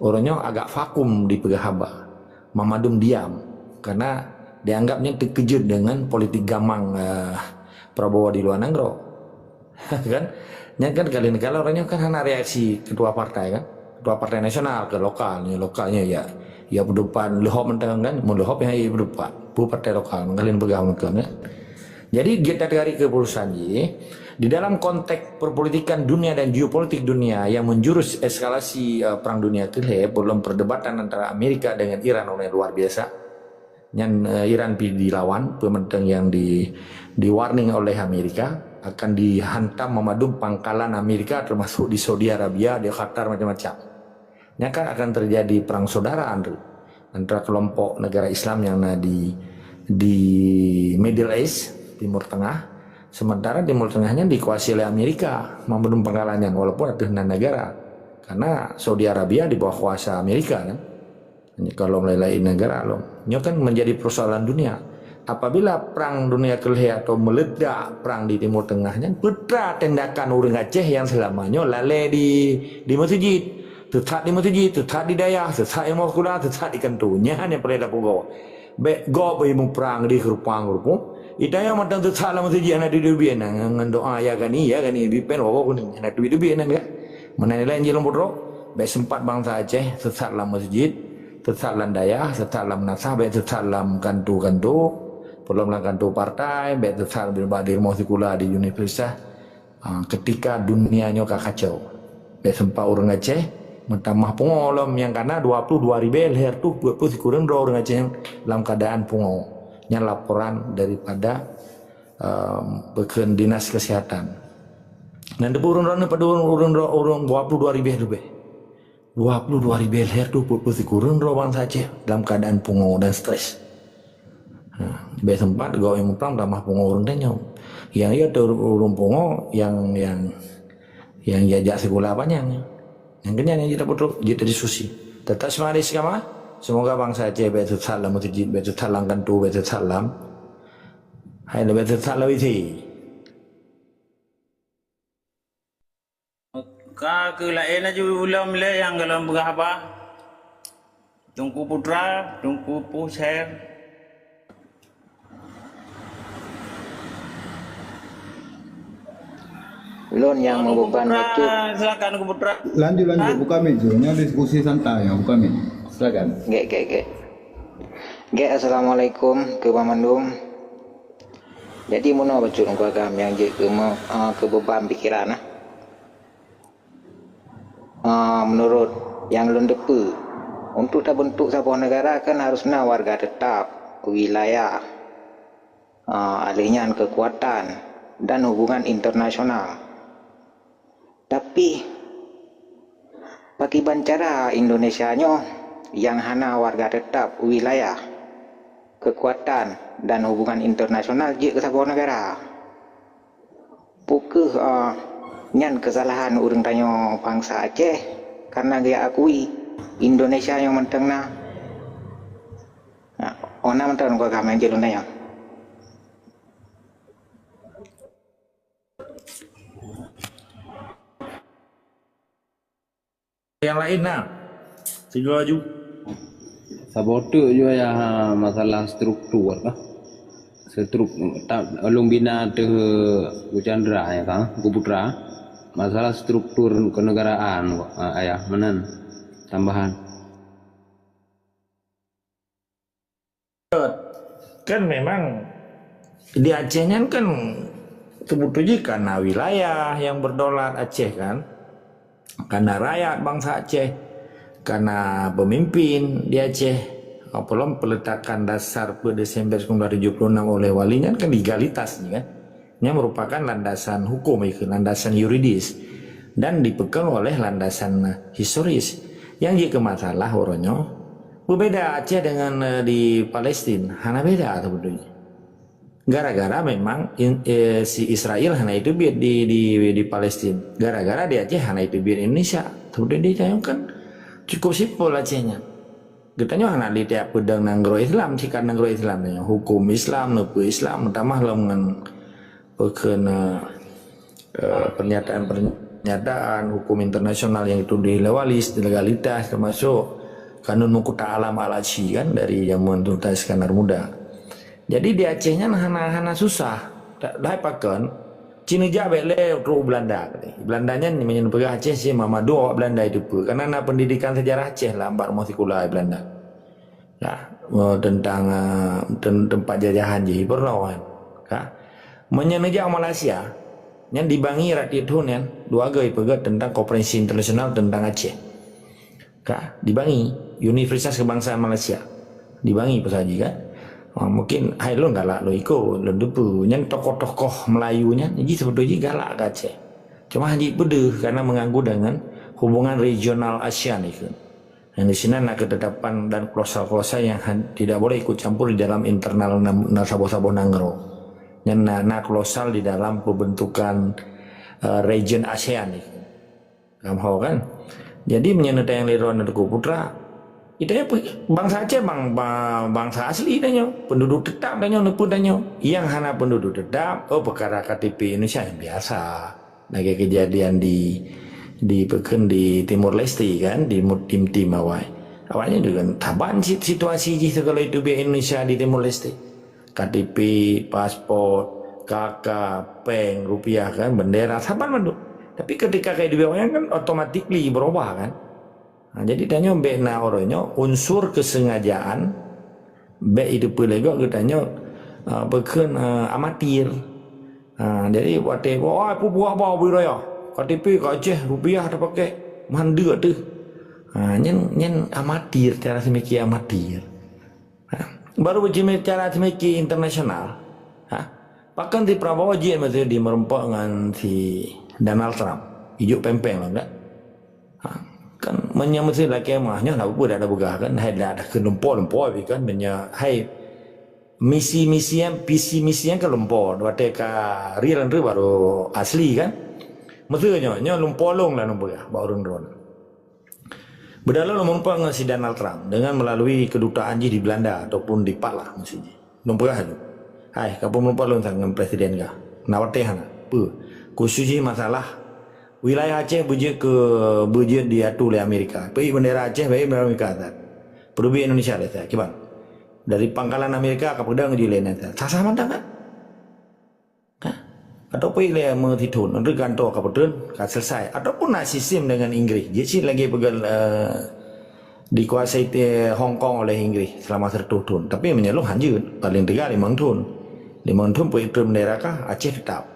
S10: orangnya agak vakum di Pegahaba. Mamadum diam karena dianggapnya terkejut dengan politik gamang Prabowo di luar negeri kan kali-kali orangnya kan hanya reaksi ketua partai kan ketua partai nasional ke lokalnya ya berdepan lehop mentang kan mau lehop yang berdepan bu partai lokal mengalin pegang kan. Jadi kita dari keputusan di dalam konteks perpolitikan dunia dan geopolitik dunia yang menjurus eskalasi perang dunia ketiga, belum perdebatan antara Amerika dengan Iran oleh luar biasa. Yang Iran dilawan, pementang yang di warning oleh Amerika akan dihantam memadum pangkalan Amerika termasuk di Saudi Arabia, di Qatar macam-macam. Yang akan terjadi perang saudara antara kelompok negara Islam yang di Middle East, Timur Tengah. Sementara Timur Tengahnya dikuasai oleh Amerika, membendung pangkalannya walaupun ada 6 negara. Karena Saudi Arabia di bawah kuasa Amerika kan. Kalau melalui negara loh, ini kan menjadi persoalan dunia. Apabila perang dunia kelih atau meledak perang di Timur Tengahnya, putra tindakan orang Aceh yang selamanya lalai di masjid, tetap di masjid, tetap di dayah, tetap yang mau kula, tetap di kantunya hanya pada pugo. Go pergi perang di kerupang. Itanya matang tu salah mesti dia nak dubi nang doa ya kan bipen wawo kuning nak dubi nang ya. Mana nilai jelom bodro, be sempat bangsa Aceh sesat dalam masjid, sesat dalam dayah, sesat dalam nasah, be sesat dalam kantu, belum dalam kantu partai, be sesat berbadir musikula di universitas. Ketika dunianya kacau, be sempat orang Aceh mentamah pengolom yang karena 22.000 leher tu buat kurang orang Aceh dalam keadaan pungol. Yang laporan daripada bekerja dinas kesehatan. Dan urun-urun pada urun 22.000 lebih. 22.000 leher tu putih kurun roban saja dalam keadaan pungo dan stres. Be sempat gawe mumpang tambah pungo urun tanya. Yang ia tu urun pungo yang jajak sekolah banyak. Yang kenyang yang kita betul kita diskusi. Tetap semangat sekama. Semoga bangsa Aceh betul salam masjid betul salam kantu betul salam. Hai betul salam itu.
S4: Ka ke lain aja ulam le yang dalam berapa? Tungku Putra, Tungku Pusher.
S11: Lon yang membeban waktu.
S4: Silakan Ku Putra.
S12: Lanjut, buka meja. Diskusi santai ya, buka meja. Silakan.
S11: Assalamualaikum ke Pamandung. Jadi mana baca ku agam yang je ke beban pikiran menurut yang lon depu untuk tak bentuk sebuah negara kan harusnya warga tetap wilayah alihnya kekuatan dan hubungan internasional. Tapi bagi cara Indonesia yang hana warga tetap wilayah kekuatan dan hubungan internasional je ke sebuah negara. Pukul nyan kesalahan urang tanya bangsa Aceh karena dia akui Indonesia yang mentengna. Ona menteng ko kami jelun tanya.
S10: Yang lain nah. Tiga laju.
S1: Sabotu juga ya masalah struktur lah. Alung bina te Ku Chandra ya kan, Ku Putra. Masalah struktur kenegaraan ayah menan tambahan.
S10: Kan memang di Acehnya kan kebutuhan karena wilayah yang berdaulat Aceh kan, karena rakyat bangsa Aceh, karena pemimpin di Aceh, apalagi peletakan dasar pada Desember 1976 oleh walinya kan legalitas kan, ini merupakan landasan hukum itu, landasan yuridis dan dipegang oleh landasan historis. Yang jadi masalah orangnya berbeda Aceh dengan di Palestina, hanya beda sebetulnya. Gara-gara memang si Israel hanya itu biar di Palestina. Gara-gara di Aceh hanya itu biar Indonesia. Sebetulnya dia kan cukup simpel Acehnya. Kitanya hanya di tiap pedang nanggro Islam, sikat nanggro Islam, hukum Islam, nupu Islam, tambah dengan pernyataan hukum internasional yang itu dilewalis, legalitas, termasuk kanun mukuta alam al-Aci kan dari zaman Sultan Iskandar Muda. Jadi di Acehnya hana susah. Dah pakan Cina jabe le ru Belanda. Belandanya menyebut Aceh si mama dua Belanda itu pun karena nak pendidikan sejarah Aceh lah ambar mosikula Belanda. Nah, tentang tempat jajahan je pernah kan. Menyenejak Malaysia yang dibangi rakyat hunan dua gay pegat tentang Konferensi Internasional tentang Aceh. Kak, dibangi Universitas Kebangsaan Malaysia. Dibangi pesaji kan. Mungkin hai lo galak lo ikut lo depu yang tokoh-tokoh Melayunya jadi sebetulnya galak ke Aceh. Cuma haji beda karena mengganggu dengan hubungan regional ASEAN itu. Yang di sini nak ketetapan dan klausul-klausul yang tidak boleh ikut campur di dalam internal Sabah Nanggro. Yang nak klausul di dalam pembentukan region ASEAN itu. Kamu kan? Jadi menyentuh yang liruan dan Ku Putra. Itu ya bangsa Aceh bangsa asli tanya, penduduk tetap tanya nepun tanya. Yang hana penduduk tetap, perkara KTP Indonesia yang biasa. Lagi kejadian di Timur Leste kan, di tim awal. Awalnya juga taban situasi kalau itu biar Indonesia di Timur Leste. KTP, paspor, KK, peng, rupiah kan, bendera, taban manduk. Tapi ketika kayak di bawahnya kan otomatis berubah kan. Nah, jadi tanya bena orangnya unsur kesengajaan be itu pelego katanya bukan amatir. Jadi waktu apa buah wiraya KTP Aceh rupiah ada pakai mandi tu. Nyen amatir cara semiki amatir. Baru berjimit cara semiki internasional. Bahkan di Prabowo je masih di merempak dengan si Donald Trump. Ijuk pempeng lah enggak? Kan menyamut lah kemahnya lah pun ada begah kan hai ada kelempor kan hai misi yang kelempor waktu ka real itu baru asli kan maksudnya lumpur long lah nombor baru ron berdalam menumpang si Donald Trump dengan melalui kedutaan di Belanda ataupun di Pala maksudnya nombor itu hai kapun lumpur long dengan presiden kah nawateh khususnya masalah wilayah Aceh budget diatur oleh Amerika. Pergi bendera Aceh, pergi bendera Amerika. Pergi Indonesia dah. Gimana? Dari pangkalan Amerika ke pedang di lain. Sasa mandang kan? ataupun ia mertitun untuk kantor kapten kan selesai ataupun nak sistem dengan Inggeris jadi lagi pegang dikuasai Hong Kong oleh Inggeris selama 100 tahun tapi menyeluk hanjut paling tiga 5 tahun pun itu bendera kah Aceh tetap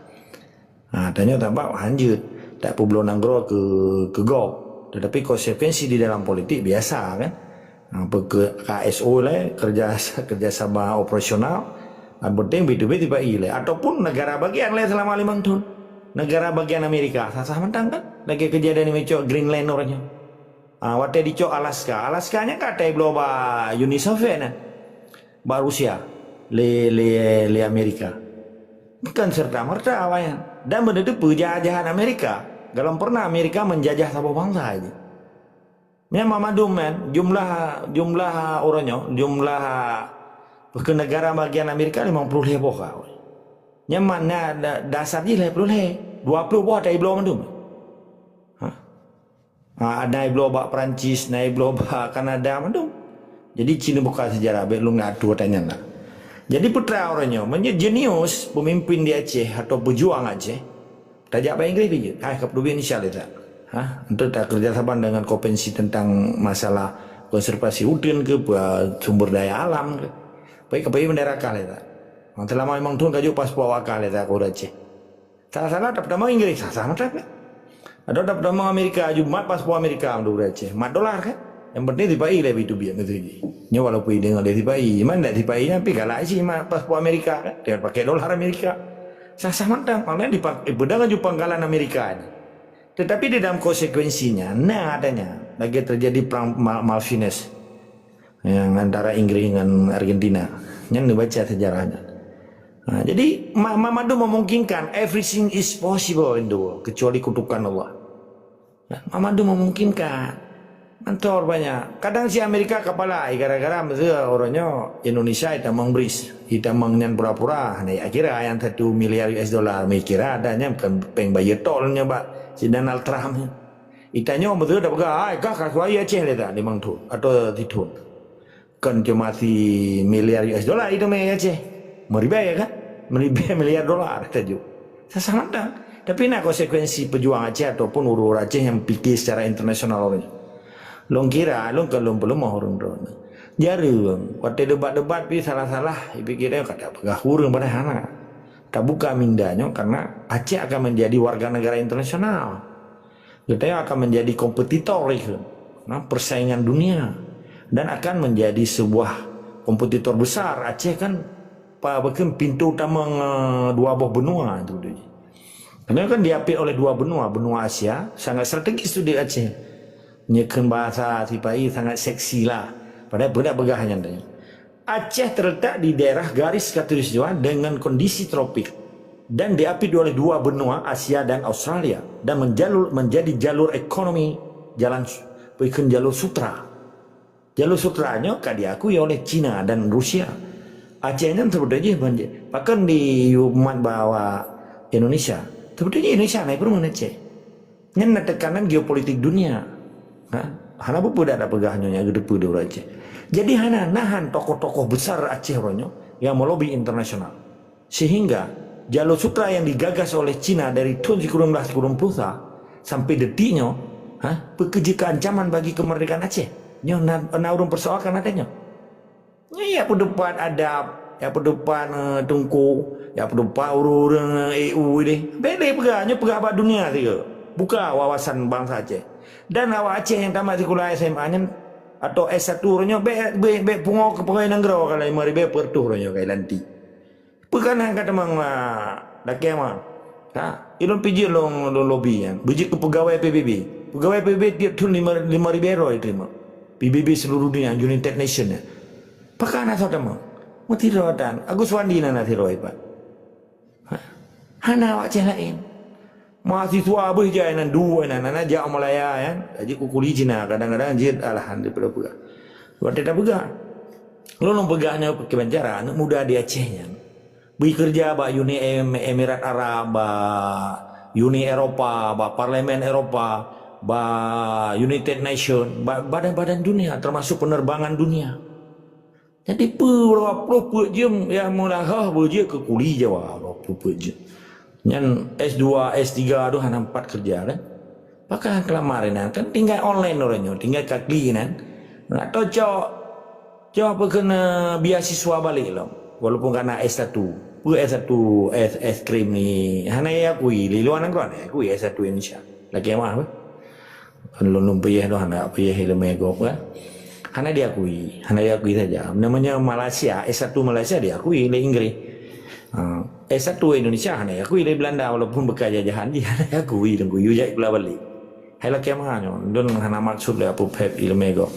S10: tanya tambah hanjut tak perlu nanggro ke GOP tetapi konsekuensi di dalam politik biasa kan ke KSO lah kerjasama operasional penting B2B tiba ile ataupun negara bagian lain selama 5 tahun negara bagian Amerika sah mentang kan lagi kejadian ini cok Greenland orangnya waktu di cok Alaskanya kata belum Uni Soviet ba Rusia le Amerika bukan serta merta awalnya dan mendadak penjajahan Amerika dalam pernah Amerika menjajah satu bangsa aja memang madum man jumlah orangnya jumlah ke negara bagian Amerika 50 lebih kau. Nyaman dasarnya 50 20 buah dari belum mandum. Ada belum bak Perancis, naik belum bak Kanada mandum. Jadi Cina buka sejarah belum ngadu tanya nak. Jadi putra orangnya menjadi jenius pemimpin di Aceh atau pejuang Aceh. Tajak bahasa Inggeris biji. Kepedulian insyaallah tak. Untuk tak kerjasama dengan konvensi tentang masalah konservasi hutan ke sumber daya alam ke. Baik kepada bendera kali tak. Selama memang tuan kaju pas bawa kali tak kau Aceh. Salah dapat nama Inggris, sama tak? Ada dapat nama Amerika Jumat pas bawa Amerika amdu Aceh. $4 kan? Yang penting dipai lebih tu biar gitu je. Nya walaupun dengan lebih dipai, mana tak dipai tapi kalau sih pas bawa Amerika kan, dia pakai dolar Amerika. Sama tak? Maknanya dipakai pedang kaju pangkalan Amerika ini. Tetapi di dalam konsekuensinya, adanya lagi terjadi perang Malvinas. Yang antara Inggris dengan Argentina yang dibaca sejarahnya jadi Mamadu memungkinkan everything is possible in the world kecuali kutukan Allah Mamadu memungkinkan mantor banyak kadang si Amerika kepala gara-gara masa orangnya Indonesia kita mengbris kita mengnyan pura-pura akhirnya yang $1 miliar mikira adanya bukan pengbayar tolnya pak si Donald Trump itanya betul dah pegang kah kasuai Aceh leta 5 tahun atau 3 tahun kan cuma $1 miliar itu meh Aceh meribah ya kan meribah $1 miliar tajuk sama tak tapi nak konsekuensi pejuang Aceh ataupun urur Aceh yang fikir secara internasional orang long kira long kalau belum mau orang drone jarang waktu debat-debat pi salah-salah pikirnya kata pegah urang pada hana tak buka mindanya karena Aceh akan menjadi warga negara internasional kita akan menjadi kompetitor itu persaingan dunia dan akan menjadi sebuah kompetitor besar. Aceh kan bahkan pintu utama dua buah benua itu dia. Karena kan diapit oleh dua benua Asia sangat strategis tu di Aceh. Nyekan bahasa Sipai sangat seksi lah. Padahal benar begahnya tanya. Aceh terletak di daerah garis khatulistiwa dengan kondisi tropik dan diapit oleh dua benua Asia dan Australia dan menjadi jalur ekonomi bukan jalur sutra. Jalur sutranya diakui oleh Cina dan Rusia. Acehnya sebetulnya banjir. Bahkan di umat bawah Indonesia, sebetulnya Indonesia naik perumah Aceh. Yang tekanan geopolitik dunia. Hana pun ada pegahnya gede di Aceh. Jadi hana nahan tokoh-tokoh besar Aceh ronyo yang melobi internasional. Sehingga jalur sutra yang digagas oleh Cina dari tahun 1990 sampai detiknya, bekerja keancaman bagi kemerdekaan Aceh. Nyo urung persoalkan adanya. Ya pendapat adab, ya pendapat tungku, ya pendapat urung EU ini. Bele pegahnya pegah abad dunia tiga. Buka wawasan bangsa Aceh. Dan awak Aceh yang tamat sekolah SMA-nya atau S1 nya be pungo ke pegawai negara kalau 5.000 per tuh nya kayak lanti. Bukan kata mang dak kema. Ilon pijil long lobby ya. Biji ke pegawai PBB. Pegawai PBB tiap tahun 5.000 euro diterima. PBB seluruh dunia, United Nations ya. Pakai anak saudara mau tidur dan Agus Wandi nana tidur Pak. Hana awak lain. Mahasiswa berjaya nan dua nana jauh Malaya ya. Jadi kukuli Cina kadang-kadang jid alhamdulillah. Waktu tak pegah. Lo pegahnya ke penjara anak muda di Acehnya. Bekerja ba Uni Emirat Arab, ba Uni Eropa, ba Parlemen Eropa, ba United Nation, badan-badan dunia termasuk penerbangan dunia. Jadi berapa jam yang mulai berjaya ke kuliah Jawa, berapa jam. Nyan S2, S3 tu hana 4 kerja kan. Pakai kelamarin kan tinggal online orangnya, tinggal kakli kan. Atau cok apa kena beasiswa balik lah. Walaupun kena S1. S1 S krim ni hana ya kui li luar negara ni kui S1 Indonesia. Lagi mah apa? Kan lulun payah tu hana payah ilmu ego kan. Hana diakui saja. Namanya Malaysia, S1 Malaysia diakui oleh Inggris. S1 Indonesia hanya akui dari Belanda walaupun bekas jajahan dia hanya akui dan kuyu jai pula balik. Hai lah kemana don hana maksud le apa pep ilmu ego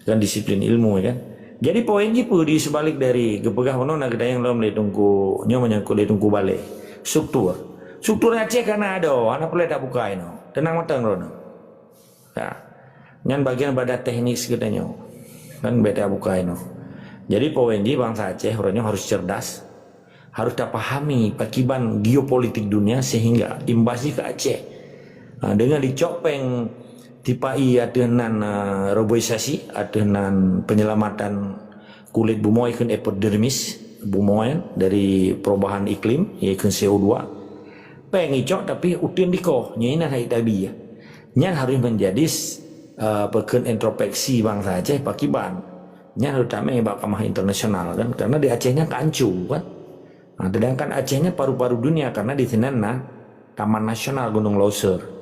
S10: kan disiplin ilmu kan. Jadi poin jipu di sebalik dari gepegah ono nak kedayang lom le tungku nyo menyangkut le tungku balik. Struktur Aceh kana ada, ana perlu tak buka ino. Tenang matang rono. Ya. Nyan bagian pada teknis katanya. Kan beda buka ino. Jadi poin ji bangsa Aceh orangnya harus cerdas. Harus dapat pahami pakiban geopolitik dunia sehingga imbasnya ke Aceh. Dengan dicopeng tipai adenan roboisasi, adenan penyelamatan kulit bumoy kan epidermis bumoy dari perubahan iklim yaitu CO2. Peng icok tapi utin diko nyina hai tabi ya. Nyan harus menjadi pekan introspeksi bangsa Aceh pakiban. Nyan harus tamai bakamah internasional kan karena di Acehnya kancu kan. Sedangkan Acehnya paru-paru dunia karena di sana Taman Nasional Gunung Loser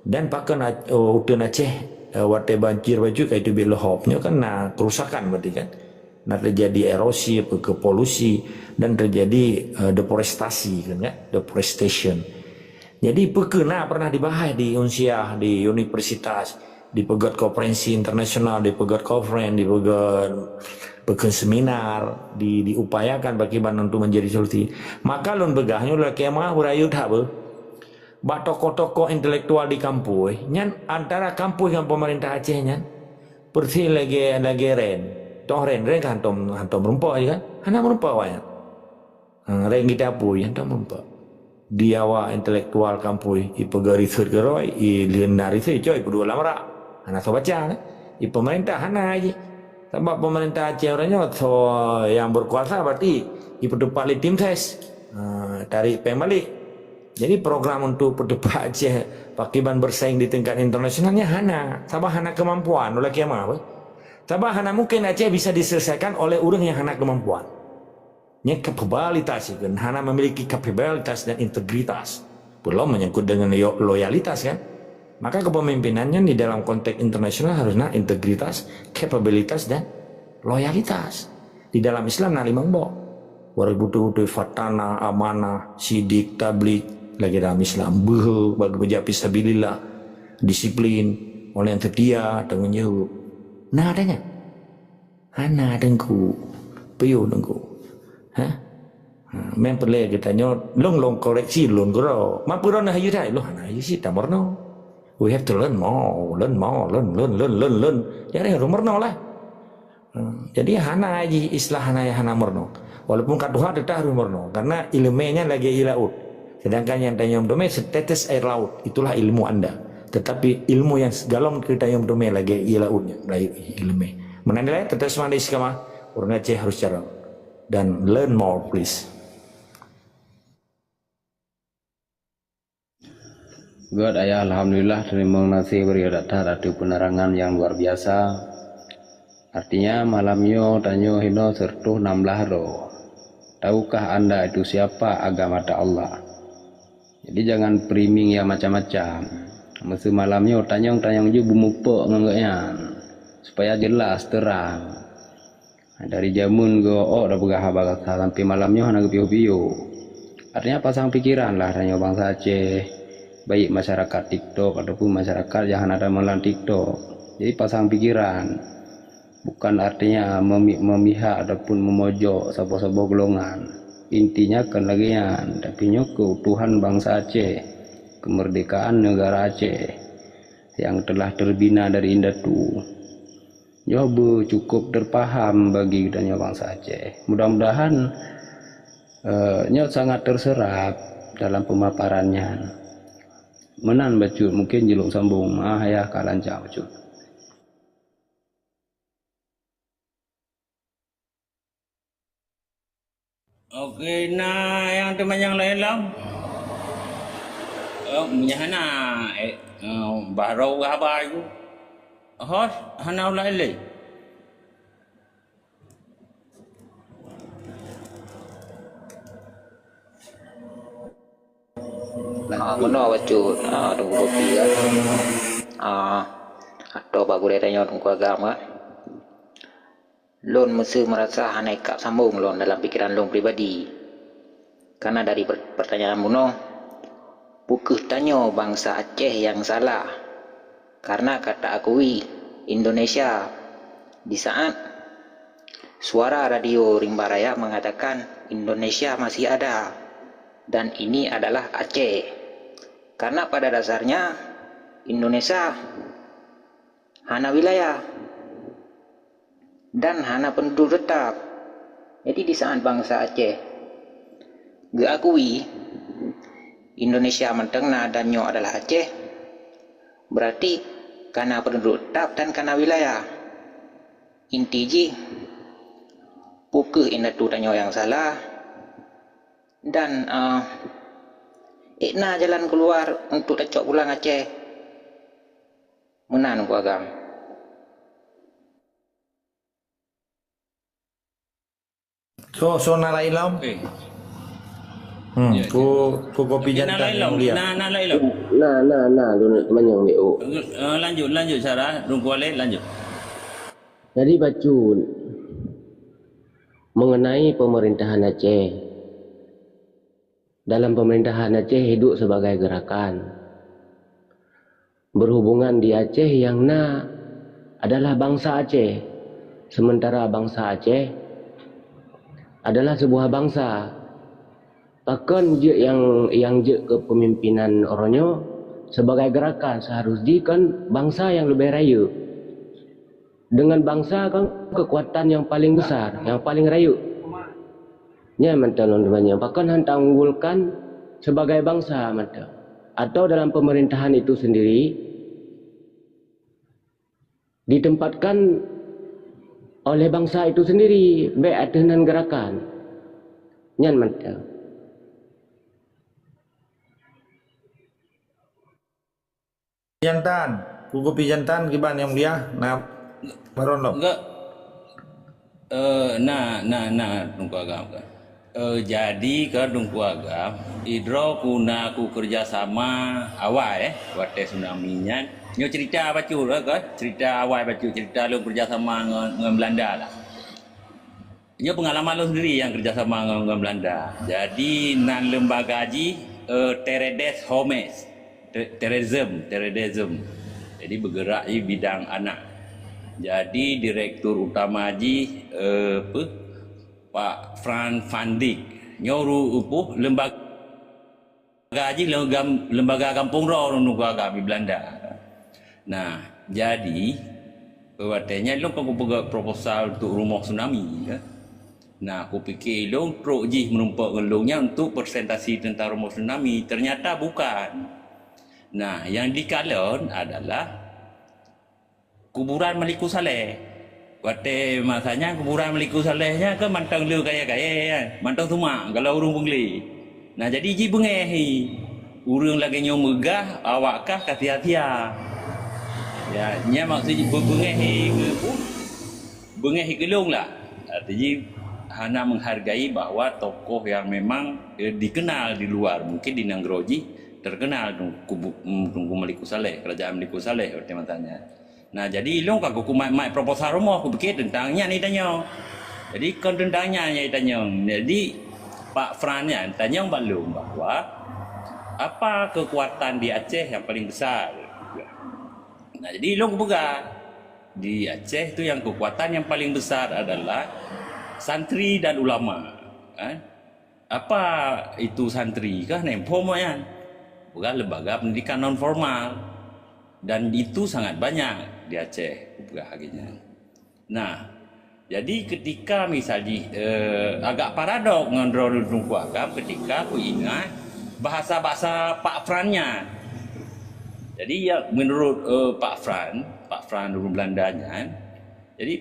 S10: dan pakai udan Aceh wate banjir baju kayak itu belohopnya kan kerusakan berarti kan terjadi erosi ke polusi dan terjadi deforestasi kan ya deforestation. Jadi pernah dibahas di Unsiah di universitas di pegat konferensi internasional di pegat konferensi di pegat seminar diupayakan bagaimana untuk menjadi solusi. Maka lun begahnya lah kemah urayut haba. Ba tokoh-tokoh intelektual di kampung nyan antara kampung dengan pemerintah Aceh nyan persi lagi ren. Toh ren kan hantom rumpah kan. Hana rumpah wayan. Ren kita pui hantom rumpah. Dia wa intelektual kampung i pegari sergeroi i lienari se coy kedua lamara. Hana so baca kan. I pemerintah hana aja. Sebab pemerintah Aceh orangnya yang berkuasa berarti iperdepat tim ses tarik pembalik. Jadi program untuk perdepat Aceh pakiban bersaing di tingkat internasionalnya hana. Sabah hana kemampuan oleh kiamah apa? Sabah hana mungkin Aceh bisa diselesaikan oleh orang yang hana kemampuan. Nya kapabilitas kan hana memiliki kapabilitas dan integritas. Belum menyangkut dengan loyalitas kan? Maka kepemimpinannya di dalam konteks internasional harusnya integritas, kapabilitas dan loyalitas. Di dalam Islam limang bok. Warabutu fatana, amanah, sidik, tablik lagi dalam Islam. Bagi menjapi sabilillah, disiplin, oleh yang setia, tanggung jawab. Nah adanya. Hana dengku, piu dengku. Memang perlu kita nyot, long koreksi long gero. Mapuran hayu dah, lo hana hayu sih tamorno. We have to learn more. Jadi rumor no lah. Jadi hana aji islah hana merno. Walaupun katuha tetap rumor no, karena ilmunya lagi di laut. Sedangkan yang tanyam dome setetes air laut, itulah ilmu anda. Tetapi ilmu yang segalom kita tanyam dome lagi di lautnya, ilmu. Menandai tetes mandi skama, orang Aceh harus cara dan learn more please.
S1: God ayah alhamdulillah terima kasih beri datang ada penerangan yang luar biasa. Artinya malamnya tanyo hino sertuh 16 ro. Tahukah anda itu siapa agama Allah? Jadi jangan priming ya macam-macam. Mesti malamnya tanyong je bumupo ngengeknya supaya jelas terang. Dari jamun go dah begah sampai malamnya hana gepiu-piu. Artinya pasang pikiran lah tanyo bangsa Aceh. Baik masyarakat TikTok ataupun masyarakat yang ada melalui TikTok. Jadi pasang pikiran, bukan artinya memihak ataupun memojok sebuah golongan. Intinya kan lagian, tapi keutuhan bangsa Aceh, kemerdekaan negara Aceh yang telah terbina dari Indatu. Nyoba cukup terpaham bagi kita bangsa Aceh. Mudah-mudahan nyot sangat terserap dalam pemaparannya. Menan bacut mungkin jeluk sambung ya kalanca bacut.
S4: Okey, nah yang teman yang lain lah. menyahana bahrau habar itu. Hos hana ulah le.
S11: Mano bacut tunggu kopi kan. Atau bagu dia tanya tunggu agama. Lon mesti merasa hanai kak sambung lon dalam pikiran lon pribadi. Karena dari pertanyaan Muno, bukuh tanya bangsa Aceh yang salah. Karena kata akui Indonesia di saat suara radio Rimba Raya mengatakan Indonesia masih ada dan ini adalah Aceh. Karena pada dasarnya Indonesia hana wilayah dan hana penduduk tetap. Jadi di saat bangsa Aceh diakui Indonesia mentengna dan nyo adalah Aceh, berarti karena penduduk tetap dan karena wilayah. Inti ji pukul inatu tanyo yang salah dan ikna jalan keluar untuk tacok pulang Aceh menan ku agam.
S10: So nalai lam. Ku kopi jantan yang dia.
S4: Nah lain.
S2: Nah, lu manyang BO.
S4: Lanjut Sarah, Rungkuale lanjut.
S2: Jadi bacun mengenai pemerintahan Aceh. Dalam pemerintahan Aceh hidup sebagai gerakan. Berhubungan di Aceh yang adalah bangsa Aceh. Sementara bangsa Aceh adalah sebuah bangsa. Bahkan je yang je kepemimpinan orangnya sebagai gerakan seharusnya kan bangsa yang lebih raya. Dengan bangsa kan kekuatan yang paling besar, yang paling raya. Nya mantan temannya. Bahkan hanta unggulkan sebagai bangsa mantan. Atau dalam pemerintahan itu sendiri ditempatkan oleh bangsa itu sendiri baik adenan gerakan. Nyan mantan.
S10: Jantan, ku kopi jantan kiban yang dia nah baron lo.
S4: Enggak. Tunggu agam kan. Jadi ke tunggu agam, idro kuna ku kerjasama awal wate tsunami nya. Nyo cerita bacu lah kan, cerita awal bacu cerita lu kerjasama dengan Belanda lah. Nyo pengalaman lu sendiri yang kerjasama dengan Belanda. Jadi nan lembaga haji Teredes Homes. Teredesm. Jadi bergerak di bidang anak. Jadi direktur utama haji Pak Fran Van Dijk nyoru lembaga haji lembaga kampung roh nunggu agak di Belanda. Nah, jadi katanya lo kau proposal untuk rumah tsunami ya. Nah, aku pikir lo truk ji menumpak ngelungnya untuk presentasi tentang rumah tsunami, ternyata bukan. Nah, yang dikalon adalah kuburan Meliku Saleh. Waktu masanya kuburan Meliku Salehnya ke mantang lu kaya-kaya kan. Mantang tumak kalau urung bengli. Nah, jadi ji bengehi. Urung lagi nyo megah awakkah katia-tia. Ya, nya maksudnya bengehi gelung lah. Artinya hana menghargai bahwa tokoh yang memang dikenal di luar, mungkin di Nangroji terkenal tunggu Meliku Saleh, kerajaan Meliku Saleh seperti matanya. Nah, jadi long aku mai proposal rumah aku pikir tentangnya ni tanya. Jadi kon tentangnya ni tanya. Jadi Pak Frannya tanya balung bahwa apa kekuatan di Aceh yang paling besar. Nah, jadi long pegang di Aceh itu yang kekuatan yang paling besar adalah santri dan ulama. Kan? Apa itu santri kah? Nempom ya. Bukan lembaga pendidikan non formal dan itu sangat banyak di Aceh bahagiannya. Nah, jadi ketika misalnya agak paradok ngendrol tungku agam ketika aku ingat bahasa Pak Frannya. Jadi ya menurut Pak Fran dulu Belandanya, jadi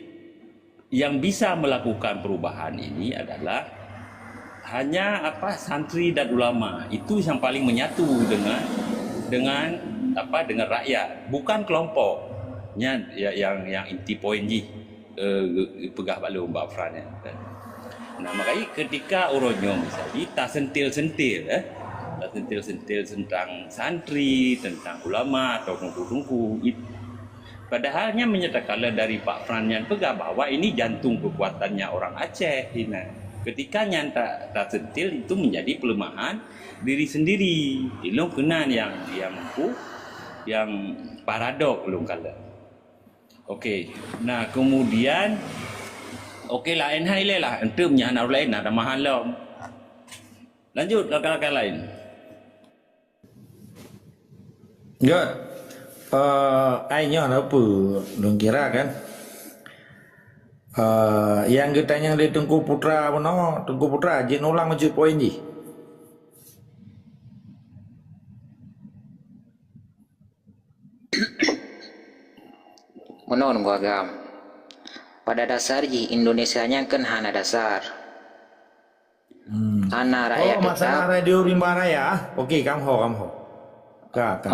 S4: yang bisa melakukan perubahan ini adalah hanya santri dan ulama. Itu yang paling menyatu dengan dengan dengan rakyat, bukan kelompoknya yang inti poin ji pegah balu Mbak Fran ya. Nah makanya ketika uronyo misalnya tak sentil-sentil tak sentil-sentil tentang santri, tentang ulama atau tungku-tungku, padahalnya menyatakan dari Pak Fran yang pegah bahwa ini jantung kekuatannya orang Aceh. Nah, ketika yang tak sentil itu menjadi pelemahan diri sendiri. Ilung kenan yang mampu, yang paradok belum kala. Okey. Nah, kemudian okeylah enhai lah entum nya anak lain ada mahalom. Lanjut rakan-rakan lain.
S10: Good. Ainya apa? Dong kira kan? Yang getanya di Tengku Putra mana? Tengku Putra jin ulang masjid poin ji.
S11: Menon gua agam. Pada dasarnya Indonesianya kan hana dasar. Hana rakyat
S10: Oh, masalah radio Rimba Raya. Okey, kamu. Kak.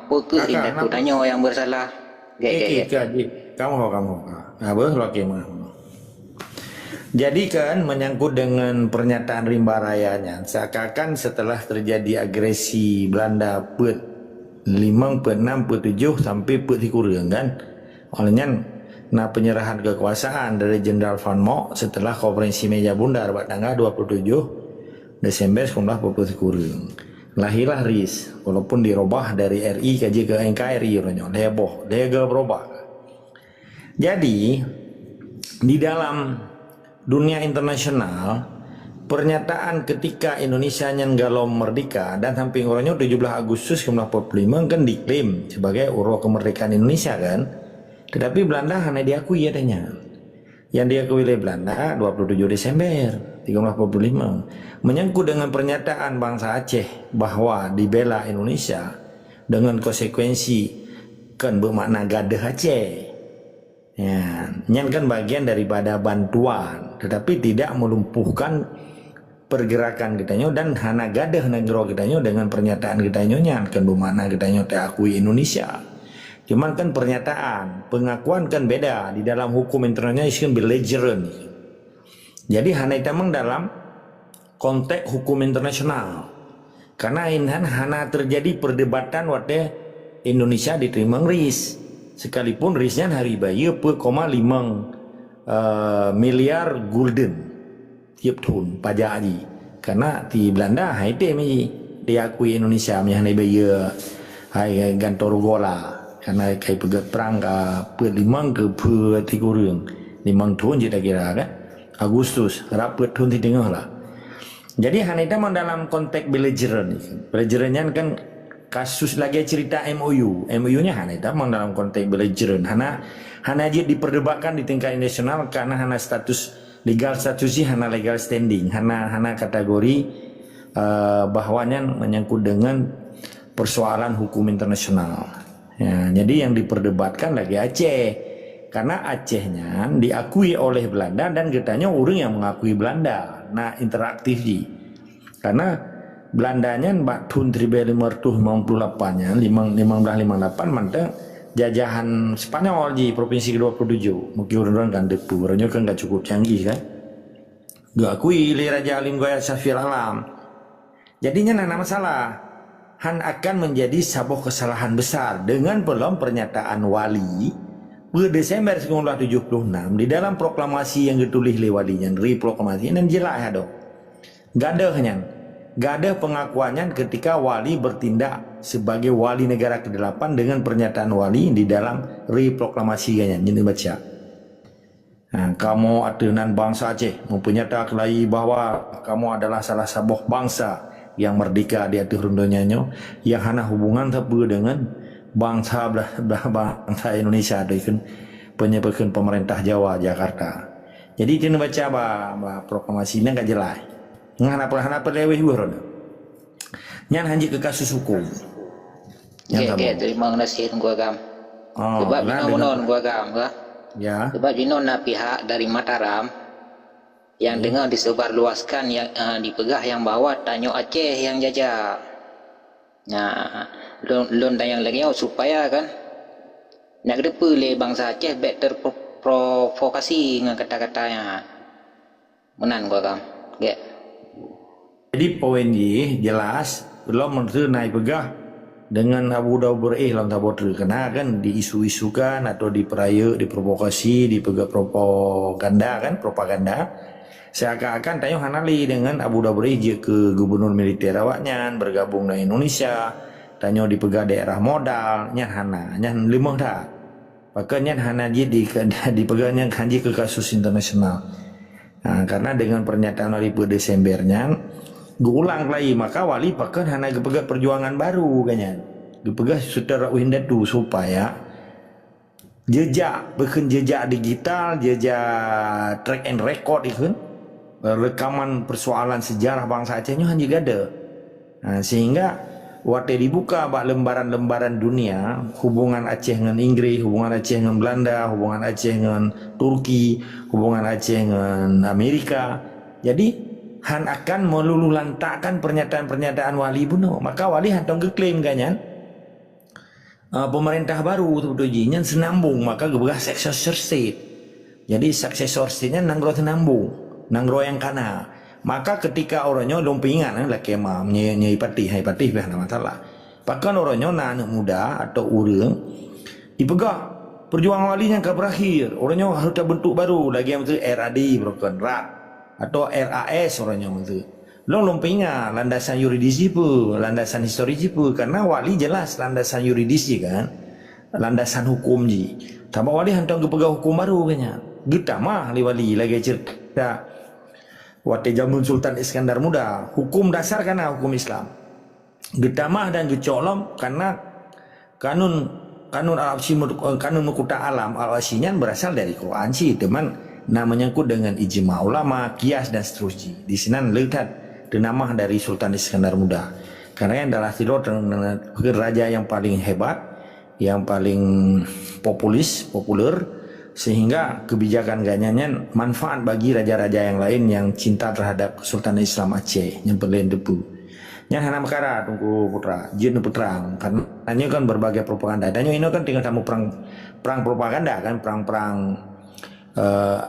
S11: Pukul indah kutanya yang bersalah.
S10: Kamu. Apa lagi mah? Jadi kan menyangkut dengan pernyataan Rimba Rayanya, seakan setelah terjadi agresi Belanda put 5, put 6, put 7 sampai put 3 kan. Olehnya nah penyerahan kekuasaan dari Jenderal Van Mock setelah konferensi meja bundar pada tanggal 27 Desember 1943. Lahirlah RIS, walaupun dirubah dari RI ke NKRI, dia berubah. Jadi di dalam dunia internasional, pernyataan ketika Indonesia ngalom merdeka dan sampai ngorongnya 17 Agustus 1945 kan diklaim sebagai urus kemerdekaan Indonesia kan. Tetapi Belanda hanya diakui adanya. Yang diakui oleh Belanda 27 Desember 1945 menyangkut dengan pernyataan bangsa Aceh bahwa dibela Indonesia dengan konsekuensi kan bermakna gadah Aceh. Ya, yang kan bagian daripada bantuan, tetapi tidak melumpuhkan pergerakan kitanya dan hana gadah negara kitanya dengan pernyataan kitanya kan bermakna kitanya diakui Indonesia. Cuman kan pernyataan, pengakuan kan beda. Di dalam hukum internasional itu kan belligerent. Jadi hanya itu memang dalam konteks hukum internasional. Karena ini hanya terjadi perdebatan waktu Indonesia diterima RIS. Sekalipun RISnya hari bayi 4,5 miliar gulden tiap tahun pajak haji. Karena di Belanda itu diakui Indonesia hari bayi hari gantor gola. Karena kayak pegat perang ke 5 ke 3 5 tahun kita kira kan Agustus rapat tahun di tengah lah. Jadi hanya itu dalam konteks belligerent. Belligerentnya kan kasus lagi cerita MOU-nya hanya itu dalam konteks belligerent. Hanya aja diperdebatkan di tingkat internasional karena hanya status legal statusnya hanya legal standing, hanya kategori bahwanya menyangkut dengan persoalan hukum internasional. Ya, jadi yang diperdebatkan lagi Aceh karena Acehnya diakui oleh Belanda dan getanya orang yang mengakui Belanda. Nah interaktif ji karena Belandanya tahun 1558 nya 1558 mantap jajahan Spanyol di provinsi ke-27 mungkin orang kan depu orangnya kan gak cukup canggih kan gak akui oleh Raja Alim Goya Syafir Alam jadinya ada masalah akan menjadi sebuah kesalahan besar dengan belum pernyataan wali pada Desember 1976 di dalam proklamasi yang ditulis oleh walinya proklamasi dan jelas ada gak ada pengakuannya ketika wali bertindak sebagai wali negara ke-8 dengan pernyataan wali di dalam proklamasinya jadi baca nah, kamu adunan bangsa Aceh mempunyatakan lagi bahwa kamu adalah salah sebuah bangsa yang merdeka di atas rundonyanyo yang hana hubungan tapi dengan bangsa Indonesia dengan penyebakan pemerintah Jawa Jakarta. Jadi itu baca proklamasinya gak jelas. Ngana peleweh buron. Nyan hanji ke kasus hukum.
S11: Ya, terima kasih gua gam. Sebab non gua gam ka.
S10: Ya.
S11: Sebab non pihak dari Mataram yang dengar disebarluaskan yang dipegang yang bawa Tanyo Aceh yang jajah. Nah, lon dayang lagi supaya kan nak kedepa le bangsa Aceh bet terprovokasi dengan kata-katanya menan gua kam ge.
S10: Jadi poin ni jelas belum menteri naik pegah dengan Abu Dhabi lam tabor terkena kan diisu-isukan atau diperaya, diprovokasi, dipegah propaganda kan, propaganda. Seakan-akan tayo hanali dengan Abu Dhabi je ke gubernur militer awaknya bergabung dengan Indonesia, tanyo dipegah daerah modal, nyan hana, nyan limah dah. Maka nyan hana je dipegahnya kanji ke kasus internasional. Nah, karena dengan pernyataan wali pada Desembernya diulang lagi, maka wali pakai hana gepegah perjuangan baru kanya. Gepegah saudara Windatu supaya jejak, bukan jejak digital, jejak track and record itu, rekaman persoalan sejarah bangsa Acehnya hanya ada. Nah, sehingga waktu dibuka bak lembaran-lembaran dunia, hubungan Aceh dengan Inggris, hubungan Aceh dengan Belanda, hubungan Aceh dengan Turki, hubungan Aceh dengan Amerika. Jadi Han akan melululantakkan pernyataan-pernyataan wali bunuh. Maka wali hantong keklaim kanyan pemerintah baru sebetulnya senambung, maka gebegah successor state. Jadi successor state-nya nanggro senambung, nanggro yang kana. Maka ketika orangnya lompingan lah kemah nyai patih bahana masalah. Bahkan orangnya anak muda atau urang dipegah perjuangan walinya ke berakhir. Orangnya harus bentuk baru lagi yang itu RAD broken rat atau RAS orangnya itu. Lompingan landasan yuridis itu, landasan historis itu, karena wali jelas landasan yuridis kan, landasan hukum ji. Tambah wali hantong kepegah hukum baru kanya. Kita mah wali lagi cerita. Waktu zaman Sultan Iskandar Muda, hukum dasar karena hukum Islam. Getamah dan gecolom karena kanun al-Asy kanun Mukuta Alam al-Asyinya berasal dari Quran sih, teman namanya menyangkut dengan ijma ulama, kias dan seterusnya. Di sini lihat nama dari Sultan Iskandar Muda. Karena yang adalah raja yang paling hebat, yang paling populer, sehingga kebijakan ganyanya manfaat bagi raja-raja yang lain yang cinta terhadap Sultan Islam Aceh yang berlain debu. Yang hana makara tunggu putra, jin putrang karena ini kan berbagai propaganda. Dan ini kan tinggal kamu perang propaganda kan, perang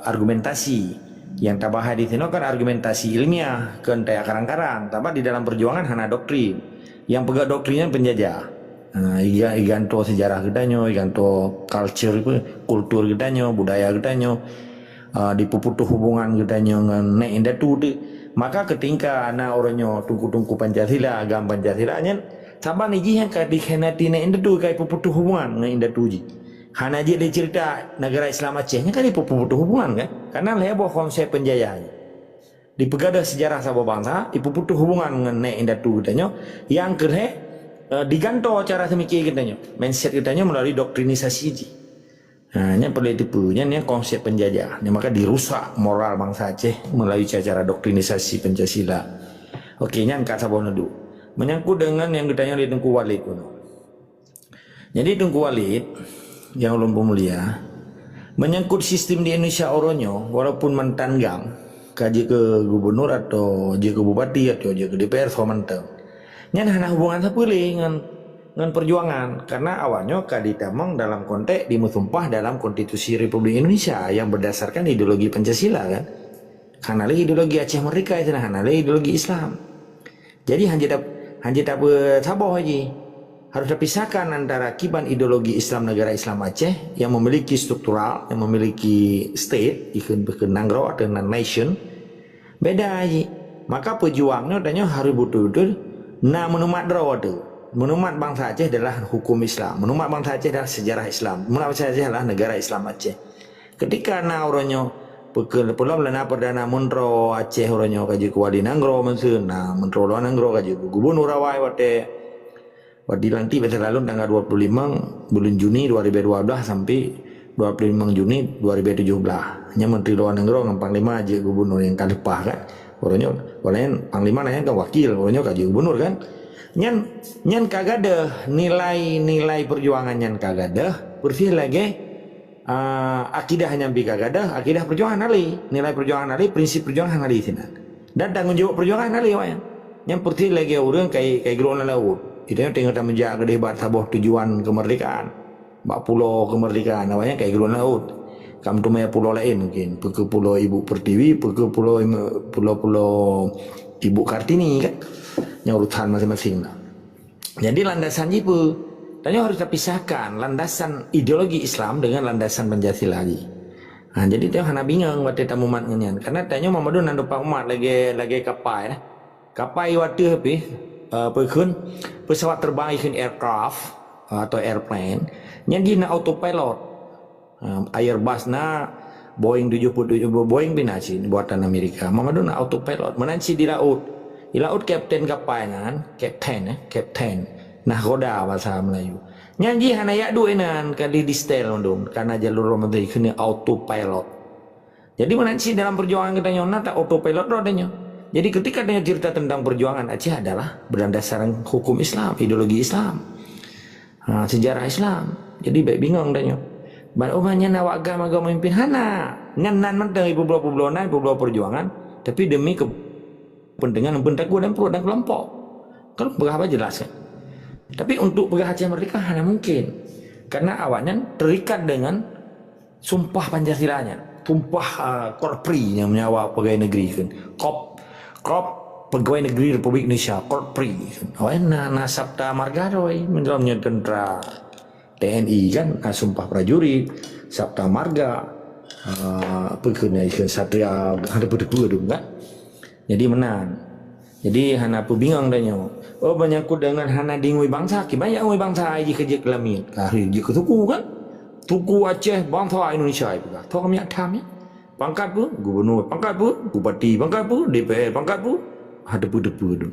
S10: argumentasi. Yang tabah hadis ini kan argumentasi ilmiah, kan kayak karang-karang. Tapi di dalam perjuangan hana doktrin. Yang pegang doktrinnya penjajah. Iganto sejarah kedanyo, iganto culture kultur kedanyo, budaya kedanyo, dipuputuh hubungan kedanyo dengan nek indatu. Maka ketika anak orangnya tungku Pancasila, agama Pancasila nya sabar niji yang dikhenati nek indatu kai puputuh hubungan dengan indatu ji. Hana je dia cerita negara Islam Acehnya kan dipuputuh hubungan kan, karena lebo konsep penjajahnya. Dipegadah sejarah sabah bangsa, dipuputuh hubungan dengan nek indatu kedanyo, yang kedua diganto cara semikir katanya, mindset katanya melalui doktrinisasi ji. Nah, ini perlu dipunya ini konsep penjajah. Maka dirusak moral bangsa Aceh melalui cara doktrinisasi Pancasila. Oke, yang kata bonodu menyangkut dengan yang katanya di Tengku Walid kuno. Jadi Tengku Walid yang ulun pemulia menyangkut sistem di Indonesia oronyo, walaupun mentanggang kaji ke gubernur atau je ke bupati atau je ke DPR so mentang. Nyan hana hubungan sepulih dengan perjuangan karena awalnya kaditamang dalam konteks dimusumpah dalam konstitusi Republik Indonesia yang berdasarkan ideologi Pancasila kan. Karena ideologi Aceh Merdeka itu nah ideologi Islam. Jadi hanya dapat saboh aja. Harus dipisahkan antara kiban ideologi Islam negara Islam Aceh yang memiliki struktural, yang memiliki state, ikut nanggro atau nation. Beda aja. Maka pejuangnya adanya harus betul-betul menumat drawadu. Menumat bangsa Aceh adalah hukum Islam. Menumat bangsa Aceh adalah sejarah Islam. Menumat bangsa Aceh adalah negara Islam Aceh. Ketika orangnya pelom lana perdana mentro Aceh orangnya kaji kuali nanggro mensun. Mentro lo nanggro kaji gubernur rawai wadi lanti pada lalu tanggal 25 bulan Juni 2012 sampai 25 Juni 2017. Hanya menteri luar negeri dengan panglima aja gubernur yang kalepah kan. Orangnya panglima nanya kan wakil, orangnya kaji gubernur kan. Nyan kagada nilai perjuangan nyan kagada bersih lagi akidah nyambi kagada akidah perjuangan ali nilai perjuangan ali prinsip perjuangan ali sini dan tanggung jawab perjuangan ali wayan yang bersih lagi orang kayak geronan laut Kita tengok tak menjak ke debat Sabah tujuan kemerdekaan. Bak pulau kemerdekaan namanya kayak geluan laut. Kam tu maya pulau lain mungkin. Pergi pulau Ibu Pertiwi, pergi pulau Ibu Kartini kan. Yang urutan masing-masing lah. Jadi landasan itu tanya harus terpisahkan landasan ideologi Islam dengan landasan Pancasila lagi. Nah, jadi tengok hana bingung waktu tamu umat ngenyan. Karena tanya Muhammadun nandu pak umat lagi kapai kapai waktu habis perkun pesawat terbang ikan aircraft atau airplane jadi na autopilot Airbus na Boeing 77 Boeing binacin buatan Amerika Muhammadun na autopilot menanci di laut kapten kapainan kapten nah roda bahasa Melayu nyanyi hana yak duenan kali di stel dong karena jalur Ramadan kena autopilot jadi menanci dalam perjuangan kita nyona tak autopilot rodanya. Jadi ketika dia cerita tentang perjuangan Aceh adalah berdasarkan hukum Islam, ideologi Islam, sejarah Islam. Jadi baik bingung danya. Banyak nawak agama memimpin hana nganan mentang ibu belau perjuangan, tapi demi kepentingan pentakwa dan kelompok. Kalau berapa jelas kan? Tapi untuk pegawai Aceh Merdeka hanya mungkin karena awalnya terikat dengan sumpah Pancasilanya, sumpah Korpri yang menyawa pegawai negeri kan, Krop pegawai negeri Republik Indonesia Korpri awalnya Sabta Marga mendalamnya tentara TNI kan sumpah prajurit Sabta Marga pegawai Satria ada berdua dong kan jadi menang jadi hana aku bingung danya banyakku dengan hana dingui bangsa banyak ngui bangsa aja kerja kelamin hari je ke tuku kan tuku Aceh bangsa Indonesia itu kan tahu kami atamnya pangkat pun gubernur, pangkat pun bupati, pangkat pun DPR, pangkat pun ada depu tu.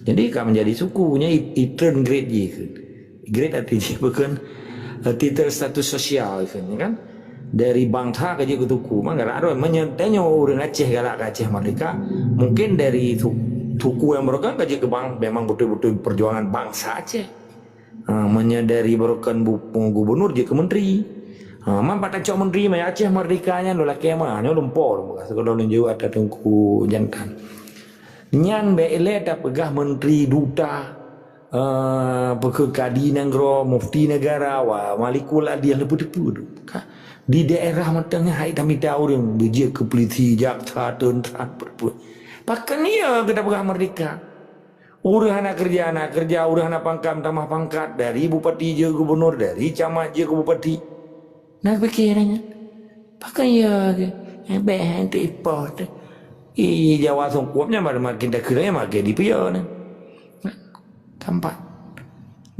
S10: Jadi kami menjadi sukunya turn grade je kan. Grade artinya bukan titel status sosial kan. Dari bangsa ke je tuku, mangga ada menyentanya orang Aceh galak Aceh Merdeka. Mungkin dari suku yang merupakan ke ke bang memang betul-betul perjuangan bangsa Aceh. Menyadari merupakan gubernur je ke menteri. Mampat tak cok menteri mai Aceh Merdekanya lo laki mah nyo lumpur bukan sekolah lunjuk ada tungku jantan nyan bele tak pegah menteri duta pegah kadin negara mufti negara wa malikul dia lebih di daerah matangnya hai tamita orang beje ke polisi jaksa tentara berbuat pakan iya kita pegah merdeka urang anak kerja urang anak pangkat tambah pangkat dari bupati je gubernur dari camat je ke bupati. Nah pikirannya, pakai ya, behen tu ipot, Jawa sungkuapnya makin dah kerana makin dipion, tampak.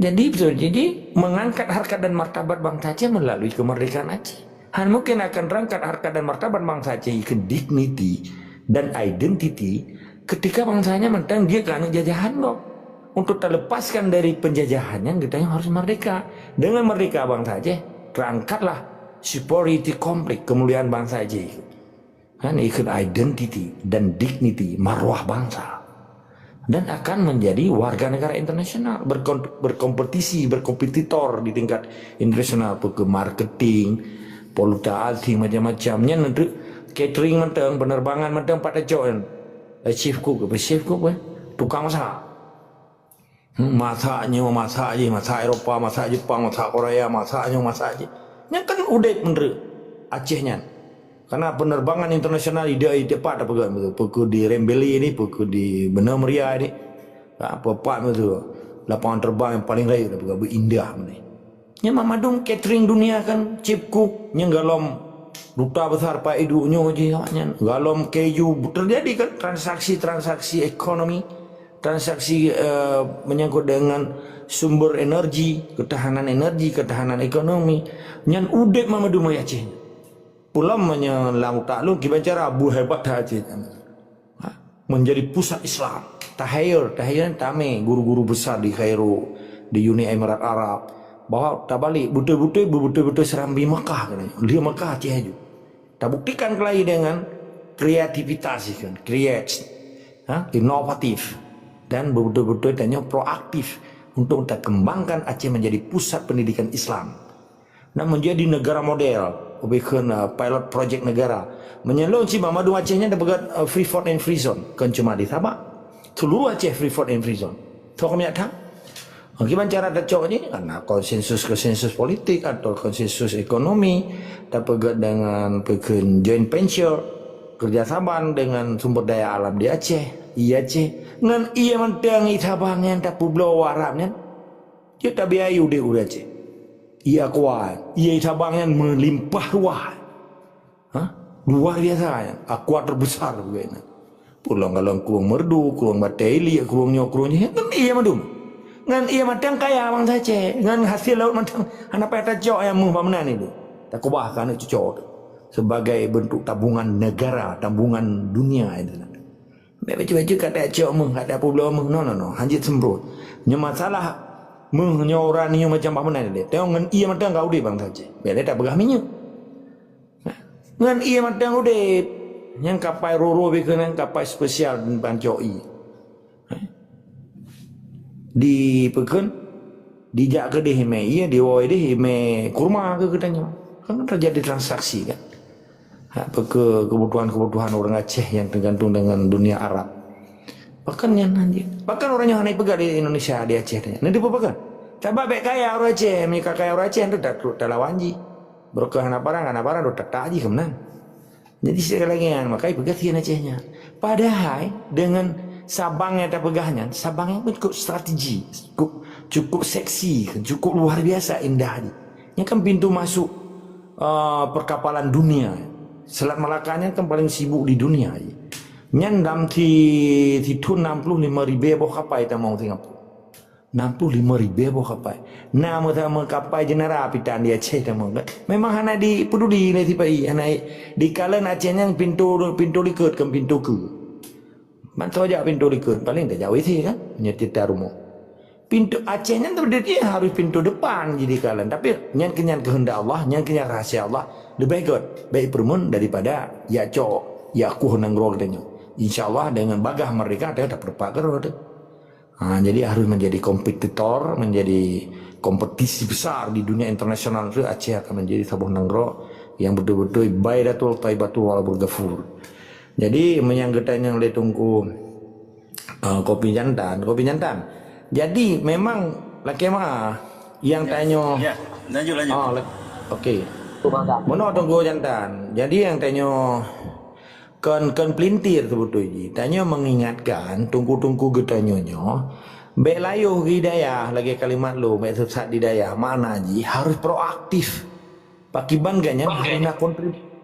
S10: Jadi mengangkat harkat dan martabat bangsa Aceh melalui kemerdekaan Aceh. Mungkin akan rangkat harkat dan martabat bangsa Aceh ke dignity dan identity ketika bangsanya mentang dia kerana jajahan loh. Untuk terlepaskan dari penjajahannya kita harus merdeka. Dengan merdeka bangsa Aceh terangkatlah superiority complex kemuliaan bangsa Aceh kan ikut identity dan dignity marwah bangsa dan akan menjadi warga negara internasional berkompetisi berkompetitor di tingkat internasional ke marketing poluta alti macam-macamnya nanti catering mentang penerbangan mentang pada join chief cook tukang masak masak Eropa, masak Jepang, masak Korea, masaknya yang kan udah bener Acehnya karena penerbangan internasional ide tepat apa kan betul pukul di Rembeli ini pukul di Benar Meriah ini apa betul lapangan terbang yang paling raya apa indah ni yang mamadum catering dunia kan chief cook yang galom duta besar Pak Idunyo je galom keju terjadi kan transaksi ekonomi transaksi menyangkut dengan sumber energi, ketahanan ekonomi. Nyan udek Mamadu mai Aceh. Pulam menyelam takluk kibancara abu hebat Aceh. Menjadi pusat Islam. Tahayur tame guru-guru besar di Kairo, di Uni Emirat Arab. Bahwa tabalik betul-betul serambi Makkah katanya. Dia Makkah Aceh aja. Tak buktikan kelai dengan kreativitas kan, inovatif. Dan betul-betul tanya proaktif untuk kita kembangkan Aceh menjadi pusat pendidikan Islam dan menjadi negara model bukan pilot project negara menyelong si Mamadu Acehnya dapat free port and free zone kan cuma di Sabah seluruh Aceh free port and free zone tahu kami ada Gimana cara tacok ni? Karena konsensus politik atau konsensus ekonomi, dapat dengan pekerjaan joint venture, kerjasama dengan sumber daya alam di Aceh, Aceh. Ngan ia mentang itabang yang tak pulau Arabnya, dia tak biayu di Aceh. Ia kuat, ia itabang yang melimpah ruah. Luar biasa, kuat terbesar begini. Pulang kalau kurung merdu, kurung bateli, kurungnya, kan ia madum. Ngan ia matang kaya abang saja, ngan hasil laut matang, anak payah cocok yang mumpamanan itu. Tak kubah kan cocok sebagai bentuk tabungan negara, tabungan dunia itu. Baju-baju kata cocok mung, kata apa belum mung, no, hanjit sembrot. Nya masalah mung nya orang ni macam pamanan dia. Tengok ngan ia matang kau di bang saja. Biar tak begah minyak. Ngan ia matang udip yang kapai roro bikin yang kapai spesial dan pancoi di pekan dijak ke deh me ia di woi deh me kurma ke katanya kan terjadi transaksi kan apa ke kebutuhan orang Aceh yang tergantung dengan dunia Arab bahkan yang nanti bahkan orangnya naik pegang di Indonesia di Aceh nanti apa kan coba baik kaya orang Aceh mereka kaya orang Aceh itu tak lawanji berkah anak barang tu tak taji kemenang. Jadi sekali lagi kan, makanya pegang Acehnya. Padahal dengan Sabangnya tak pegahnya, Sabangnya pun cukup strategi, cukup seksi, cukup luar biasa indah. Ini kan pintu masuk perkapalan dunia. Selat Malakanya kan paling sibuk di dunia. Nyandam di 65.000 boh kapal kita mau tengok. 65.000 boh kapal. Nama kapal jenara pitan di Aceh temu kan. Memang hana di peduli ni tipai hana di kalan Acehnya pintu likut ke pintu ke. Mantu aja pintu likut paling dah jauh itu kan nyetita rumah. Pintu Acehnya terdiri harus pintu depan jadi kalan tapi nyan kehendak Allah, nyan rahasia Allah lebih baik permun daripada ya cok ya aku henang rol katanya. Insyaallah dengan bagah mereka ada dapat pagar tu. Jadi harus menjadi kompetitor, menjadi kompetisi besar di dunia internasional itu Aceh akan menjadi sabuh nanggro yang betul-betul baidatul taibatul wal ghafur. Jadi menyanggutan yang letungku kopi jantan. Jadi memang laki mah yang tanya.
S4: Ya, lanjut.
S10: Okey. Mana tunggu jantan. Jadi yang tanya kan pelintir sebetulnya tanya mengingatkan tungku getanyonyo baik layuh hidayah lagi kalimat lo baik sesat hidayah mana ji harus proaktif pakiban ganyan karena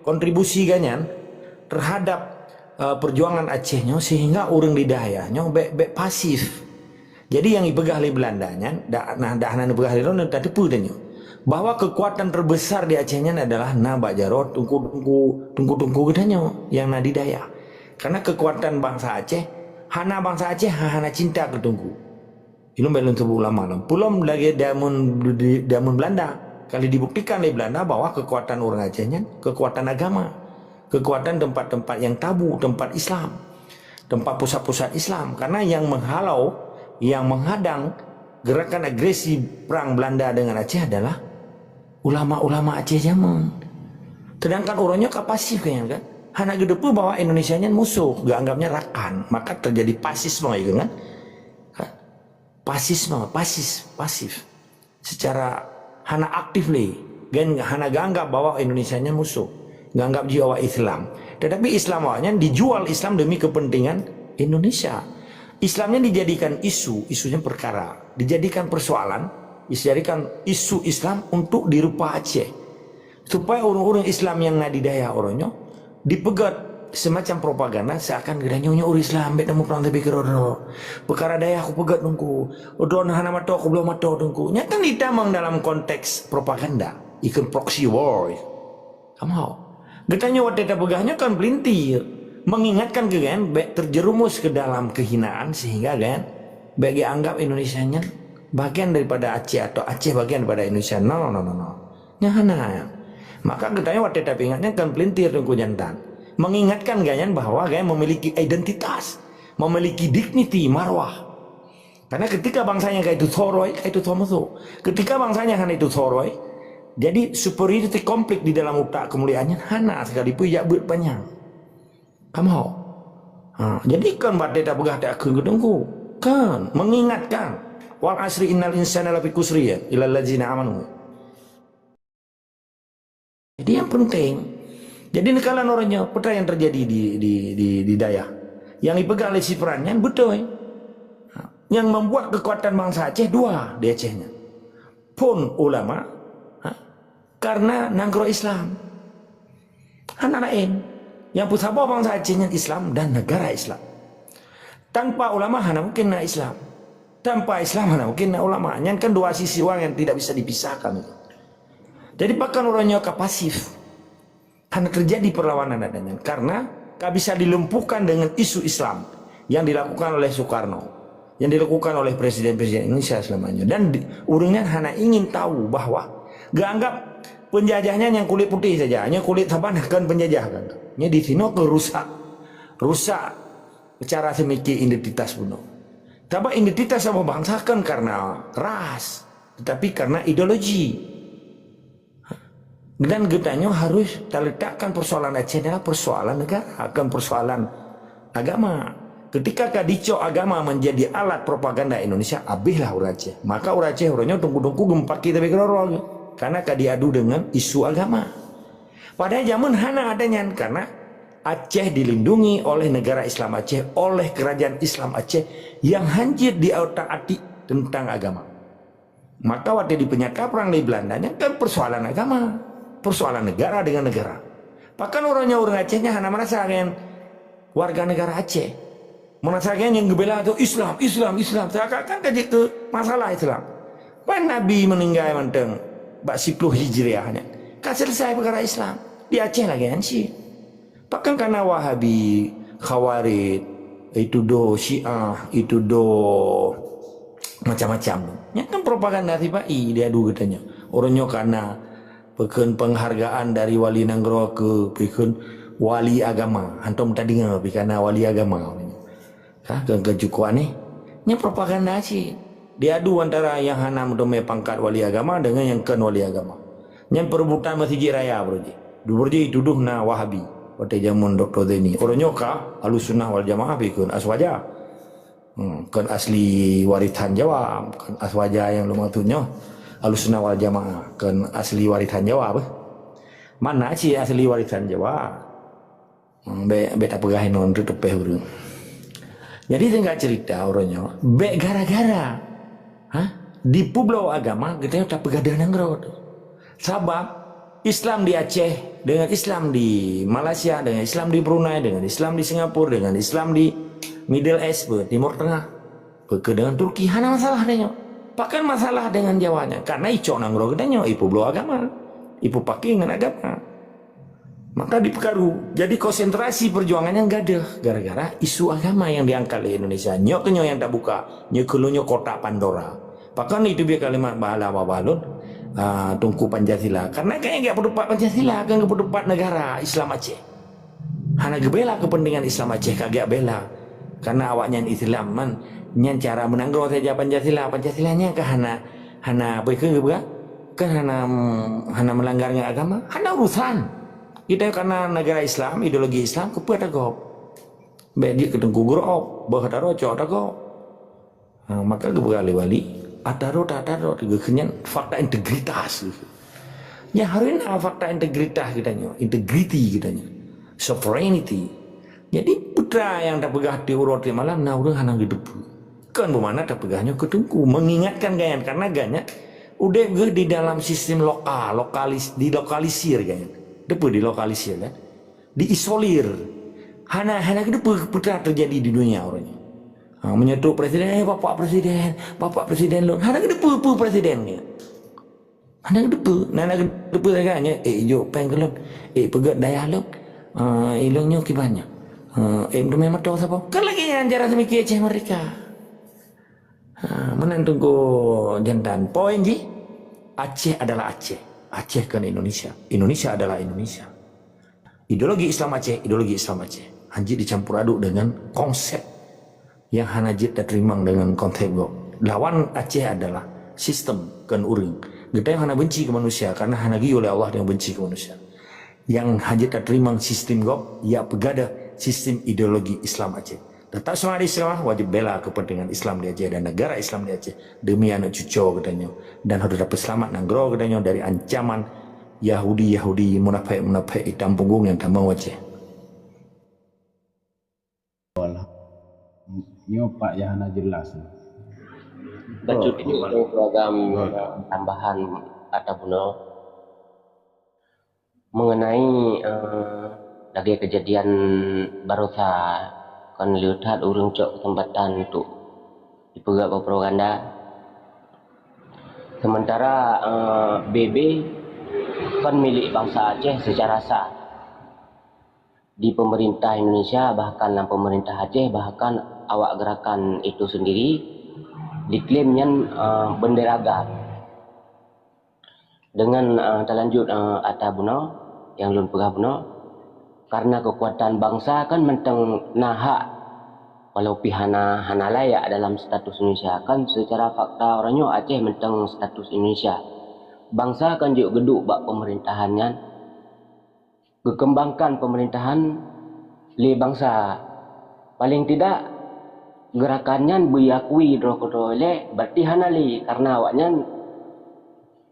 S10: kontribusi ganyan terhadap perjuangan Acehnya sehingga orang hidayahnya baik pasif jadi yang dipegah oleh Belandanya dah dipegah oleh Belandanya tak tepu tanya bahwa kekuatan terbesar di Acehnya adalah Nabak Jarot tungku gedanya yang nadidaya karena kekuatan bangsa Aceh hana cinta ke tungku itu belum sebut lama belum lagi damun Belanda kali dibuktikan oleh Belanda bahwa kekuatan orang Acehnya kekuatan agama kekuatan tempat-tempat yang tabu tempat Islam tempat pusat-pusat Islam karena yang menghalau yang menghadang gerakan agresi perang Belanda dengan Aceh adalah ulama-ulama Aceh zaman. Sedangkan orangnya kapasif kayaknya kan. Hanya gedepu bahwa Indonesianya musuh, gak anggapnya rakan. Maka terjadi pasisme gitu kan. Pasif. Secara hana aktif li. Hana gak anggap bahwa Indonesianya musuh. Gak anggap jiwa Islam. Tetapi Islam awalnya dijual Islam demi kepentingan Indonesia. Islamnya dijadikan isunya perkara. Dijadikan persoalan. Dijadikan isu Islam untuk dirupa Aceh supaya orang-orang Islam yang nadidaya orangnya dipegat semacam propaganda seakan gedanyonya orang Islam bet nemu perang tapi kero perkara daya aku pegat nungku udon hana mato aku belum mato nungku nyata ditamang dalam konteks propaganda ikan proxy war kamu gedanyo wadeta pegahnya kan pelintir mengingatkan ke kan bet terjerumus ke dalam kehinaan sehingga kan bagi anggap Indonesianya bagian daripada Aceh atau Aceh bagian daripada Indonesia. No. Nyahana. Maka katanya waktu tapi ingatnya kan pelintir tunggu jantan. Mengingatkan ganyan bahwa ganyan memiliki identitas, memiliki dignity, marwah. Karena ketika bangsanya kayak itu thoroy, kayak itu thomoso. Ketika bangsanya kan itu thoroy, jadi superiority komplit di dalam utak kemuliaannya hana sekalipun ya buat panjang. Kamu jadi kan waktu tak begah tak akan ketunggu. Kan mengingatkan
S13: Wal asri innal insana lafi khusri ya illal ladzina amanu. Jadi yang penting, jadi nekalan orangnya, peta yang terjadi di Dayah, yang dipegang oleh si perannya betul. Yang membuat kekuatan bangsa Aceh dua di Acehnya, pun ulama, karena nanggro Islam, anak lain yang pusat bangsa Acehnya Islam dan negara Islam. Tanpa ulama hana mungkin na Islam, tanpa Islam hana mungkin na ulama. Yang kan dua sisi uang yang tidak bisa dipisahkan. Jadi bahkan orangnya pasif, hanya terjadi perlawanan adanya karena tak bisa dilumpuhkan dengan isu Islam yang dilakukan oleh Soekarno, yang dilakukan oleh presiden-presiden Indonesia selamanya. Dan orangnya hanya ingin tahu bahwa gak anggap penjajahnya yang kulit putih saja, hanya kulit saban kan penjajah kan. Nya di sini rusak secara semikian identitas bunuh. Tapi identitas sama bangsa kan karena ras, tetapi karena ideologi. Dan gedanya harus terletakkan persoalan Aceh adalah persoalan negara, akan persoalan agama. Ketika kadico agama menjadi alat propaganda Indonesia, abihlah orang Aceh. Maka orang Aceh orangnya tunggu-tunggu gempak kita berkerorong karena kadiadu dengan isu agama. Pada zaman hana adanya karena Aceh dilindungi oleh negara Islam Aceh, oleh kerajaan Islam Aceh yang hancur di otak-atik tentang agama. Maka waktu di penyata perang di Belandanya kan persoalan agama, persoalan negara dengan negara. Bahkan orang Acehnya hanya merasakan warga negara Aceh, merasakan yang gebela itu Islam. Seakan-akan kaji ke masalah Islam. Pak Nabi meninggal manteng bak 10 Hijriahnya, kan selesai perkara Islam di Aceh lagi hancur. Bahkan karena Wahabi, Khawarij, itu do Syiah, itu do macam-macam. Yang kan propaganda tiba-i dia adu katanya. Orangnya karena pekan penghargaan dari wali nanggro ke pekan wali agama. Antum tadi ngapa karena wali agama. Kan kejukuan ni. Ini propaganda sih. Diadu antara yang hana mendomai pangkat wali agama dengan yang kan wali agama. Yang perebutan Masjid Raya berji. Berji tuduh na Wahabi. Pada zaman Dr. Zeni. Orangnya ka Ahlussunnah wal Jamaah pekan aswaja. Kan asli warisan Jawa, kan aswaja yang lumatunya. Ahlussunnah wal Jamaah kan asli warisan Jawa apa? Mana sih asli warisan Jawa? Beta pegahin non tutup urang. Jadi saya nggak cerita orangnya. Gara-gara, di pulau agama kita tak pegadah nanggro. Sabab Islam di Aceh dengan Islam di Malaysia, dengan Islam di Brunei, dengan Islam di Singapura, dengan Islam di Middle East, Timur Tengah, dengan Turki, hanya masalah adanya. Bahkan masalah dengan Jawanya karena icok nanggro katanya ipu belau agama, ipu pakai dengan agama. Maka dipekaru. Jadi konsentrasi perjuangannya enggak ada gara-gara isu agama yang diangkat oleh Indonesia. Nyok yang tak buka, nyok kotak Pandora. Bahkan itu biar kalimat bahala babalun tungku Pancasila. Karena kayaknya enggak berdebat Pancasila, kan berdebat negara Islam Aceh. Hanya gebela kepentingan Islam Aceh kagak bela. Karena awaknya Islam man nyan cara menanggro saja Pancasilanya ke hana apa ke kan hana melanggarnya agama, hana urusan. Kita karena negara Islam, ideologi Islam kepada gop. Bedi ketengku gurop, bahadaro cok dago. Maka kebegali wali ataro kegenyan fakta integritas. Ya harusnya fakta integritas kitanya, integrity kitanya, sovereignty. Jadi putra yang tak pegah di urut di malam, nah urang hanang hidup. Kan bagaimana tak pegahnya ketengku, mengingatkan gayan karena ganya udah di dalam sistem dilokalisir gayan. Depu dilokalisir kan, diisolir. Hana depu putra terjadi di dunia orangnya. Menyetuk presiden, bapak presiden lo. Hana depu presiden. Hana depu agaknya. Jo penggelon, pegat daya lo. Ilongnya kibanya. Memang tahu siapa? Kan lagi yang cara semikir Aceh mereka. Menantu jantan. Poin ji, Aceh adalah Aceh. Aceh kan Indonesia. Indonesia adalah Indonesia. Ideologi Islam Aceh. Hanjit dicampur aduk dengan konsep yang hanajit dan terimang dengan konsep go. Lawan Aceh adalah sistem kan uring. Kita yang hana benci ke manusia karena hanagi oleh Allah yang benci ke manusia. Yang hanjit dan terimang sistem go, ya pegada sistem ideologi Islam Aceh. Tetap sama di Islam wajib bela kepentingan Islam di Aceh dan negara Islam di Aceh demi anak cucu katanya, dan harus dapat selamat nanggro katanya dari ancaman Yahudi munafik hitam punggung yang tak mau Aceh.
S1: Yo Pak Yahana jelas.
S14: Betul ini program tambahan ataupun mengenai lagi kejadian barusa kan lihat urung cok kesempatan untuk dipegang propaganda. Sementara BB kan milik bangsa Aceh secara sah di pemerintah Indonesia, bahkan dalam pemerintah Aceh, bahkan awak gerakan itu sendiri diklaimnya bendera agam dengan terlanjut atabuno yang lun pegah buno karena kekuatan bangsa kan menteng nahak walau pihana hana layak dalam status Indonesia kan secara fakta orangnya Aceh menteng status Indonesia bangsa kan juga geduk bak pemerintahannya kekembangkan pemerintahan li bangsa paling tidak gerakannya diakui oleh berarti hanali karena awaknya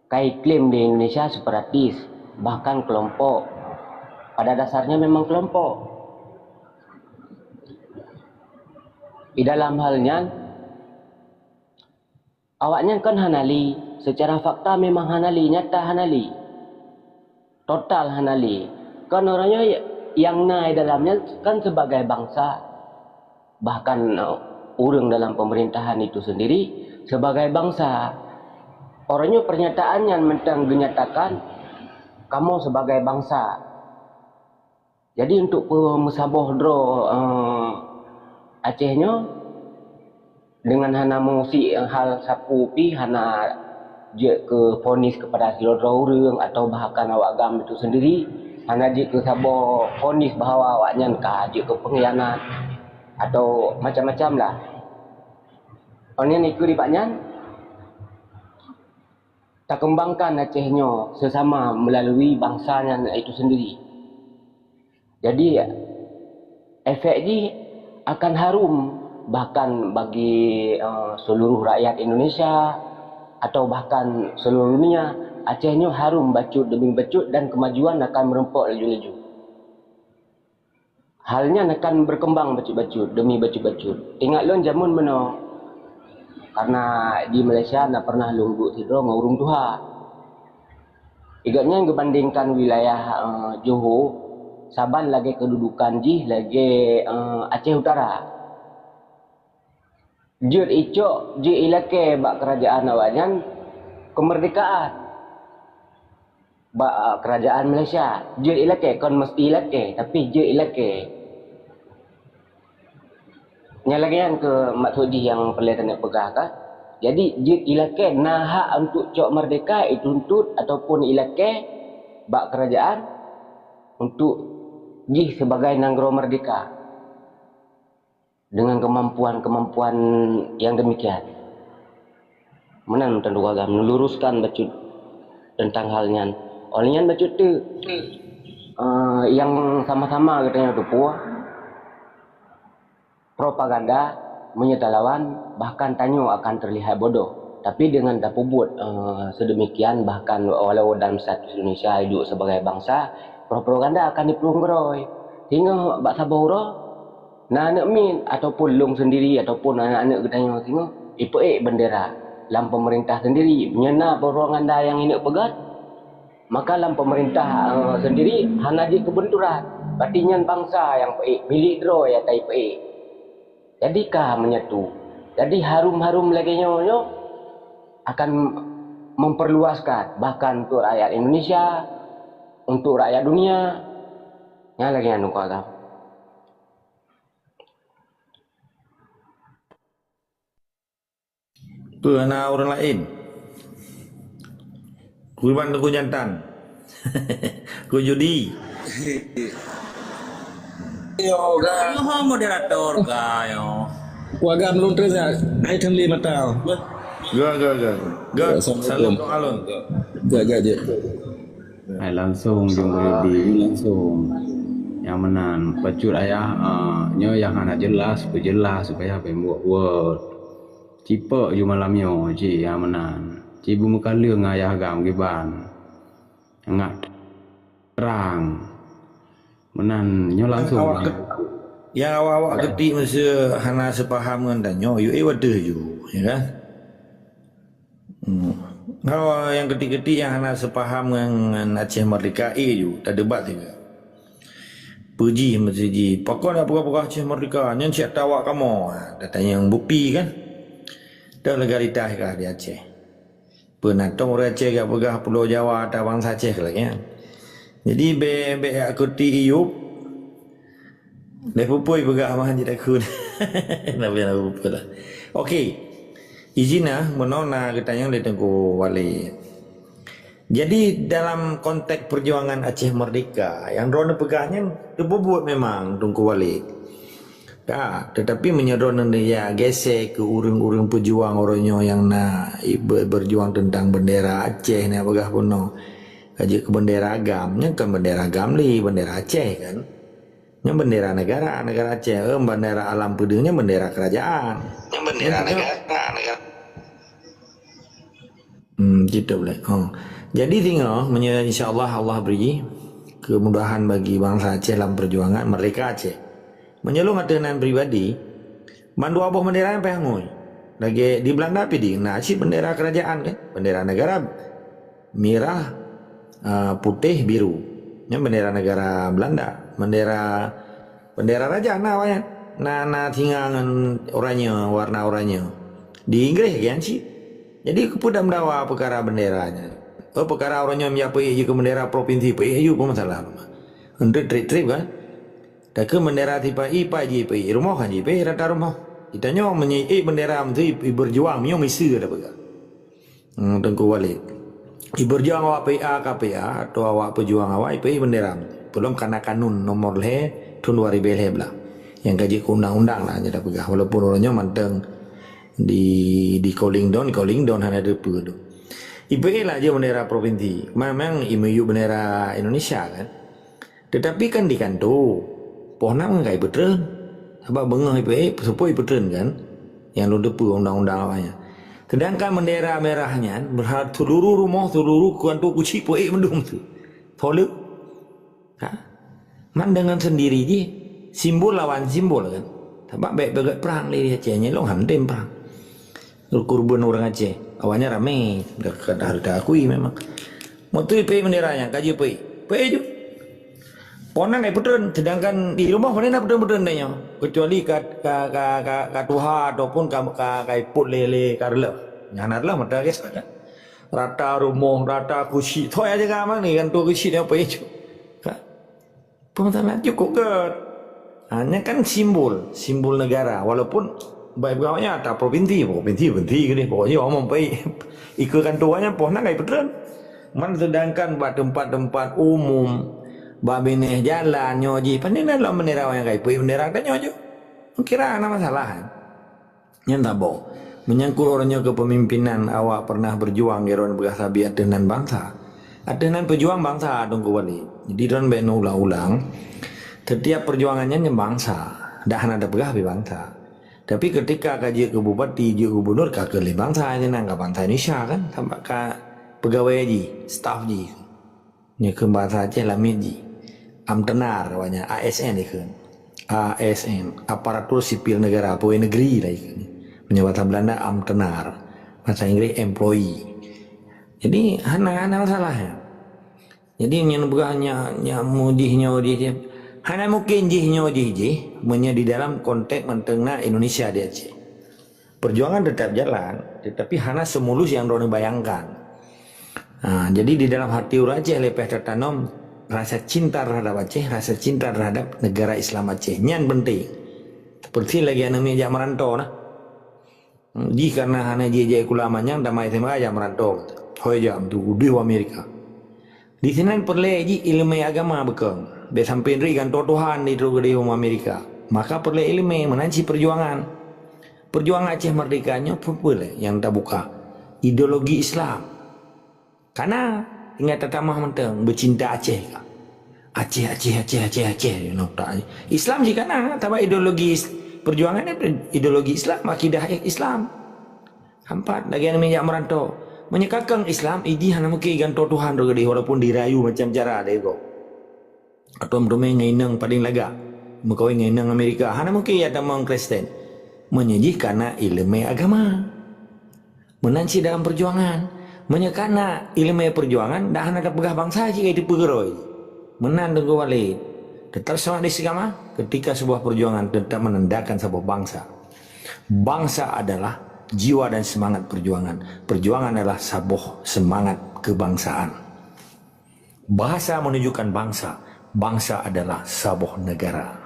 S14: kai klaim di Indonesia separatis bahkan kelompok pada dasarnya memang kelompok di dalam halnya awaknya kan hanali secara fakta memang hanali nyata hanali total hanali kan orangnya yang naik dalamnya kan sebagai bangsa bahkan urang dalam pemerintahan itu sendiri sebagai bangsa orangnya pernyataannya mentang dinyatakan kamu sebagai bangsa. Jadi untuk pemusaboh dro Acehnya dengan hana mengusi hal sapu pi hana je ke vonis kepada seluruh orang atau bahkan awak agam itu sendiri hana je ke sabo vonis bahawa awaknya kah je ke pengkhianat atau macam-macam lah. Orangnya ikut dipaknya tak kembangkan Acehnya sesama melalui bangsanya itu sendiri. Jadi efek ini akan harum bahkan bagi seluruh rakyat Indonesia atau bahkan seluruh dunia. Acehnya harum bacut demi bacut dan kemajuan akan merempok laju-laju. Halnya akan berkembang bacut-bacut demi bacut-bacut. Ingat lon jamun mana karena di Malaysia nak pernah lunggu tidur ngurung tuha. Igatnya dibandingkan wilayah Johor, Saban lagi kedudukan jih lagi Aceh Utara. Jut icok ji ilake bak kerajaan awaknya kemerdekaan. Bak kerajaan Malaysia, jut ilake kon mesti ilake tapi jut ilake. Nyalagian ke maksudi yang perlihatnya pegah kah? Jadi jut ilake nah hak untuk cok merdeka dituntut ataupun ilake bak kerajaan untuk jih sebagai nanggro merdeka dengan kemampuan-kemampuan yang demikian. Menan tentu agam meluruskan bacut tentang halnya. Olehnya bacut tu yang sama-sama katanya tu puah propaganda menyata lawan bahkan tanyo akan terlihat bodoh. Tapi dengan tak buat sedemikian bahkan walau dalam status Indonesia hidup sebagai bangsa propaganda akan dipelunggeroi. Tengok bak saboro nah anak min ataupun long sendiri ataupun anak-anak gedanya tengok ipe bendera dalam pemerintah sendiri menyena propaganda yang ini pegat maka dalam pemerintah sendiri hana di kebenturan artinya bangsa yang milik dro ya tai pe. Jadikah menyatu. Jadi harum-harum lagi nyo akan memperluaskan bahkan untuk rakyat Indonesia untuk rakyat dunia yang lagi anu agam.
S13: Tu anak orang lain. Kurban ku jantan. Ku judi.
S6: Yo ga.
S4: Yo moderator ga yo.
S10: Wagam lun terus ya. Hai tenli matau.
S13: Ga. Salam kong alun.
S10: Ga je.
S1: Hai langsung jumpa di langsung. yang menan pacut ayah nyo yang anak jelas supaya pembuat word cipe ju malamnya ci yang menan cibu muka leung ayah agam giban ngat terang menan nyo langsung
S13: yang awak ketik masa hana sepaham dengan danyo you wadah you ya kan. Kalau yang ketik-ketik yang hana sepaham dengan Aceh Merdeka you tak debat juga. Puji masjid pokok nak pokok Aceh Merdeka nyen siap tawak kamu datanya yang bukti kan. Dah legalitas kah di Aceh. Penatong orang Aceh gak pegah Pulau Jawa atau bangsa Aceh lagi kan. Jadi be aku ti iup lepupoi pegah mah jadi aku. Nak lepupoi lah. Okey. Izinah menona katanya oleh Tengku Wali. Jadi dalam konteks perjuangan Aceh Merdeka yang drone pegahnya terbuat memang Tengku Wali. Tetapi menyeron dia gesek ke urang-urang pejuang orangnya yang nak berjuang tentang bendera Aceh ni pegah puno. Kaji ke bendera agamnya kan bendera agam li bendera Aceh kan. Yang bendera negara Aceh, bendera alam pedengnya bendera kerajaan. Yang bendera negara. Gitu boleh. Jadi tinggal insya-Allah Allah beri kemudahan bagi bangsa Aceh dalam perjuangan merdeka Aceh. Menyelung atenan pribadi, mandu aboh bendera yang pehangoi. Lagi di Belanda pidi, nasi bendera kerajaan kan, bendera negara merah, putih, biru. Yang bendera negara Belanda, bendera raja namanya. Na tinggal oranye, warna oranye. Di Inggris kan sih. Jadi kepudam dawa perkara benderanya. Perkara orangnya menyapai ke bendera provinsi, apa masalah? Untuk trip kan. Dah ke bendera tiba ipa JPI rumah kan JPI rata rumah. Ditanya menyai bendera menteri berjuang mio misi ada pega. Tengku Walid. Berjuang awak PA KPA atau awak pejuang awak IPI bendera. Belum karena kanun nomor le tahun 2000 lah. Yang kaji ke undang-undang lah ada pega. Walaupun orangnya manteng di calling down hanya ada pega. IPI lah je bendera provinsi. Memang IMU bendera Indonesia kan. Tetapi kan di kanto pohna mengai betul. Sebab bengah IPI sepoi betul kan. Yang lu depu undang-undang awaknya. Sedangkan bendera merahnya berharap seluruh rumah seluruh kanto kuci PI mendung tu. Follow. Man dengan sendiri je. Simbol lawan simbol kan. Sebab baik begat perang di Acehnya long hantem perang. Kurban orang Aceh. Awalnya ramai. Dah akui memang. Waktu IPI benderanya kaji PI. PI je. Pona ngai putren, sedangkan di rumah mana nak putren danya. Kecuali kat Tuhan ataupun kai put lele karla. Nyanarlah mata guys ada. Rata rumah, rata kursi. Toh aja gamang ni kan tu kursi dia apa itu. Pemasalah cukup ke. Hanya kan simbol negara. Walaupun baik bawahnya ada provinsi gini. Pokoknya omong baik. Ikutkan tuanya pona ngai putren. Man sedangkan buat tempat-tempat umum babine jalan nyoji pandai lah bendera yang kai pui bendera kan nyojo kira ada masalah yang tak boh menyangkut orangnya kepemimpinan awak pernah berjuang geron bersabi atenan bangsa atenan pejuang bangsa Tengku Wali jadi don ben ulang-ulang setiap perjuangannya bangsa dah ada pegah bangsa tapi ketika kaji ke bupati je gubernur ka ke bangsa ini nang bangsa Indonesia kan sampai ka pegawai ji staff ji nya ke bahasa Aceh lamit ji amtenar awalnya ASN ikan ASN aparatur sipil negara pegawai negeri lah ikan bahasa Belanda amtenar bahasa Inggris employee jadi hana masalahnya jadi yang bukannya mudihnya dia hana mungkin jihnya punya di dalam konteks mentengah Indonesia di Aceh perjuangan tetap jalan tetapi hana semulus yang dorang bayangkan. Jadi di dalam hati orang Aceh lepeh tertanam rasa cinta terhadap Aceh, rasa cinta terhadap negara Islam Aceh. Nyan penting. Seperti lagi anak meja merantau nah. Jika karena hanya jejak ulamanya damai tema aja merantau. Hoi jam tu di Amerika. Di sini perlu ilmu agama bekeng. Be sampai ri kan Tuhan di Amerika. Maka perlu ilmu menanci perjuangan. Perjuangan Aceh merdekanya pun boleh yang tak buka ideologi Islam. Karena ingat tatamah menteng bercinta Aceh. Aceh tak. Islam jika nak tambah ideologi perjuangan ideologi Islam, akidah Islam. Hampat lagi yang minyak merantau menyekakang Islam idi hana mungkin ganto Tuhan roga di walaupun dirayu macam cara dia go. Atau merumai ngainang paling laga. Mengkawin ngainang Amerika hana mungkin ada mang Kristen. Menyejih karena ilmu agama. Menanci dalam perjuangan. Menyekana ilmu perjuangan dah hana ada pegah bangsa jika itu pegeroi. Menan dengan walid. Tetap sama di segama ketika sebuah perjuangan tetap menandakan sebuah bangsa. Bangsa adalah jiwa dan semangat perjuangan. Perjuangan adalah sebuah semangat kebangsaan. Bahasa menunjukkan bangsa. Bangsa adalah sebuah negara.